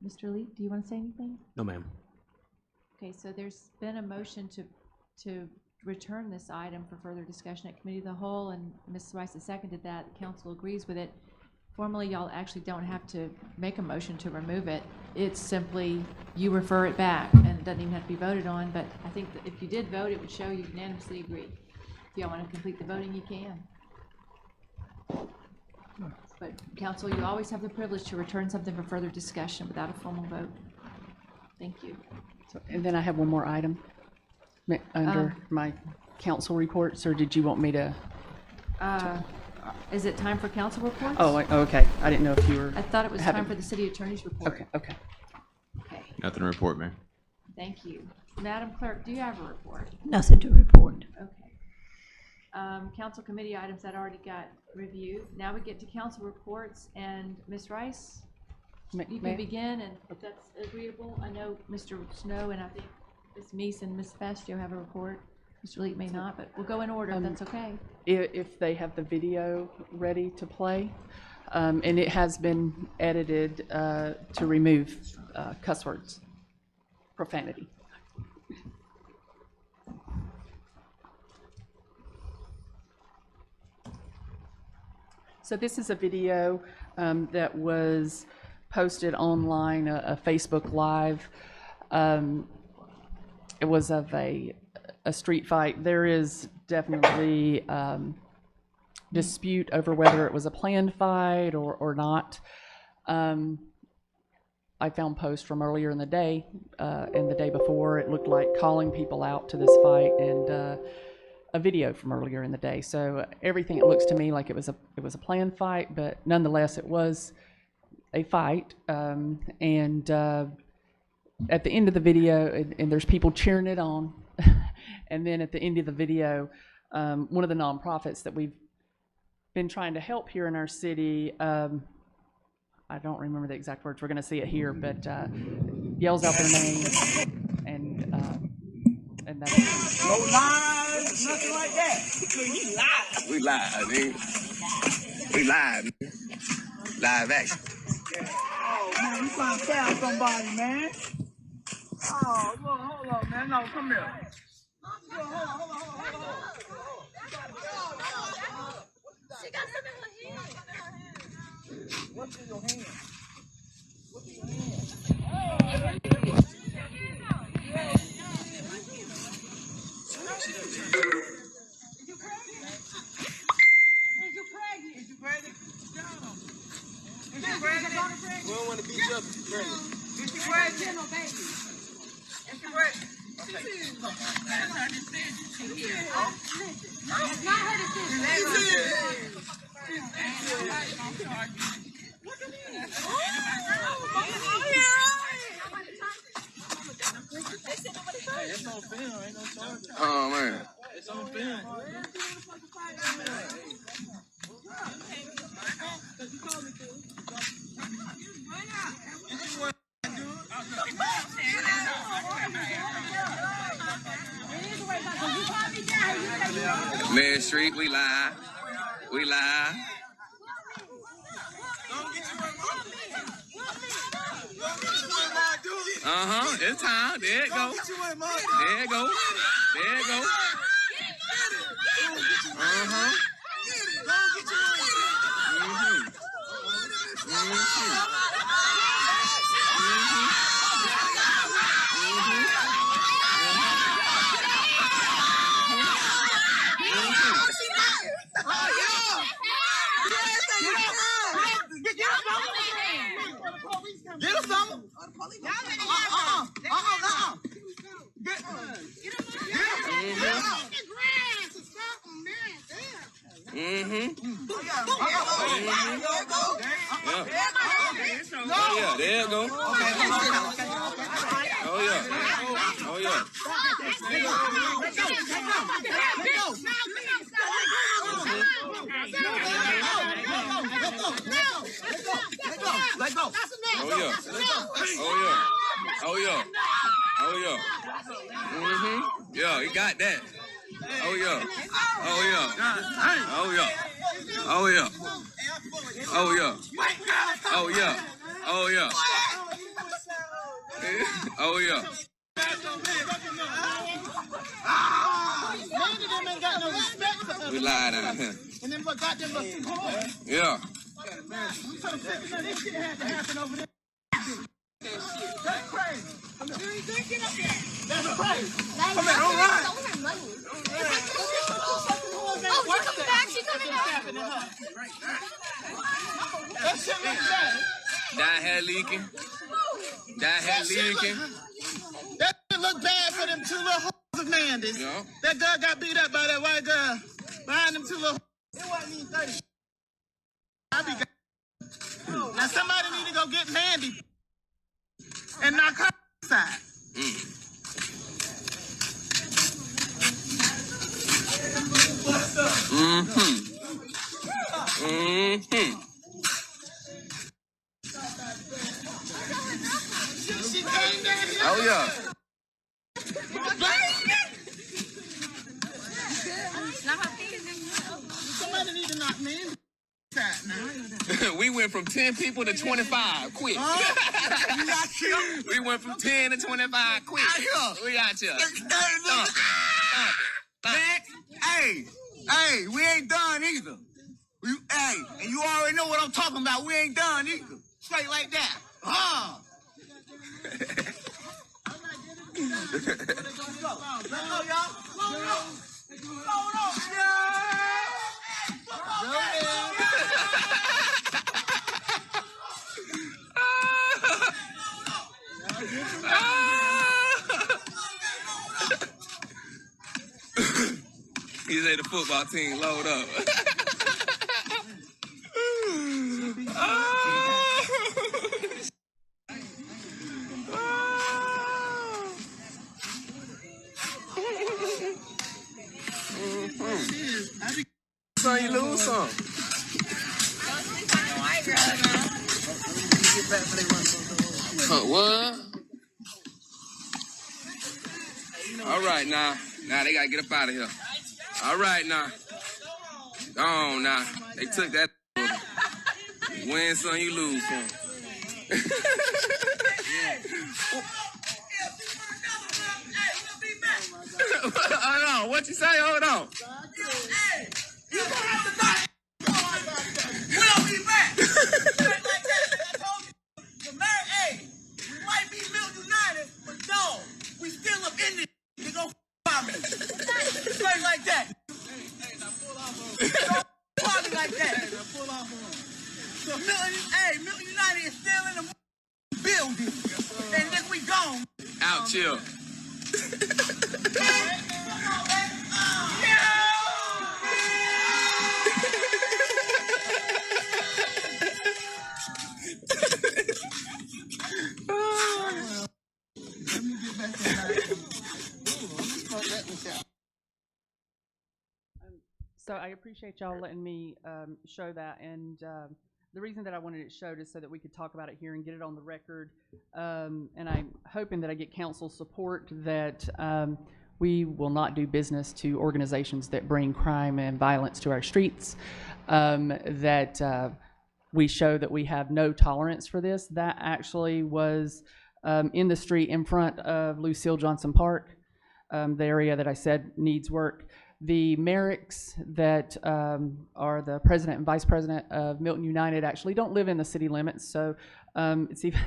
Mr. Lee, do you want to say anything? No, ma'am. Okay, so there's been a motion to return this item for further discussion at committee of the whole, and Ms. Rice has seconded that. The council agrees with it. Formally, y'all actually don't have to make a motion to remove it. It's simply you refer it back, and it doesn't even have to be voted on, but I think that if you did vote, it would show you unanimously agreed. If y'all want to complete the voting, you can. But council, you always have the privilege to return something for further discussion without a formal vote. Thank you. So, and then I have one more item under my council reports, or did you want me to? Is it time for council reports? Oh, okay. I didn't know if you were. I thought it was time for the city attorney's report. Okay. Nothing to report, Mayor. Thank you. Madam Clerk, do you have a report? Nothing to report. Okay. Council committee items that already got reviewed. Now we get to council reports, and Ms. Rice, you can begin, and if that's agreeable. I know Mr. Snow and I think Ms. Meese and Ms. Sebastio have a report. Mr. Leak may not, but we'll go in order if that's okay. If they have the video ready to play. and it has been edited to remove cuss words, profanity. So this is a video that was posted online, a Facebook Live. It was of a street fight. There is definitely dispute over whether it was a planned fight or not. I found posts from earlier in the day and the day before. It looked like calling people out to this fight, and a video from earlier in the day. So everything, it looks to me like it was a planned fight, but nonetheless it was a fight. And at the end of the video, and there's people cheering it on, and then at the end of the video, one of the nonprofits that we've been trying to help here in our city, I don't remember the exact words, we're going to see it here, but yells out their name, and that's no lies, nothing like that. He lied. We live, man. We live, man. Live action. Oh man, you trying to stab somebody, man. Oh, look, hold on, man. No, come here. Hold on. She got something in her hand. What's in your hand? What's in your hand? We don't want to beat you up if you're pregnant. Is she pregnant? No, baby. Is she pregnant? Okay. That's her decision. It's not her decision. It's on film. Ain't no charge. Oh, man. It's on film. Man Street, we live. We live. It's time. There it go. There it go. There it go. Get us some. Yeah, there you go. Oh yeah. Oh yeah. Let go. Oh yeah. Yeah, you got that. Oh yeah. We lied out here. And then what got them was too hard. Yeah. We could have figured this shit had to happen over there. That's crazy. That's crazy. Come here, don't run. Oh, you coming back? She coming back? That shit looks bad. That hair leaking. That shit look bad for them two little hoes of Mandy's. Yeah. That girl got beat up by that white girl behind them two little hoes. It wasn't even 30. I be got. Now somebody need to go get Mandy and knock her side. Oh yeah. Somebody need to knock me in. We went from 10 people to 25, quick. We got you. We went from 10 to 25, quick. We got you. Man, hey, we ain't done either. Hey, and you already know what I'm talking about. We ain't done either. Straight like that. Let's go, y'all. He said the football team load up. So you lose some. What? All right, now. Now they gotta get up out of here. All right, now. Go on, now. They took that. Win some, you lose some. Hold on, what you say? Hold on. You gonna have to die. We'll be back. We might be Milton United, but no, we still up in this. You go f*** me. Straight like that. Party like that. So Milton United is still in the building, and then we gone. Out, chill. So I appreciate y'all letting me show that, and the reason that I wanted it showed is so that we could talk about it here and get it on the record. And I'm hoping that I get council support that we will not do business to organizations that bring crime and violence to our streets, that we show that we have no tolerance for this. That actually was in the street in front of Lucille Johnson Park, the area that I said needs work. The Merricks that are the president and vice president of Milton United actually don't live in the city limits, so it's even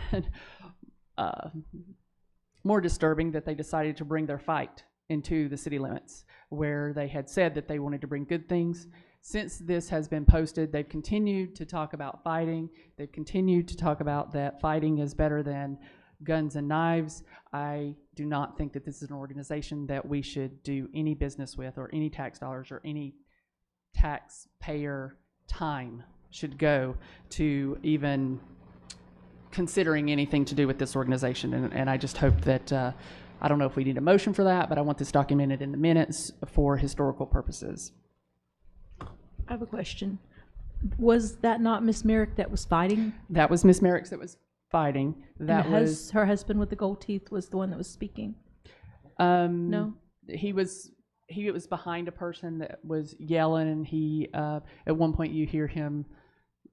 more disturbing that they decided to bring their fight into the city limits, where they had said that they wanted to bring good things. Since this has been posted, they've continued to talk about fighting. They've continued to talk about that fighting is better than guns and knives. I do not think that this is an organization that we should do any business with, or any tax dollars or any taxpayer time should go to even considering anything to do with this organization. And I just hope that, I don't know if we need a motion for that, but I want this documented in the minutes for historical purposes. I have a question. Was that not Miss Merrick that was fighting? That was Miss Merrick that was fighting. That and was her husband with the gold teeth was the one that was speaking. No, he was behind a person that was yelling, and he at one point you hear him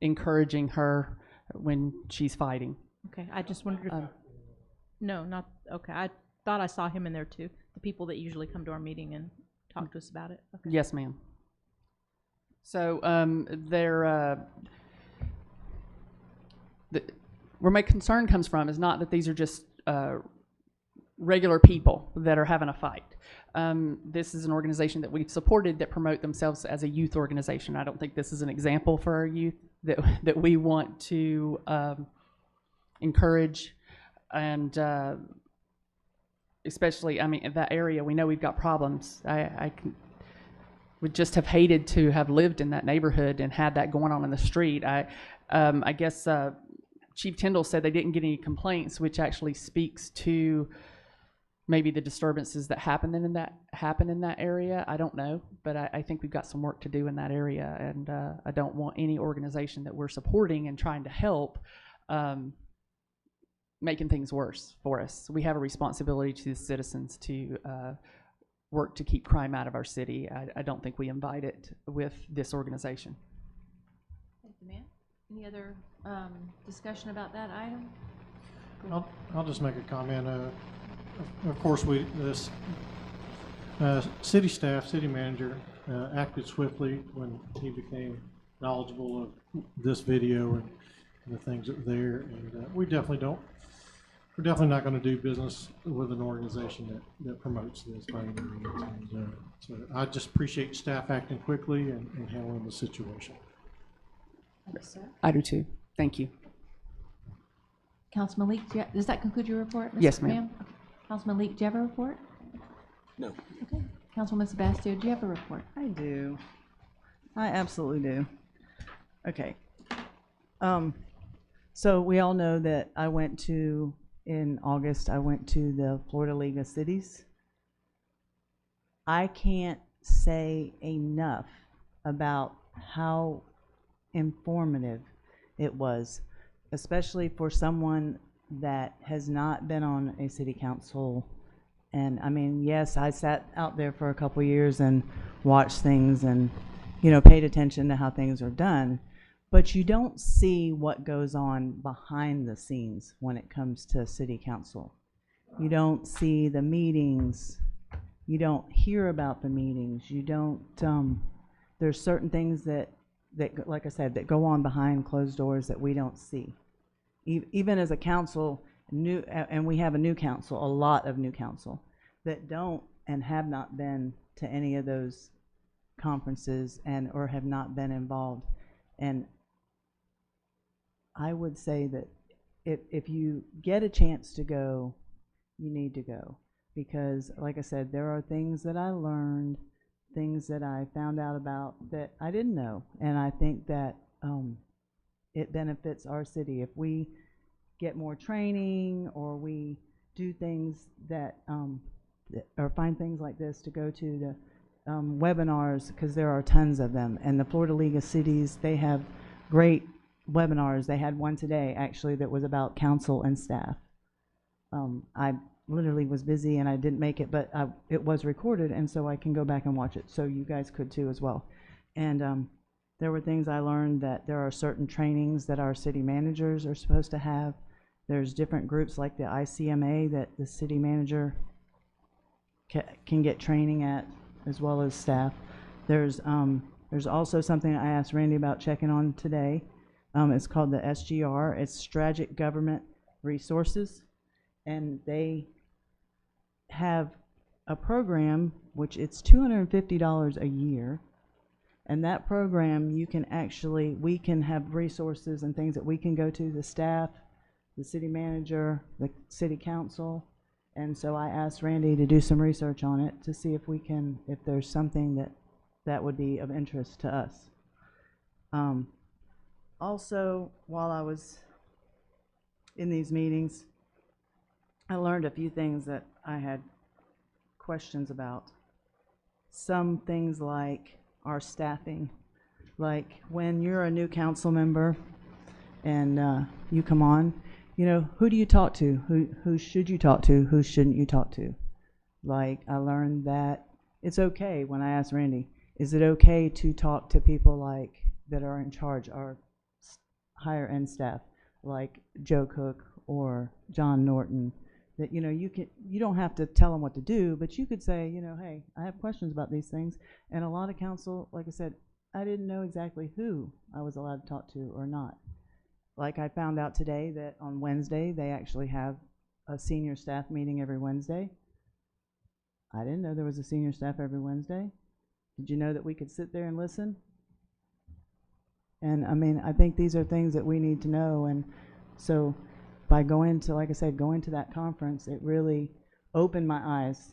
encouraging her when she's fighting. Okay, I just wondered if no, not okay. I thought I saw him in there too. The people that usually come to our meeting and talk to us about it. Okay. Yes, ma'am. So where my concern comes from is not that these are just regular people that are having a fight. This is an organization that we've supported that promote themselves as a youth organization. I don't think this is an example for our youth that we want to encourage, and especially, I mean, in that area, we know we've got problems. I would just have hated to have lived in that neighborhood and had that going on in the street. I guess Chief Tyndall said they didn't get any complaints, which actually speaks to maybe the disturbances that happen in that area. I don't know, but I think we've got some work to do in that area, and I don't want any organization that we're supporting and trying to help making things worse for us. We have a responsibility to the citizens to work to keep crime out of our city. I don't think we invite it with this organization. Thank you, ma'am. Any other discussion about that item? I'll just make a comment. Of course, this city staff, city manager acted swiftly when he became knowledgeable of this video and the things that were there. And we're definitely not going to do business with an organization that promotes this by any means. And, so I just appreciate staff acting quickly and handling the situation. I do too. Thank you. Councilman Leek, does that conclude your report? Ms. Yes, ma'am. Graham? Okay. Councilman Leek, do you have a report? No. Okay. Councilwoman Sebastio, do you have a report? I do. I absolutely do. Okay. So we all know that in August, I went to the Florida League of Cities. I can't say enough about how informative it was, especially for someone that has not been on a city council. And I mean, yes, I sat out there for a couple years and watched things and, paid attention to how things are done. But you don't see what goes on behind the scenes when it comes to city council. You don't see the meetings. You don't hear about the meetings. You don't, there's certain things that, like I said, that go on behind closed doors that we don't see. Even as a council, and we have a lot of new council, that don't and have not been to any of those conferences or have not been involved. And I would say that if you get a chance to go, you need to go. Because, like I said, there are things that I learned, things that I found out about that I didn't know. And I think that it benefits our city. If we get more training or we do things that, or find things like this to go to the webinars, because there are tons of them. And the Florida League of Cities, they have great webinars. They had one today, actually, that was about council and staff. I literally was busy and I didn't make it, but it was recorded, and so I can go back and watch it. So you guys could too as well. And there were things I learned, that there are certain trainings that our city managers are supposed to have. There's different groups like the ICMA that the city manager can get training at, as well as staff. There's also something I asked Randy about checking on today. It's called the SGR. It's Strategic Government Resources. And they have a program, which it's $250 a year. And that program, we can have resources and things that we can go to, the staff, the city manager, the city council. And so I asked Randy to do some research on it to see if there's something that would be of interest to us. Also, while I was in these meetings, I learned a few things that I had questions about. Some things like our staffing. Like when you're a new council member and you come on, who do you talk to? Who should you talk to? Who shouldn't you talk to? Like, I learned that it's okay. When I asked Randy, is it okay to talk to people that are in charge, our higher end staff, like Joe Cook or John Norton? That you don't have to tell them what to do, but you could say, hey, I have questions about these things. And a lot of council, like I said, I didn't know exactly who I was allowed to talk to or not. Like, I found out today that on Wednesday they actually have a senior staff meeting every Wednesday. I didn't know there was a senior staff every Wednesday. Did you know that we could sit there and listen? And I mean, I think these are things that we need to know. And so by going to that conference, it really opened my eyes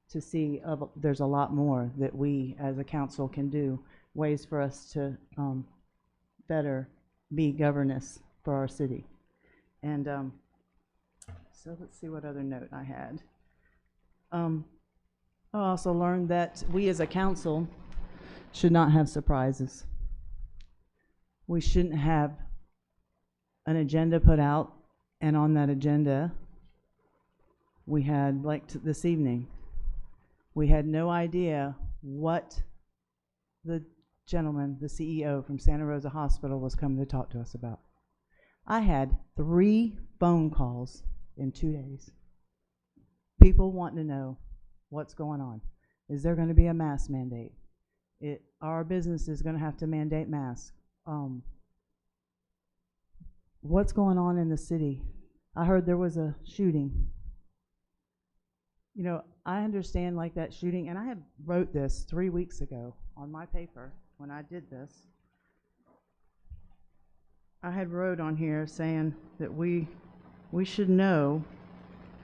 to see there's a lot more that we as a council can do, ways for us to better be governance for our city. And so let's see what other note I had. I also learned that we as a council should not have surprises. We shouldn't have an agenda put out, and on that agenda we had, this evening, we had no idea what the gentleman, the CEO from Santa Rosa Hospital, was coming to talk to us about. I had 3 phone calls in 2 days. People wanting to know what's going on. Is there going to be a mask mandate? Our business is going to have to mandate masks. What's going on in the city? I heard there was a shooting. You know, I understand like that shooting, and I had wrote this 3 weeks ago on my paper when I did this. I had wrote on here saying that we should know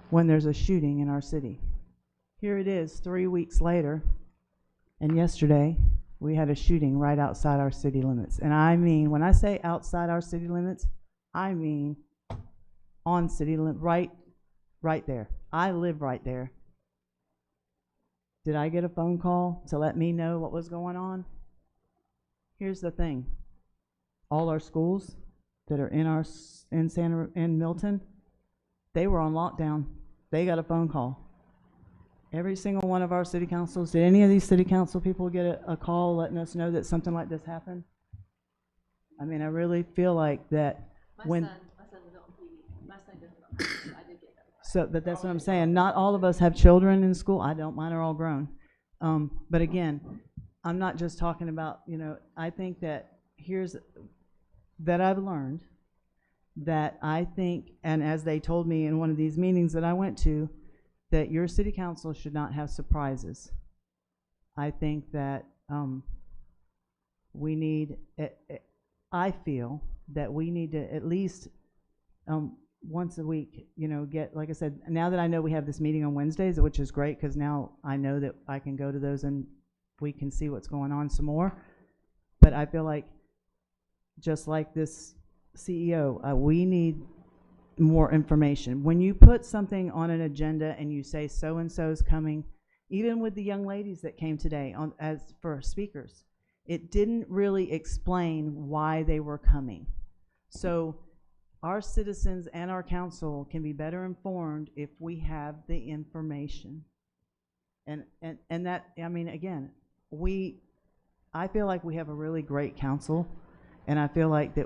when there's a shooting in our city. Here it is 3 weeks later, and yesterday we had a shooting right outside our city limits. And I mean, when I say outside our city limits, I mean on city limit, right there. I live right there. Did I get a phone call to let me know what was going on? Here's the thing. All our schools that are in Milton, they were on lockdown. They got a phone call. Every single one of our city councils, did any of these city council people get a call letting us know that something like this happened? I mean, I really feel like that My son was on TV. My son doesn't know. I did get that. So, but that's what I'm saying. Not all of us have children in school. I don't. Mine are all grown. But again, I'm not just talking about, you know, I think that that I've learned that I think, and as they told me in one of these meetings that I went to, that your city council should not have surprises. I think that we need, I feel that we need to at least once a week, you know, get, like I said, now that I know we have this meeting on Wednesdays, which is great because now I know that I can go to those and we can see what's going on some more. But I feel like, just like this CEO, we need more information. When you put something on an agenda and you say so-and-so's coming, even with the young ladies that came today as for speakers, it didn't really explain why they were coming. So our citizens and our council can be better informed if we have the information. And that, I mean, again, I feel like we have a really great council, and I feel like that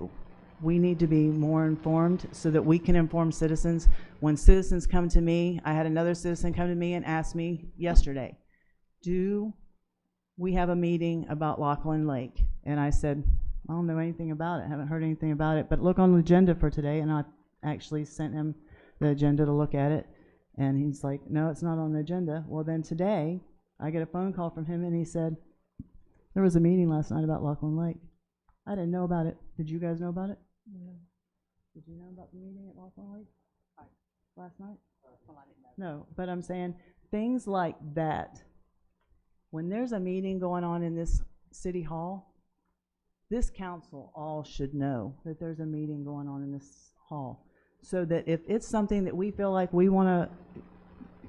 we need to be more informed so that we can inform citizens. When citizens come to me, I had another citizen come to me and ask me yesterday, do we have a meeting about Lockland Lake? And I said, I don't know anything about it, haven't heard anything about it, but look on the agenda for today. And I actually sent him the agenda to look at it, and he's like, no, it's not on the agenda. Well, then today I get a phone call from him and he said, there was a meeting last night about Lockland Lake. I didn't know about it. Did you guys know about it? No. Did you know about the meeting at Lockland Lake last night? No, but I'm saying things like that. When there's a meeting going on in this city hall, this council all should know that there's a meeting going on in this hall, so that if it's something that we feel like we want to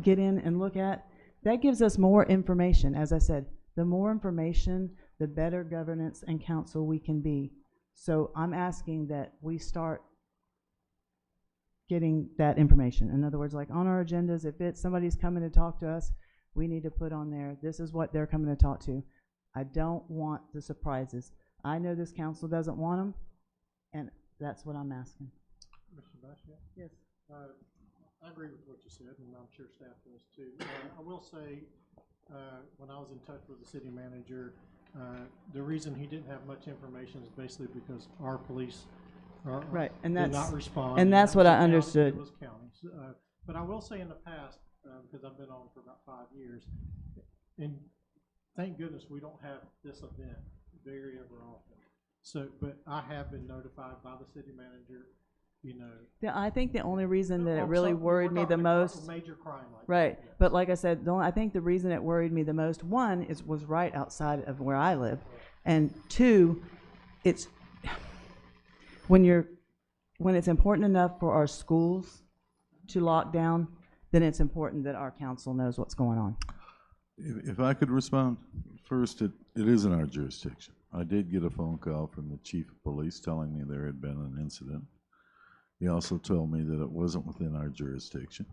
get in and look at, that gives us more information. As I said, the more information, the better governance and council we can be. So I'm asking that we start getting that information. In other words, like on our agendas, if it's somebody's coming to talk to us, we need to put on there, this is what they're coming to talk to. I don't want the surprises. I know this council doesn't want them, and that's what I'm asking. Mr. Bastiat? Yes. I agree with what you said, and I'm sure staff does too. I will say, when I was in touch with the city manager, the reason he didn't have much information is basically because our police right, and did that's, not respond. and that's what I understood. It was counties. But I will say in the past, because I've been on for about 5 years, and thank goodness we don't have this event very ever often. So, but I have been notified by the city manager, you know. Yeah, I think the only reason that it really worried me the most, major crime like right, that, yes. But like I said, I think the reason it worried me the most, one, was right outside of where I live, and two, it's when it's important enough for our schools to lock down, then it's important that our council knows what's going on. If I could respond, first, it is in our jurisdiction. I did get a phone call from the chief of police telling me there had been an incident. He also told me that it wasn't within our jurisdiction.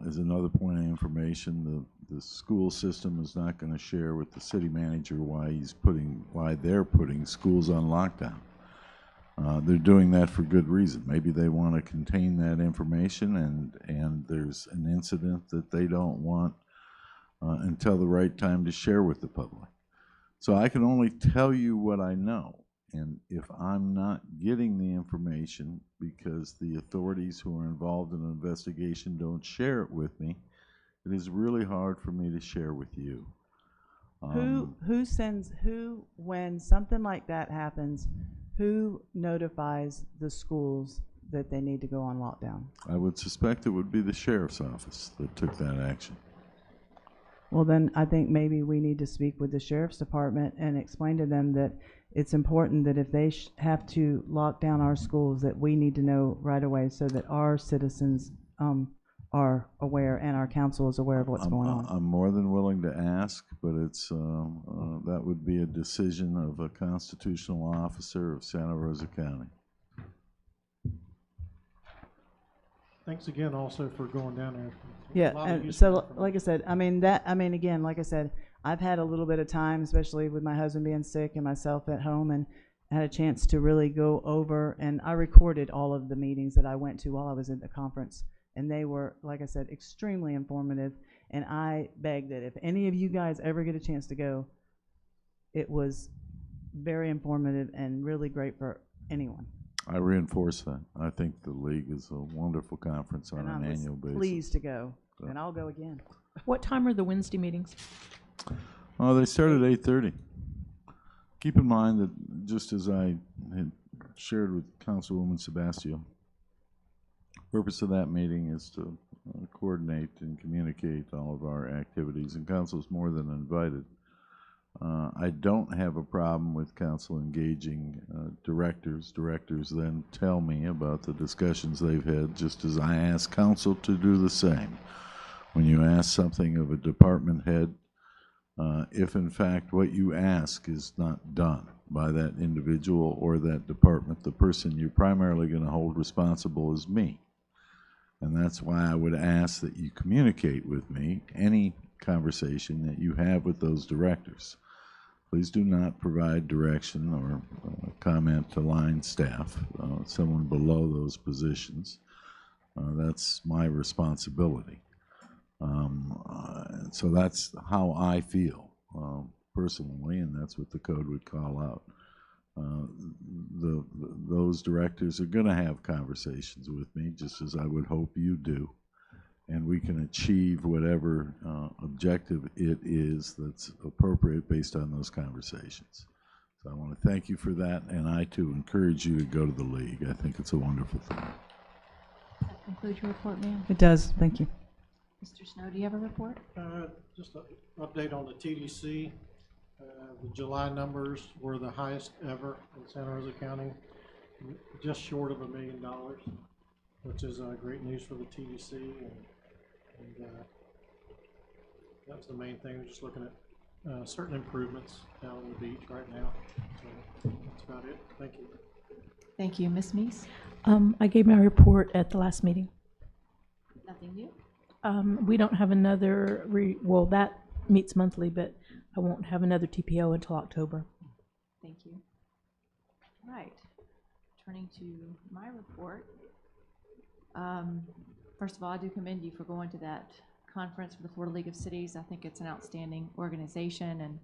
As another point of information, the school system is not going to share with the city manager why they're putting schools on lockdown. They're doing that for good reason. Maybe they want to contain that information, and there's an incident that they don't want until the right time to share with the public. So I can only tell you what I know. And if I'm not getting the information because the authorities who are involved in an investigation don't share it with me, it is really hard for me to share with you. Who, when something like that happens, who notifies the schools that they need to go on lockdown? I would suspect it would be the sheriff's office that took that action. Well, then I think maybe we need to speak with the sheriff's department and explain to them that it's important that if they have to lock down our schools, that we need to know right away so that our citizens are aware and our council is aware of what's going on. I'm more than willing to ask, but it's that would be a decision of a constitutional officer of Santa Rosa County. Thanks again also for going down there. Yeah, A lot of and useful so information. like I said, again, like I said, I've had a little bit of time, especially with my husband being sick and myself at home, and I had a chance to really go over, and I recorded all of the meetings that I went to while I was at the conference, and they were, like I said, extremely informative, and I beg that if any of you guys ever get a chance to go, it was very informative and really great for anyone. I reinforce that. I think the league is a wonderful conference on And I an was annual basis. pleased to go, and I'll go again. What time are the Wednesday meetings? Oh, they start at 8:30. Keep in mind that, just as I had shared with Councilwoman Sebastio, the purpose of that meeting is to coordinate and communicate all of our activities, and council is more than invited. I don't have a problem with council engaging directors. Directors then tell me about the discussions they've had, just as I ask council to do the same. When you ask something of a department head, if in fact what you ask is not done by that individual or that department, the person you're primarily going to hold responsible is me. And that's why I would ask that you communicate with me any conversation that you have with those directors. Please do not provide direction or comment to line staff, someone below those positions. That's my responsibility. So that's how I feel personally, and that's what the code would call out. Those directors are going to have conversations with me, just as I would hope you do, and we can achieve whatever objective it is that's appropriate based on those conversations. So I want to thank you for that, and I too encourage you to go to the league. I think it's a wonderful thing. Does that conclude your report, ma'am? It does, thank you. Mr. Snow, do you have a report? Just an update on the TDC. The July numbers were the highest ever in Santa Rosa County, just short of $1 million, which is great news for the TDC. And that's the main thing. We're just looking at certain improvements down on the beach right now. So that's about it. Thank you. Thank you. Ms. Meese? I gave my report at the last meeting. Nothing new? We don't have another, well, that meets monthly, but I won't have another TPO until October. Thank you. All right. Turning to my report. First of all, I do commend you for going to that conference for the Florida League of Cities. I think it's an outstanding organization and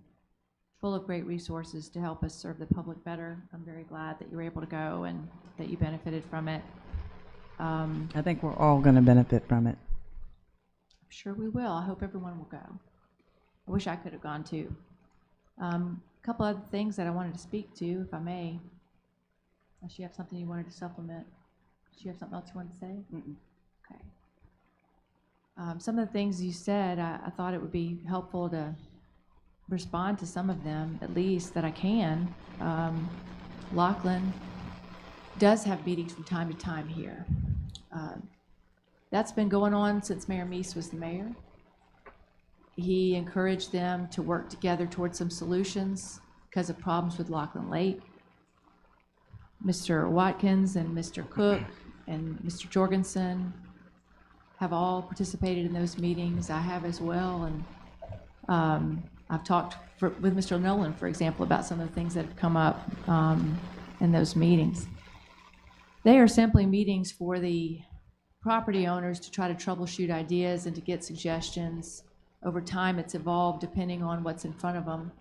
full of great resources to help us serve the public better. I'm very glad that you were able to go and that you benefited from it. I think we're all going to benefit from it. I'm sure we will. I hope everyone will go. I wish I could have gone too. A couple other things that I wanted to speak to, if I may. Unless you have something you wanted to supplement. Do you have something else you wanted to say? Okay. Some of the things you said, I thought it would be helpful to respond to some of them, at least that I can. Laughlin does have meetings from time to time here. That's been going on since Mayor Meese was the mayor. He encouraged them to work together towards some solutions because of problems with Laughlin Lake. Mr. Watkins and Mr. Cook and Mr. Jorgensen have all participated in those meetings. I have as well, and I've talked with Mr. Nolan, for example, about some of the things that have come up in those meetings. They are simply meetings for the property owners to try to troubleshoot ideas and to get suggestions. Over time, it's evolved depending on what's in front of them.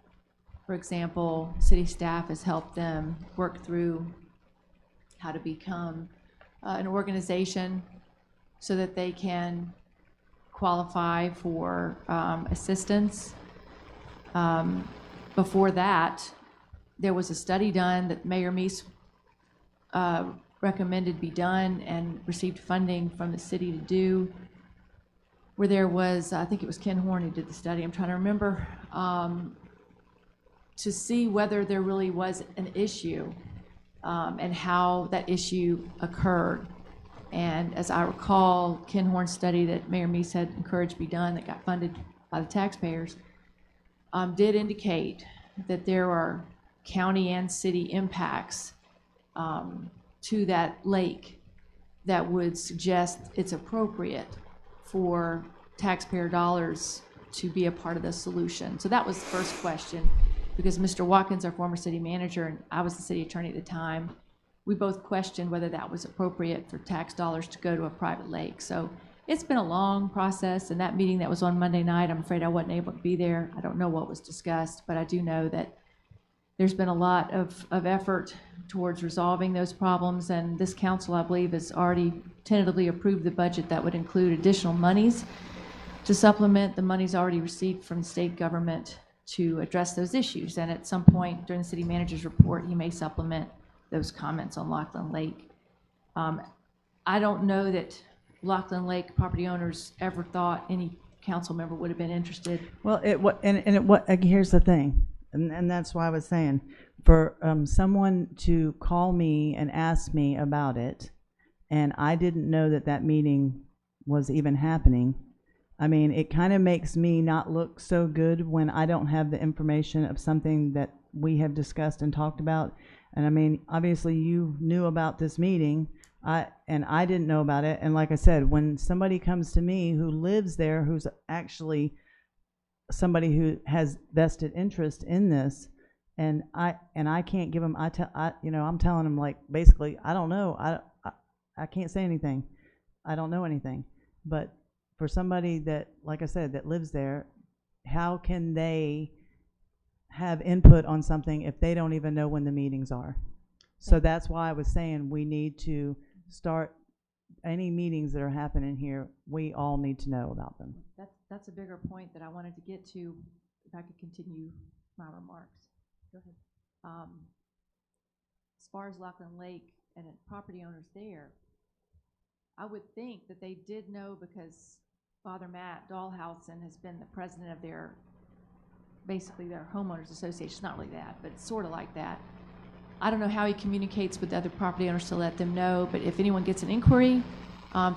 For example, city staff has helped them work through how to become an organization so that they can qualify for assistance. Before that, there was a study done that Mayor Meese recommended be done and received funding from the city to do, where there was, I think it was Ken Horn who did the study, I'm trying to remember, to see whether there really was an issue and how that issue occurred. And as I recall, Ken Horn's study that Mayor Meese had encouraged be done that got funded by the taxpayers did indicate that there are county and city impacts to that lake that would suggest it's appropriate for taxpayer dollars to be a part of the solution. So that was the first question, because Mr. Watkins, our former city manager, and I was the city attorney at the time, we both questioned whether that was appropriate for tax dollars to go to a private lake. So it's been a long process, and that meeting that was on Monday night, I'm afraid I wasn't able to be there. I don't know what was discussed, but I do know that there's been a lot of effort towards resolving those problems, and this council, I believe, has already tentatively approved the budget that would include additional monies to supplement the monies already received from the state government to address those issues. And at some point during the city manager's report, he may supplement those comments on Lockland Lake. I don't know that Lockland Lake property owners ever thought any council member would have been interested. Well, here's the thing, and that's why I was saying, for someone to call me and ask me about it, and I didn't know that that meeting was even happening. I mean, it kind of makes me not look so good when I don't have the information of something that we have discussed and talked about. And I mean, obviously you knew about this meeting, and I didn't know about it. And like I said, when somebody comes to me who lives there, who's actually somebody who has vested interest in this, and I can't give them, I'm telling them, like, basically, I don't know, I can't say anything, I don't know anything. But for somebody that, like I said, that lives there, how can they have input on something if they don't even know when the meetings are? So that's why I was saying we need to start any meetings that are happening here, we all need to know about them. That's a bigger point that I wanted to get to, if I could continue my remarks. Go ahead. As far as Lockland Lake and property owners there, I would think that they did know, because Father Matt Dahlhausen has been the president of basically their homeowners association. It's not really that, but it's sort of like that. I don't know how he communicates with other property owners to let them know, but if anyone gets an inquiry,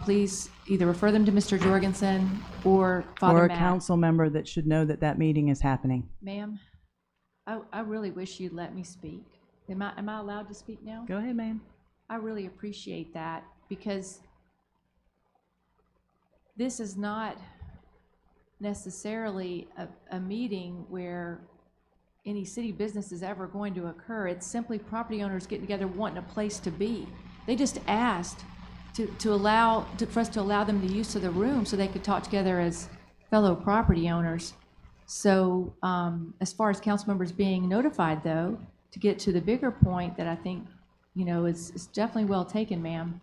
please either refer them to Mr. Jorgensen or Father Or Matt. a council member that should know that that meeting is happening. Ma'am, I really wish you'd let me speak. Am I allowed to speak now? Go ahead, ma'am. I really appreciate that, because this is not necessarily a meeting where any city business is ever going to occur. It's simply property owners getting together wanting a place to be. They just asked for us to allow them the use of the room so they could talk together as fellow property owners. So as far as council members being notified, though, to get to the bigger point that I think, is definitely well taken, ma'am.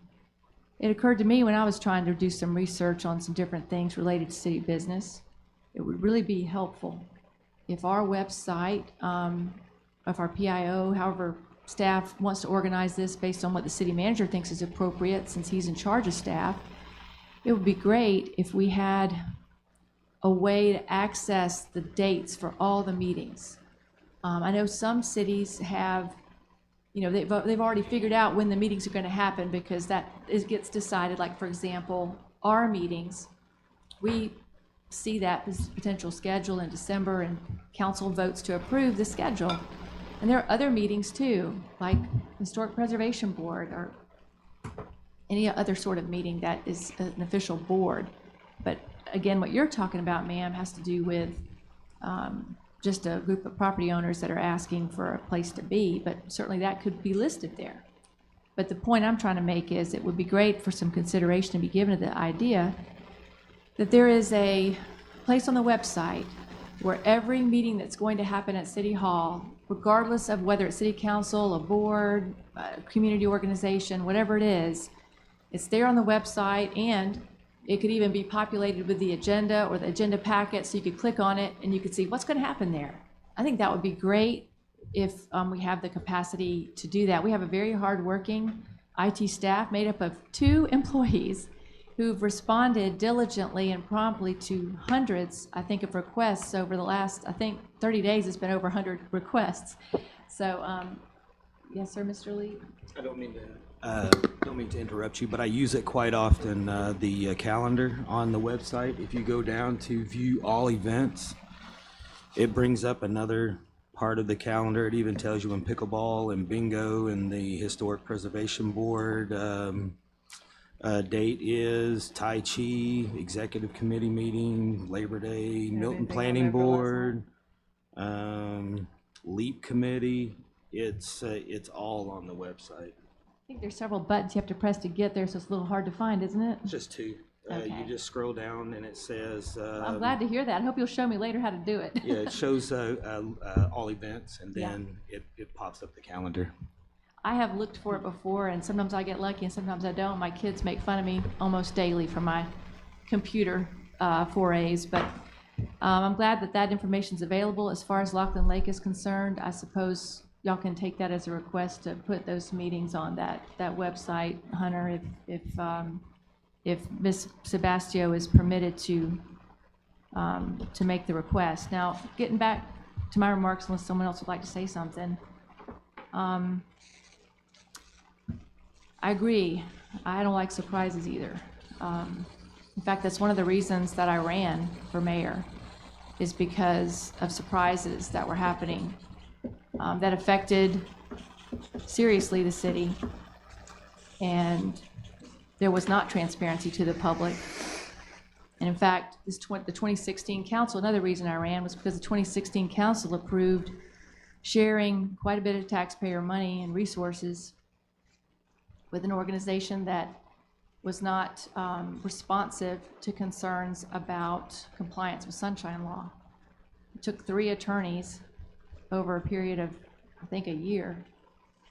It occurred to me when I was trying to do some research on some different things related to city business, it would really be helpful if our website, if our PIO, however staff wants to organize this based on what the city manager thinks is appropriate, since he's in charge of staff, it would be great if we had a way to access the dates for all the meetings. I know some cities have, they've already figured out when the meetings are going to happen, because gets decided. Like, for example, our meetings, we see that potential schedule in December, and council votes to approve the schedule. And there are other meetings too, like Historic Preservation Board or any other sort of meeting that is an official board. But again, what you're talking about, ma'am, has to do with just a group of property owners that are asking for a place to be, but certainly that could be listed there. But the point I'm trying to make is it would be great for some consideration to be given to the idea that there is a place on the website where every meeting that's going to happen at City Hall, regardless of whether it's City Council, a board, a community organization, whatever it is, it's there on the website, and it could even be populated with the agenda or the agenda packet, so you could click on it and you could see what's going to happen there. I think that would be great if we have the capacity to do that. We have a very hardworking IT staff made up of 2 employees who've responded diligently and promptly to hundreds, I think, of requests over the last, I think, 30 days. It's been over 100 requests. So, yes, sir, Mr. Lee? I don't mean to interrupt you, but I use it quite often, the calendar on the website. If you go down to view all events, it brings up another part of the calendar. It even tells you when pickleball and bingo and the Historic Preservation Board date is, Tai Chi, Executive Committee meeting, Labor Day, Milton Planning Board, LEAP Committee. It's all on the website. I think there's several buttons you have to press to get there, so it's a little hard to find, isn't it? Just 2. Okay. You just scroll down and it says. I'm glad to hear that. I hope you'll show me later how to do it. Yeah, it shows all events, and then it pops up the calendar. I have looked for it before, and sometimes I get lucky and sometimes I don't. My kids make fun of me almost daily for my computer forays, but I'm glad that that information's available. As far as Laughlin Lake is concerned, I suppose y'all can take that as a request to put those meetings on that website, Hunter, if Ms. Sebastio is permitted to make the request. Now, getting back to my remarks, unless someone else would like to say something, I agree. I don't like surprises either. In fact, that's one of the reasons that I ran for mayor, is because of surprises that were happening that affected seriously the city, and there was not transparency to the public. And in fact, the 2016 council, another reason I ran was because the 2016 council approved sharing quite a bit of taxpayer money and resources with an organization that was not responsive to concerns about compliance with Sunshine Law. It took 3 attorneys over a period of, I think, a year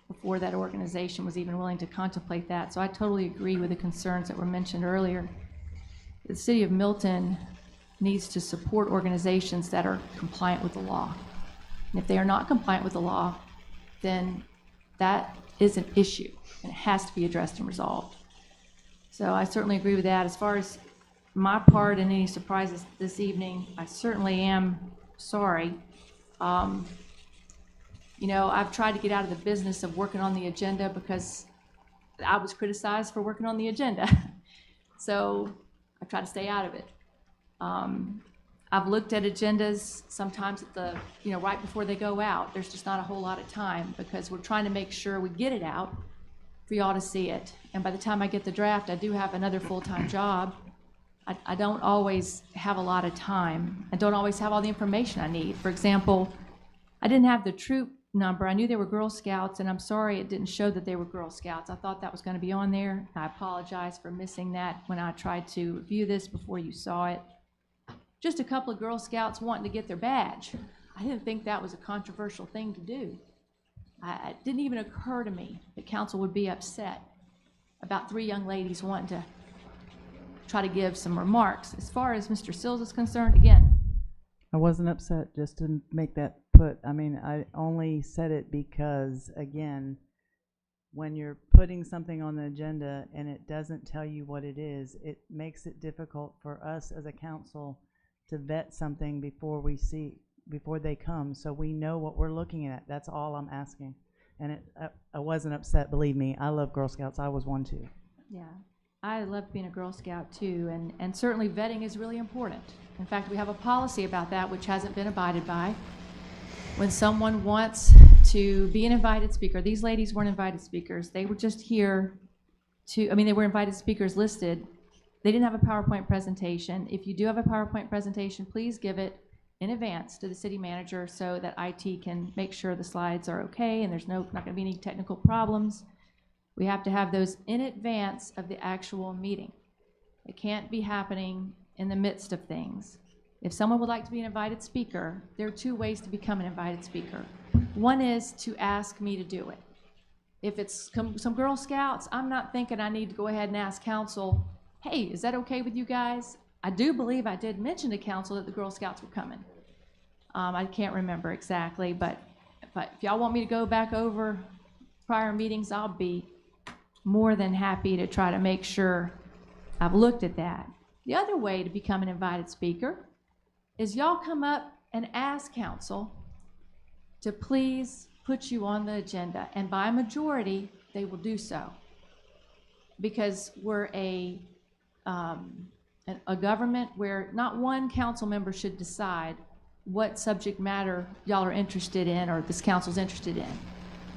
before that organization was even willing to contemplate that. So I totally agree with the concerns that were mentioned earlier. The city of Milton needs to support organizations that are compliant with the law. And if they are not compliant with the law, then that is an issue, and it has to be addressed and resolved. So I certainly agree with that. As far as my part in any surprises this evening, I certainly am sorry. You know, I've tried to get out of the business of working on the agenda because I was criticized for working on the agenda. So I try to stay out of it. I've looked at agendas sometimes at the, right before they go out. There's just not a whole lot of time because we're trying to make sure we get it out for y'all to see it. And by the time I get the draft, I do have another full-time job. I don't always have a lot of time. I don't always have all the information I need. For example, I didn't have the troop number. I knew they were Girl Scouts, and I'm sorry it didn't show that they were Girl Scouts. I thought that was going to be on there. I apologize for missing that when I tried to review this before you saw it. Just a couple of Girl Scouts wanting to get their badge. I didn't think that was a controversial thing to do. It didn't even occur to me that council would be upset about 3 young ladies wanting to try to give some remarks. As far as Mr. Sills is concerned, again, I wasn't upset, just to make that put. I mean, I only said it because, again, when you're putting something on the agenda and it doesn't tell you what it is, it makes it difficult for us as a council to vet something before they come, so we know what we're looking at. That's all I'm asking. And I wasn't upset, believe me. I love Girl Scouts. I was one too. yeah, I love being a Girl Scout too, and certainly vetting is really important. In fact, we have a policy about that which hasn't been abided by. When someone wants to be an invited speaker, these ladies weren't invited speakers. They were just here they were invited speakers listed. They didn't have a PowerPoint presentation. If you do have a PowerPoint presentation, please give it in advance to the city manager so that IT can make sure the slides are okay and there's not going to be any technical problems. We have to have those in advance of the actual meeting. It can't be happening in the midst of things. If someone would like to be an invited speaker, there are two ways to become an invited speaker. One is to ask me to do it. If it's some Girl Scouts, I'm not thinking I need to go ahead and ask council, hey, is that okay with you guys? I do believe I did mention to council that the Girl Scouts were coming. I can't remember exactly, but if y'all want me to go back over prior meetings, I'll be more than happy to try to make sure I've looked at that. The other way to become an invited speaker is y'all come up and ask council to please put you on the agenda, and by majority, they will do so. Because we're a government where not one council member should decide what subject matter y'all are interested in or this council's interested in.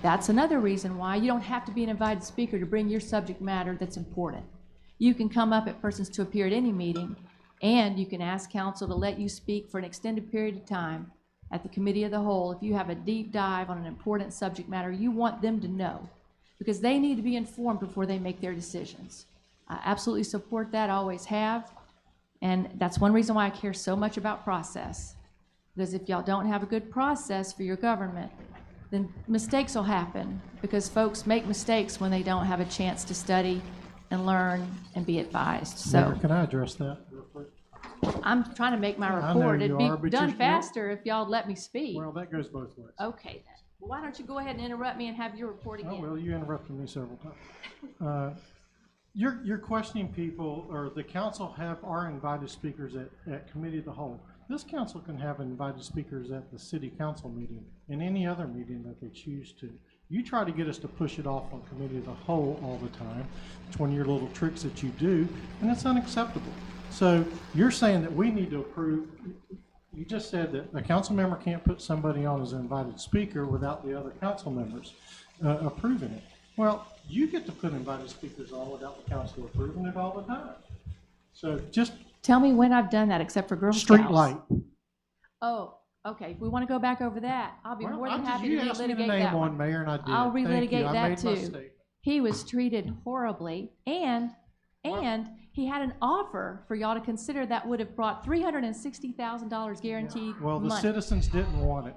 That's another reason why you don't have to be an invited speaker to bring your subject matter that's important. You can come up at Persons to Appear at any meeting, and you can ask council to let you speak for an extended period of time at the committee of the whole if you have a deep dive on an important subject matter you want them to know, because they need to be informed before they make their decisions. I absolutely support that, always have, and that's one reason why I care so much about process. Because if y'all don't have a good process for your government, then mistakes will happen, because folks make mistakes when they don't have a chance to study and learn and be advised. So Mayor, can I address that real quick? I'm trying to make my I know report. you It'd be are, but done you're- faster if y'all let me speak. Well, that goes both ways. Okay then. Well, why don't you go ahead and interrupt me and have your report Oh, again? well, you interrupted me several times. You're questioning people, or the council are invited speakers at committee of the whole. This council can have invited speakers at the city council meeting and any other meeting that they choose to. You try to get us to push it off on committee of the whole all the time. It's one of your little tricks that you do, and it's unacceptable. So you're saying that we need to approve, you just said that a council member can't put somebody on as an invited speaker without the other council members approving it. Well, you get to put invited speakers on without the council approving it all the time. So just Tell me when I've done that, except for Girl street Scouts. light. Oh, okay. If we want to go back over that, I'll be Well, more than you happy to asked me to relitigate name that one, one. Mayor, and I did. I'll Thank you. relitigate I that made my too. statement. He was treated horribly, and he had an offer for y'all to consider that would have brought $360,000 guaranteed Well, the money. citizens didn't want it.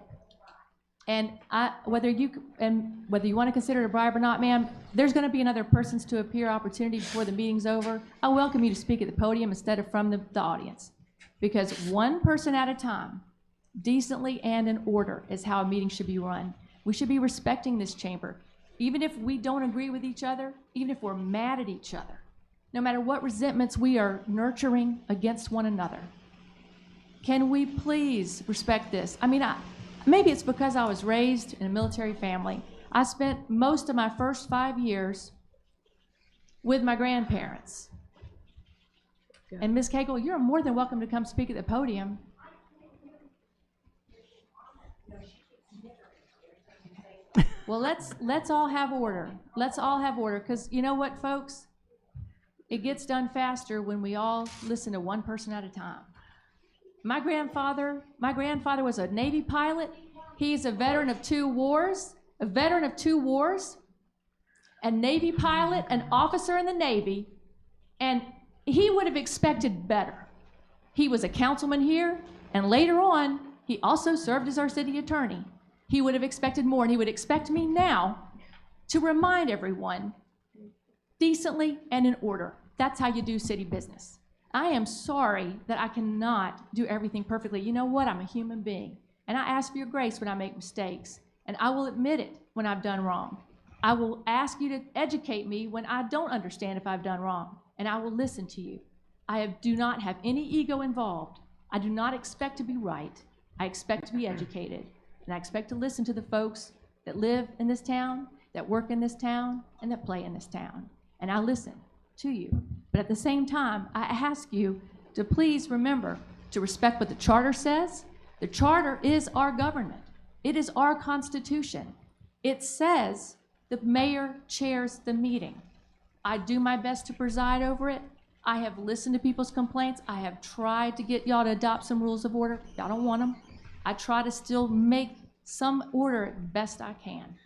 And whether you want to consider it a bribe or not, ma'am, there's going to be another Persons to Appear opportunity before the meeting's over. I welcome you to speak at the podium instead of from the audience, because one person at a time, decently and in order, is how a meeting should be run. We should be respecting this chamber, even if we don't agree with each other, even if we're mad at each other, no matter what resentments we are nurturing against one another. Can we please respect this? I mean, maybe it's because I was raised in a military family. I spent most of my first 5 years with my grandparents. And Ms. Cagle, you're more than welcome to come speak at the podium. Well, let's all have order. Let's all have order, because you know what, folks? It gets done faster when we all listen to one person at a time. My grandfather was a Navy pilot. He's a veteran of 2 wars, a Navy pilot, an officer in the Navy, and he would have expected better. He was a councilman here, and later on, he also served as our city attorney. He would have expected more, and he would expect me now to remind everyone decently and in order. That's how you do city business. I am sorry that I cannot do everything perfectly. You know what? I'm a human being, and I ask for your grace when I make mistakes, and I will admit it when I've done wrong. I will ask you to educate me when I don't understand if I've done wrong, and I will listen to you. I do not have any ego involved. I do not expect to be right. I expect to be educated, and I expect to listen to the folks that live in this town, that work in this town, and that play in this town, and I listen to you. But at the same time, I ask you to please remember to respect what the charter says. The charter is our government. It is our constitution. It says the mayor chairs the meeting. I do my best to preside over it. I have listened to people's complaints. I have tried to get y'all to adopt some rules of order. Y'all don't want them. I try to still make some order best I can.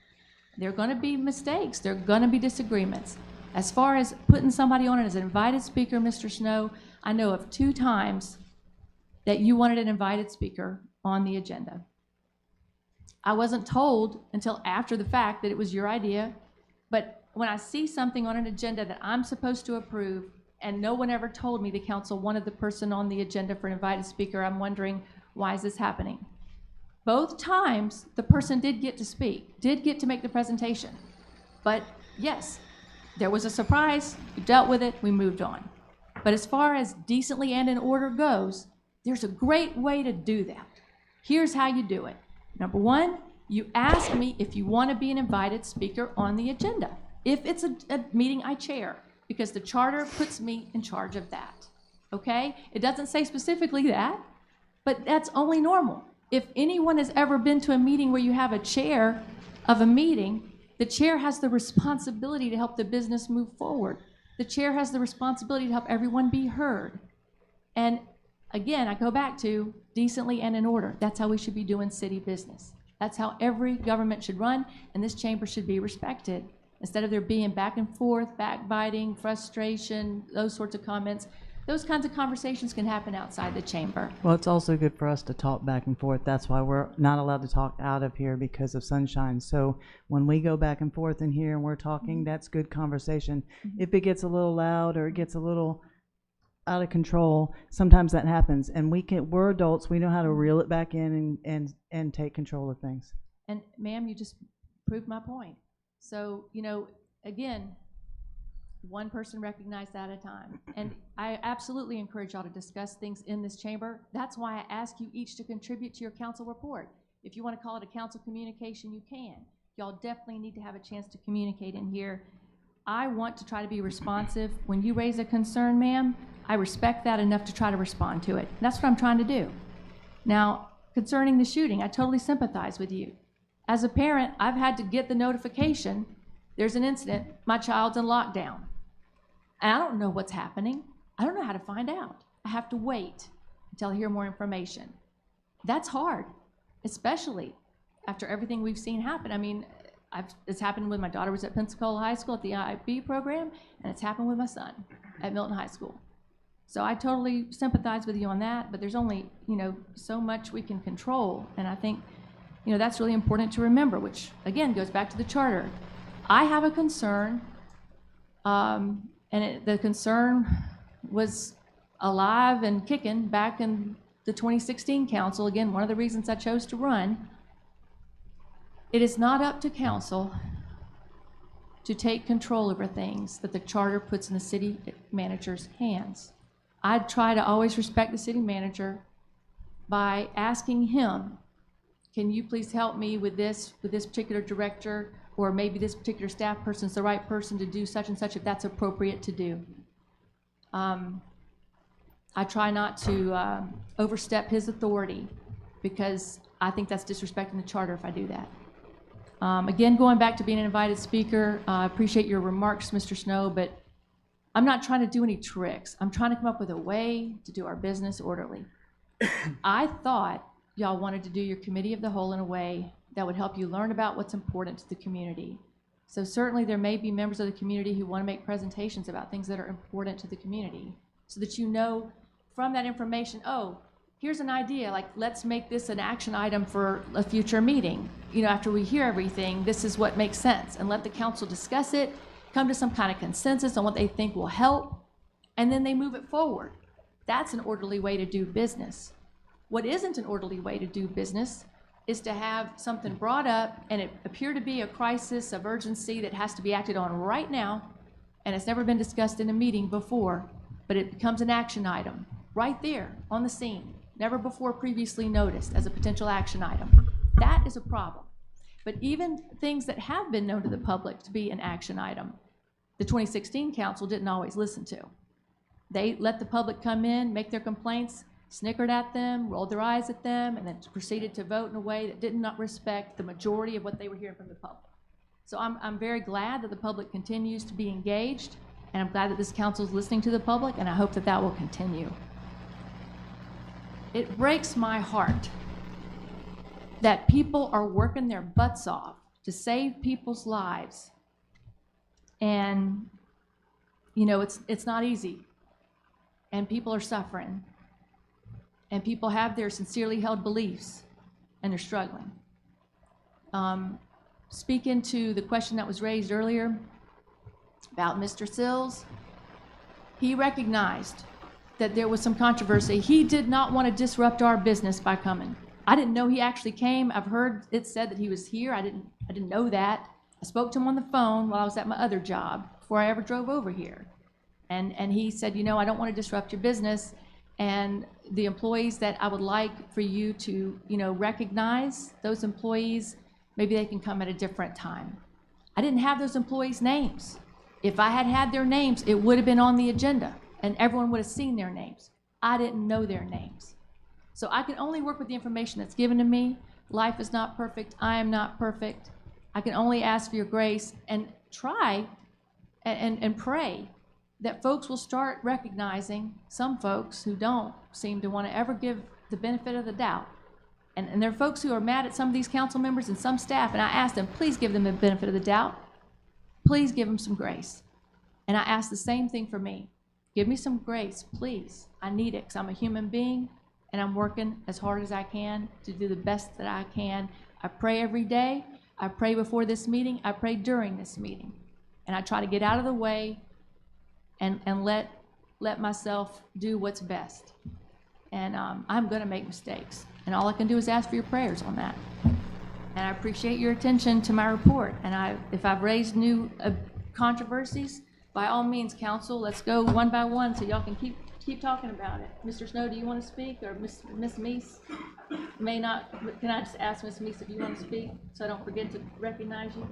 There are going to be mistakes. There are going to be disagreements. As far as putting somebody on it as an invited speaker, Mr. Snow, I know of 2 times that you wanted an invited speaker on the agenda. I wasn't told until after the fact that it was your idea, but when I see something on an agenda that I'm supposed to approve and no one ever told me the council wanted the person on the agenda for an invited speaker, I'm wondering, why is this happening? Both times, the person did get to speak, did get to make the presentation. But yes, there was a surprise, we dealt with it, we moved on. But as far as decently and in order goes, there's a great way to do that. Here's how you do it. Number 1, you ask me if you want to be an invited speaker on the agenda, if it's a meeting I chair, because the charter puts me in charge of that, okay? It doesn't say specifically that, but that's only normal. If anyone has ever been to a meeting where you have a chair of a meeting, the chair has the responsibility to help the business move forward. The chair has the responsibility to help everyone be heard. And again, I go back to decently and in order. That's how we should be doing city business. That's how every government should run, and this chamber should be respected. Instead of there being back and forth, backbiting, frustration, those sorts of comments, those kinds of conversations can happen outside the chamber. Well, it's also good for us to talk back and forth. That's why we're not allowed to talk out of here because of sunshine. So when we go back and forth in here and we're talking, that's good conversation. If it gets a little loud or it gets a little out of control, sometimes that happens. And we're adults, we know how to reel it back in and take control of things. And ma'am, you just proved my point. So, again, one person recognized at a time. And I absolutely encourage y'all to discuss things in this chamber. That's why I ask you each to contribute to your council report. If you want to call it a council communication, you can. Y'all definitely need to have a chance to communicate in here. I want to try to be responsive. When you raise a concern, ma'am, I respect that enough to try to respond to it. And that's what I'm trying to do. Now, concerning the shooting, I totally sympathize with you. As a parent, I've had to get the notification, there's an incident, my child's in lockdown. And I don't know what's happening. I don't know how to find out. I have to wait until I hear more information. That's hard, especially after everything we've seen happen. I mean, it's happened when my daughter was at Pensacola High School at the IB program, and it's happened with my son at Milton High School. So I totally sympathize with you on that, but there's only, so much we can control. And I think, that's really important to remember, which again goes back to the charter. I have a concern, the concern was alive and kicking back in the 2016 council. Again, one of the reasons I chose to run. It is not up to council to take control over things that the charter puts in the city manager's hands. I try to always respect the city manager by asking him, can you please help me with this particular director, or maybe this particular staff person's the right person to do such and such if that's appropriate to do. I try not to overstep his authority because I think that's disrespecting the charter if I do that. Again, going back to being an invited speaker, I appreciate your remarks, Mr. Snow, but I'm not trying to do any tricks. I'm trying to come up with a way to do our business orderly. I thought y'all wanted to do your committee of the whole in a way that would help you learn about what's important to the community. So certainly there may be members of the community who want to make presentations about things that are important to the community so that you know from that information, oh, here's an idea, like let's make this an action item for a future meeting. After we hear everything, this is what makes sense, and let the council discuss it, come to some kind of consensus on what they think will help, and then they move it forward. That's an orderly way to do business. What isn't an orderly way to do business is to have something brought up and it appear to be a crisis of urgency that has to be acted on right now, and it's never been discussed in a meeting before, but it becomes an action item right there on the scene, never before previously noticed as a potential action item. That is a problem. But even things that have been known to the public to be an action item, the 2016 council didn't always listen to. They let the public come in, make their complaints, snickered at them, rolled their eyes at them, and then proceeded to vote in a way that did not respect the majority of what they were hearing from the public. So I'm very glad that the public continues to be engaged, and I'm glad that this council is listening to the public, and I hope that that will continue. It breaks my heart that people are working their butts off to save people's lives. And, you know, it's not easy. And people are suffering. And people have their sincerely held beliefs, and they're struggling. Speaking to the question that was raised earlier about Mr. Sills, he recognized that there was some controversy. He did not want to disrupt our business by coming. I didn't know he actually came. I've heard it said that he was here. I didn't know that. I spoke to him on the phone while I was at my other job before I ever drove over here. And he said, you know, I don't want to disrupt your business. And the employees that I would like for you to, you know, recognize, those employees, maybe they can come at a different time. I didn't have those employees' names. If I had had their names, it would have been on the agenda and everyone would have seen their names. I didn't know their names. So I can only work with the information that's given to me. Life is not perfect. I am not perfect. I can only ask for your grace and try and pray that folks will start recognizing some folks who don't seem to want to ever give the benefit of the doubt. And there are folks who are mad at some of these council members and some staff, and I asked them, please give them the benefit of the doubt. Please give them some grace. And I ask the same thing for me. Give me some grace, please. I need it because I'm a human being and I'm working as hard as I can to do the best that I can. I pray every day. I pray before this meeting. I pray during this meeting. And I try to get out of the way and let myself do what's best. And I'm going to make mistakes. And all I can do is ask for your prayers on that. And I appreciate your attention to my report. And if I've raised new controversies, by all means, council, let's go one by one so y'all can keep talking about it. Mr. Snow, do you want to speak, or Miss Meese? May not. Can I just ask Miss Meese if you want to speak, so I don't forget to recognize you?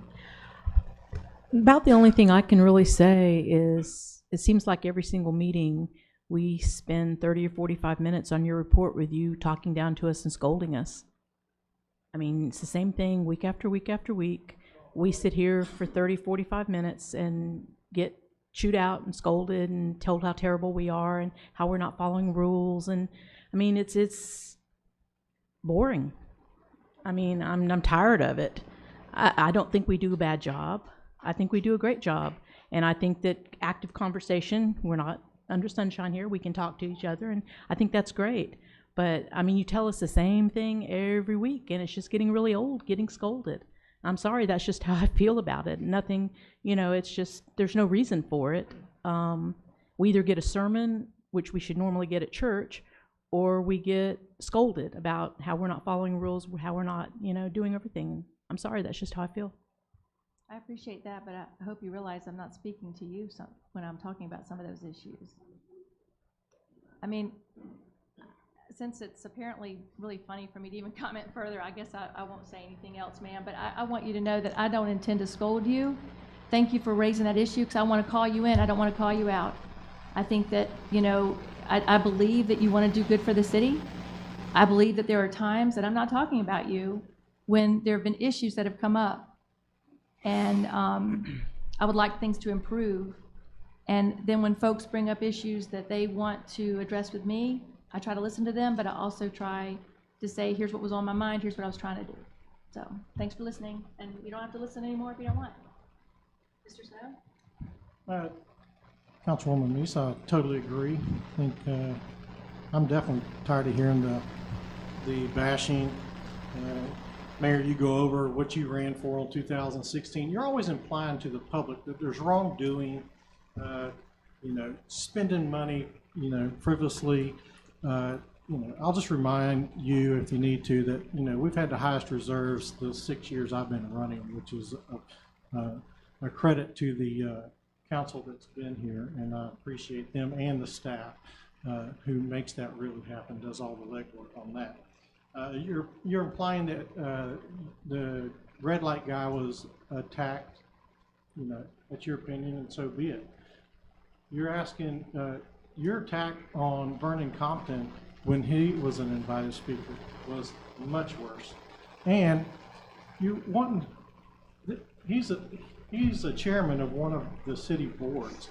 About the only thing I can really say is it seems like every single meeting we spend 30 or 45 minutes on your report with you talking down to us and scolding us. I mean, it's the same thing week after week after week. We sit here for 30, 45 minutes and get chewed out and scolded and told how terrible we are and how we're not following rules. And I mean, it's boring. I mean, I'm tired of it. I don't think we do a bad job. I think we do a great job. And I think that active conversation, we're not under sunshine here, we can talk to each other, and I think that's great. But I mean, you tell us the same thing every week, and it's just getting really old, getting scolded. I'm sorry, that's just how I feel about it. Nothing, you know, it's just, there's no reason for it. We either get a sermon, which we should normally get at church, or we get scolded about how we're not following rules, how we're not, you know, doing everything. I'm sorry, that's just how I feel. I appreciate that, but I hope you realize I'm not speaking to you when I'm talking about some of those issues. I mean, since it's apparently really funny for me to even comment further, I guess I won't say anything else, ma'am, but I want you to know that I don't intend to scold you. Thank you for raising that issue, because I want to call you in. I don't want to call you out. I think that, you know, I believe that you want to do good for the city. I believe that there are times, and I'm not talking about you, when there have been issues that have come up. And I would like things to improve. And then when folks bring up issues that they want to address with me, I try to listen to them, but I also try to say, here's what was on my mind, here's what I was trying to do. So thanks for listening, and you don't have to listen anymore if you don't want. Mr. Snow? Councilwoman Meese, I totally agree. I think I'm definitely tired of hearing the bashing. Mayor, you go over what you ran for in 2016. You're always implying to the public that there's wrongdoing, you know, spending money, you know, frivolously. You know, I'll just remind you, if you need to, that, you know, we've had the highest reserves the 6 years I've been running, which is a credit to the council that's been here, and I appreciate them and the staff who makes that really happen, does all the legwork on that. You're implying that the red light guy was attacked. You know, that's your opinion, and so be it. You're asking your attack on Vernon Compton when he was an invited speaker was much worse, and you want he's a chairman of one of the city boards.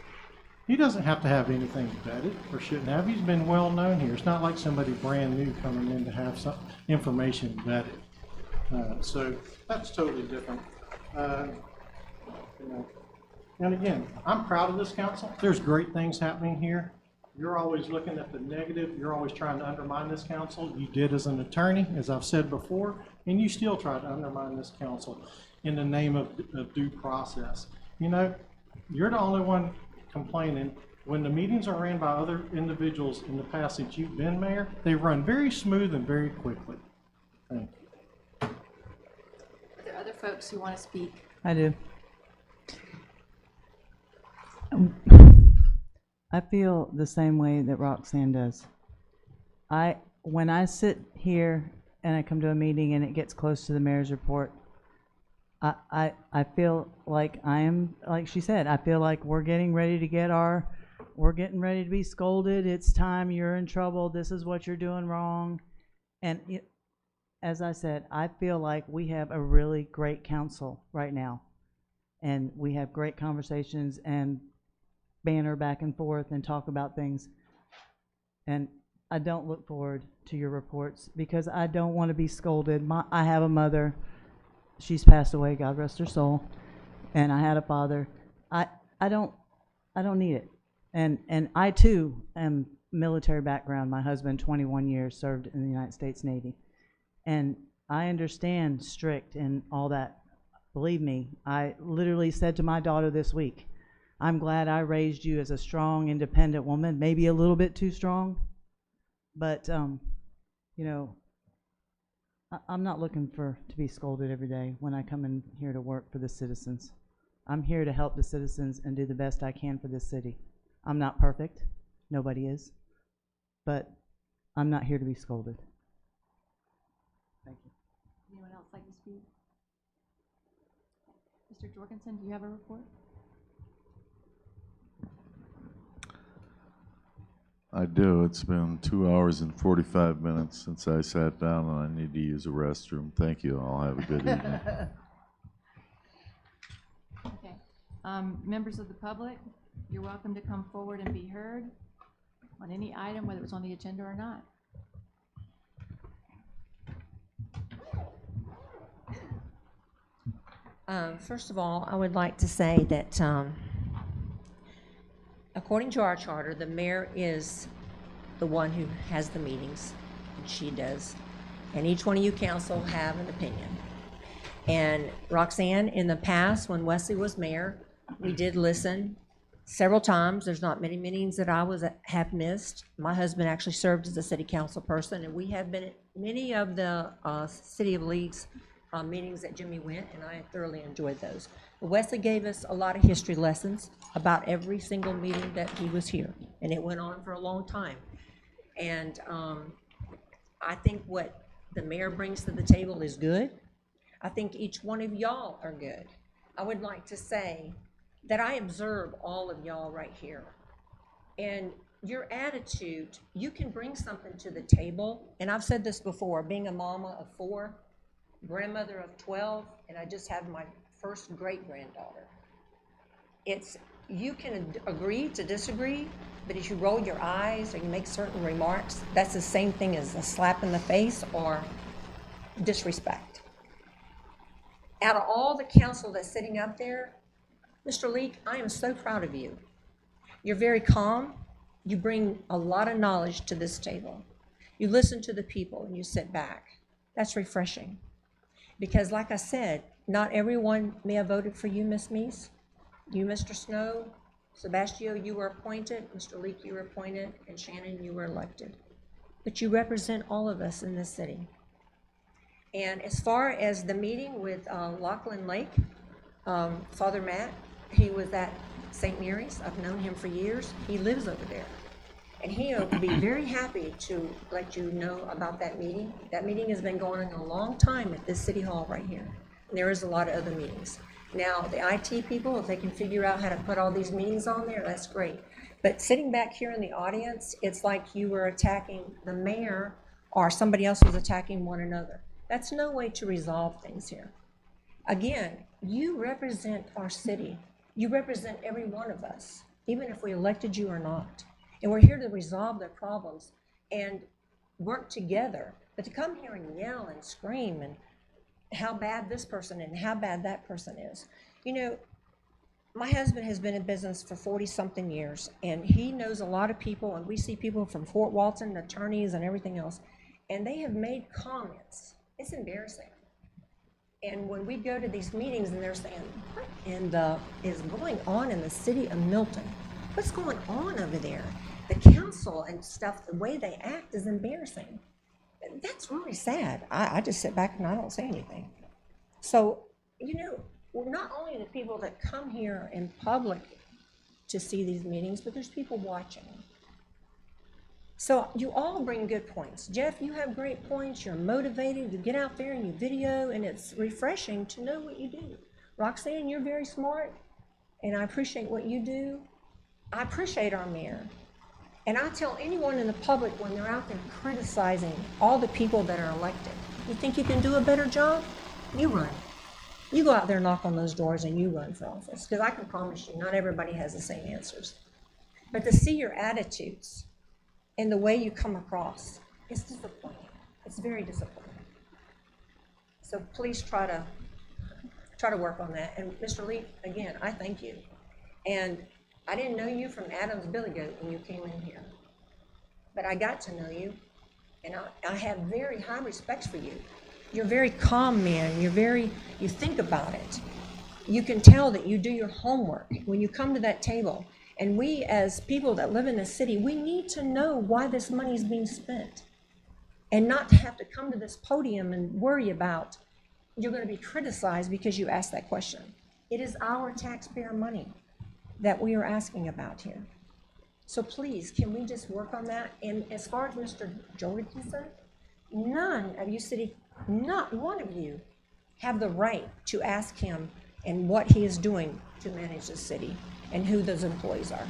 He doesn't have to have anything vetted, or shouldn't have. He's been well known here. It's not like somebody brand new coming in to have some information vetted. So that's totally different. You know, and again, I'm proud of this council. There's great things happening here. You're always looking at the negative. You're always trying to undermine this council. You did as an attorney, as I've said before, and you still try to undermine this council in the name of due process. You know, you're the only one complaining. When the meetings are ran by other individuals in the past since you've been mayor, they run very smooth and very quickly. Thank you. Are there other folks who want to speak? I do. I feel the same way that Roxanne does. When I sit here and I come to a meeting and it gets close to the mayor's report, I feel like I am, like she said, I feel like we're getting ready to be scolded. It's time, you're in trouble, this is what you're doing wrong. And as I said, I feel like we have a really great council right now. And we have great conversations and banter back and forth and talk about things. And I don't look forward to your reports because I don't want to be scolded. I have a mother. She's passed away, God rest her soul. And I had a father. I don't need it. And I too am military background. My husband, 21 years, served in the United States Navy. And I understand strict and all that. Believe me, I literally said to my daughter this week, I'm glad I raised you as a strong, independent woman, maybe a little bit too strong, but, you know, I'm not looking to be scolded every day when I come in here to work for the citizens. I'm here to help the citizens and do the best I can for this city. I'm not perfect, nobody is, but I'm not here to be scolded. Thank you. Anyone else like to speak? Mr. Jorgensen, do you have a report? I do. It's been 2 hours and 45 minutes since I sat down and I need to use a restroom. Thank you. I'll have a good evening. Okay. Members of the public, you're welcome to come forward and be heard on any item, whether it's on the agenda or not. First of all, I would like to say that according to our charter, the mayor is the one who has the meetings, and she does. And each one of you council have an opinion. And Roxanne, in the past, when Wesley was mayor, we did listen several times. There's not many meetings that I have missed. My husband actually served as a city council person, and we have been at many of the City of Leeds meetings that Jimmy went, and I thoroughly enjoyed those. Wesley gave us a lot of history lessons about every single meeting that he was here, and it went on for a long time. And I think what the mayor brings to the table is good. I think each one of y'all are good. I would like to say that I observe all of y'all right here. And your attitude, you can bring something to the table. And I've said this before, being a mama of 4, grandmother of 12, and I just have my first great-granddaughter. You can agree to disagree, but if you roll your eyes or you make certain remarks, that's the same thing as a slap in the face or disrespect. Out of all the council that's sitting up there, Mr. Leek, I am so proud of you. You're very calm. You bring a lot of knowledge to this table. You listen to the people and you sit back. That's refreshing. Because like I said, not everyone may have voted for you, Ms. Meese. You, Mr. Snow, Sebastio, you were appointed, Mr. Leek, you were appointed, and Shannon, you were elected. But you represent all of us in this city. And as far as the meeting with Lachlan Lake, Father Matt, he was at St. Mary's. I've known him for years. He lives over there. And he'll be very happy to let you know about that meeting. That meeting has been going on a long time at this city hall right here. And there is a lot of other meetings. Now, the IT people, if they can figure out how to put all these meetings on there, that's great. But sitting back here in the audience, it's like you were attacking the mayor or somebody else was attacking one another. That's no way to resolve things here. Again, you represent our city. You represent every one of us, even if we elected you or not. And we're here to resolve their problems and work together. But to come here and yell and scream, and how bad this person and how bad that person is. You know, my husband has been in business for 40-something years, and he knows a lot of people, and we see people from Fort Walton, attorneys and everything else, and they have made comments. It's embarrassing. And when we go to these meetings and they're saying, what is going on in the city of Milton? What's going on over there? The council and stuff, the way they act is embarrassing. That's really sad. I just sit back and I don't say anything. So, you know, we're not only the people that come here in public to see these meetings, but there's people watching. So you all bring good points. Jeff, you have great points. You're motivated. You get out there and you video, and it's refreshing to know what you do. Roxanne, you're very smart, and I appreciate what you do. I appreciate our mayor. And I tell anyone in the public when they're out there criticizing all the people that are elected, you think you can do a better job? You run. You go out there, knock on those doors, and you run for office. Because I can promise you, not everybody has the same answers. But to see your attitudes and the way you come across, it's disappointing. It's very disappointing. So please try to work on that. And Mr. Lee, again, I thank you. And I didn't know you from Adam's Billy Goat when you came in here. But I got to know you, and I have very high respect for you. You're a very calm man. You think about it. You can tell that you do your homework when you come to that table. And we, as people that live in the city, we need to know why this money is being spent. And not to have to come to this podium and worry about you're going to be criticized because you asked that question. It is our taxpayer money that we are asking about here. So please, can we just work on that? And as far as Mr. Jorgensen, none of you city, not one of you have the right to ask him and what he is doing to manage the city and who those employees are.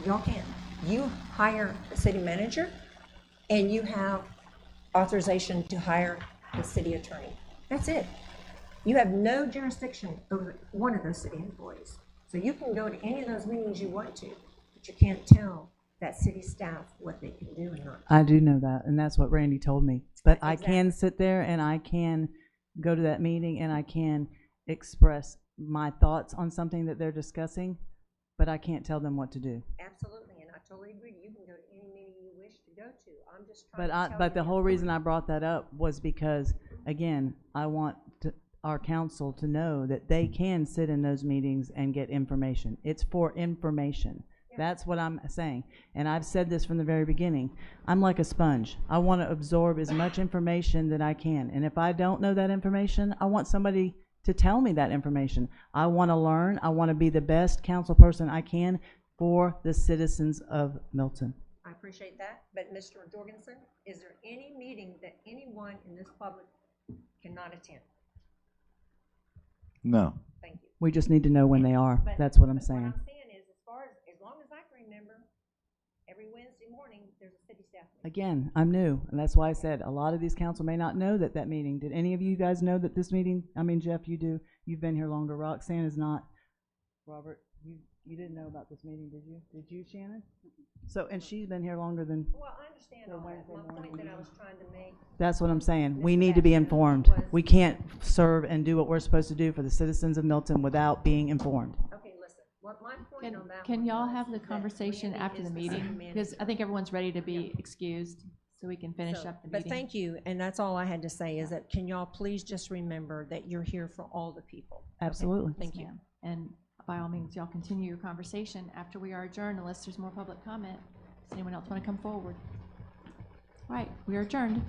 Y'all can't. You hire the city manager and you have authorization to hire the city attorney. That's it. You have no jurisdiction over one of those city employees. So you can go to any of those meetings you want to, but you can't tell that city staff what they can do and not. I do know that, and that's what Randy told me. But I can sit there and I can go to that meeting and I can express my thoughts on something that they're discussing, but I can't tell them what to do. Absolutely, and I totally agree. You can go to any meeting you wish to go to. I'm just trying to tell But the you whole reason I brought that up was because, again, I want our council to know that they can sit in those meetings and get information. It's for information. That's what I'm saying. And I've said this from the very beginning. I'm like a sponge. I want to absorb as much information that I can. And if I don't know that information, I want somebody to tell me that information. I want to learn. I want to be the best council person I can for the citizens of Milton. I appreciate that. But Mr. Jorgensen, is there any meeting that anyone in this public cannot attend? No. Thank you. We just need to know when they are. But- That's what I'm but saying. What I'm saying is, as long as I can remember, every Wednesday morning, there's a city staff meeting. Again, I'm new, and that's why I said a lot of these council may not know that meeting. Did any of you guys know that this meeting, I mean, Jeff, you do, you've been here longer. Roxanne is not. Robert, you didn't know about this meeting, did you? Did you, Shannon? So, and she's been here longer than. Well, I understand all that. My point that I was trying to make. That's what I'm saying. We need to be informed. We can't serve and do what we're supposed to do for the citizens of Milton without being informed. Okay, listen, what my point on that. Can one y'all was have the that conversation Randy after is the city meeting? Because I manager. think everyone's ready to be excused, so we can finish So, up the but meeting. thank you, and that's all I had to say, is that can y'all please just remember that you're here for all the people. Okay? Absolutely. Thank Yes, you. ma'am. And by all means, y'all continue your conversation after we are adjourned, unless there's more public comment. Does anyone else want to come forward? All right, we are adjourned.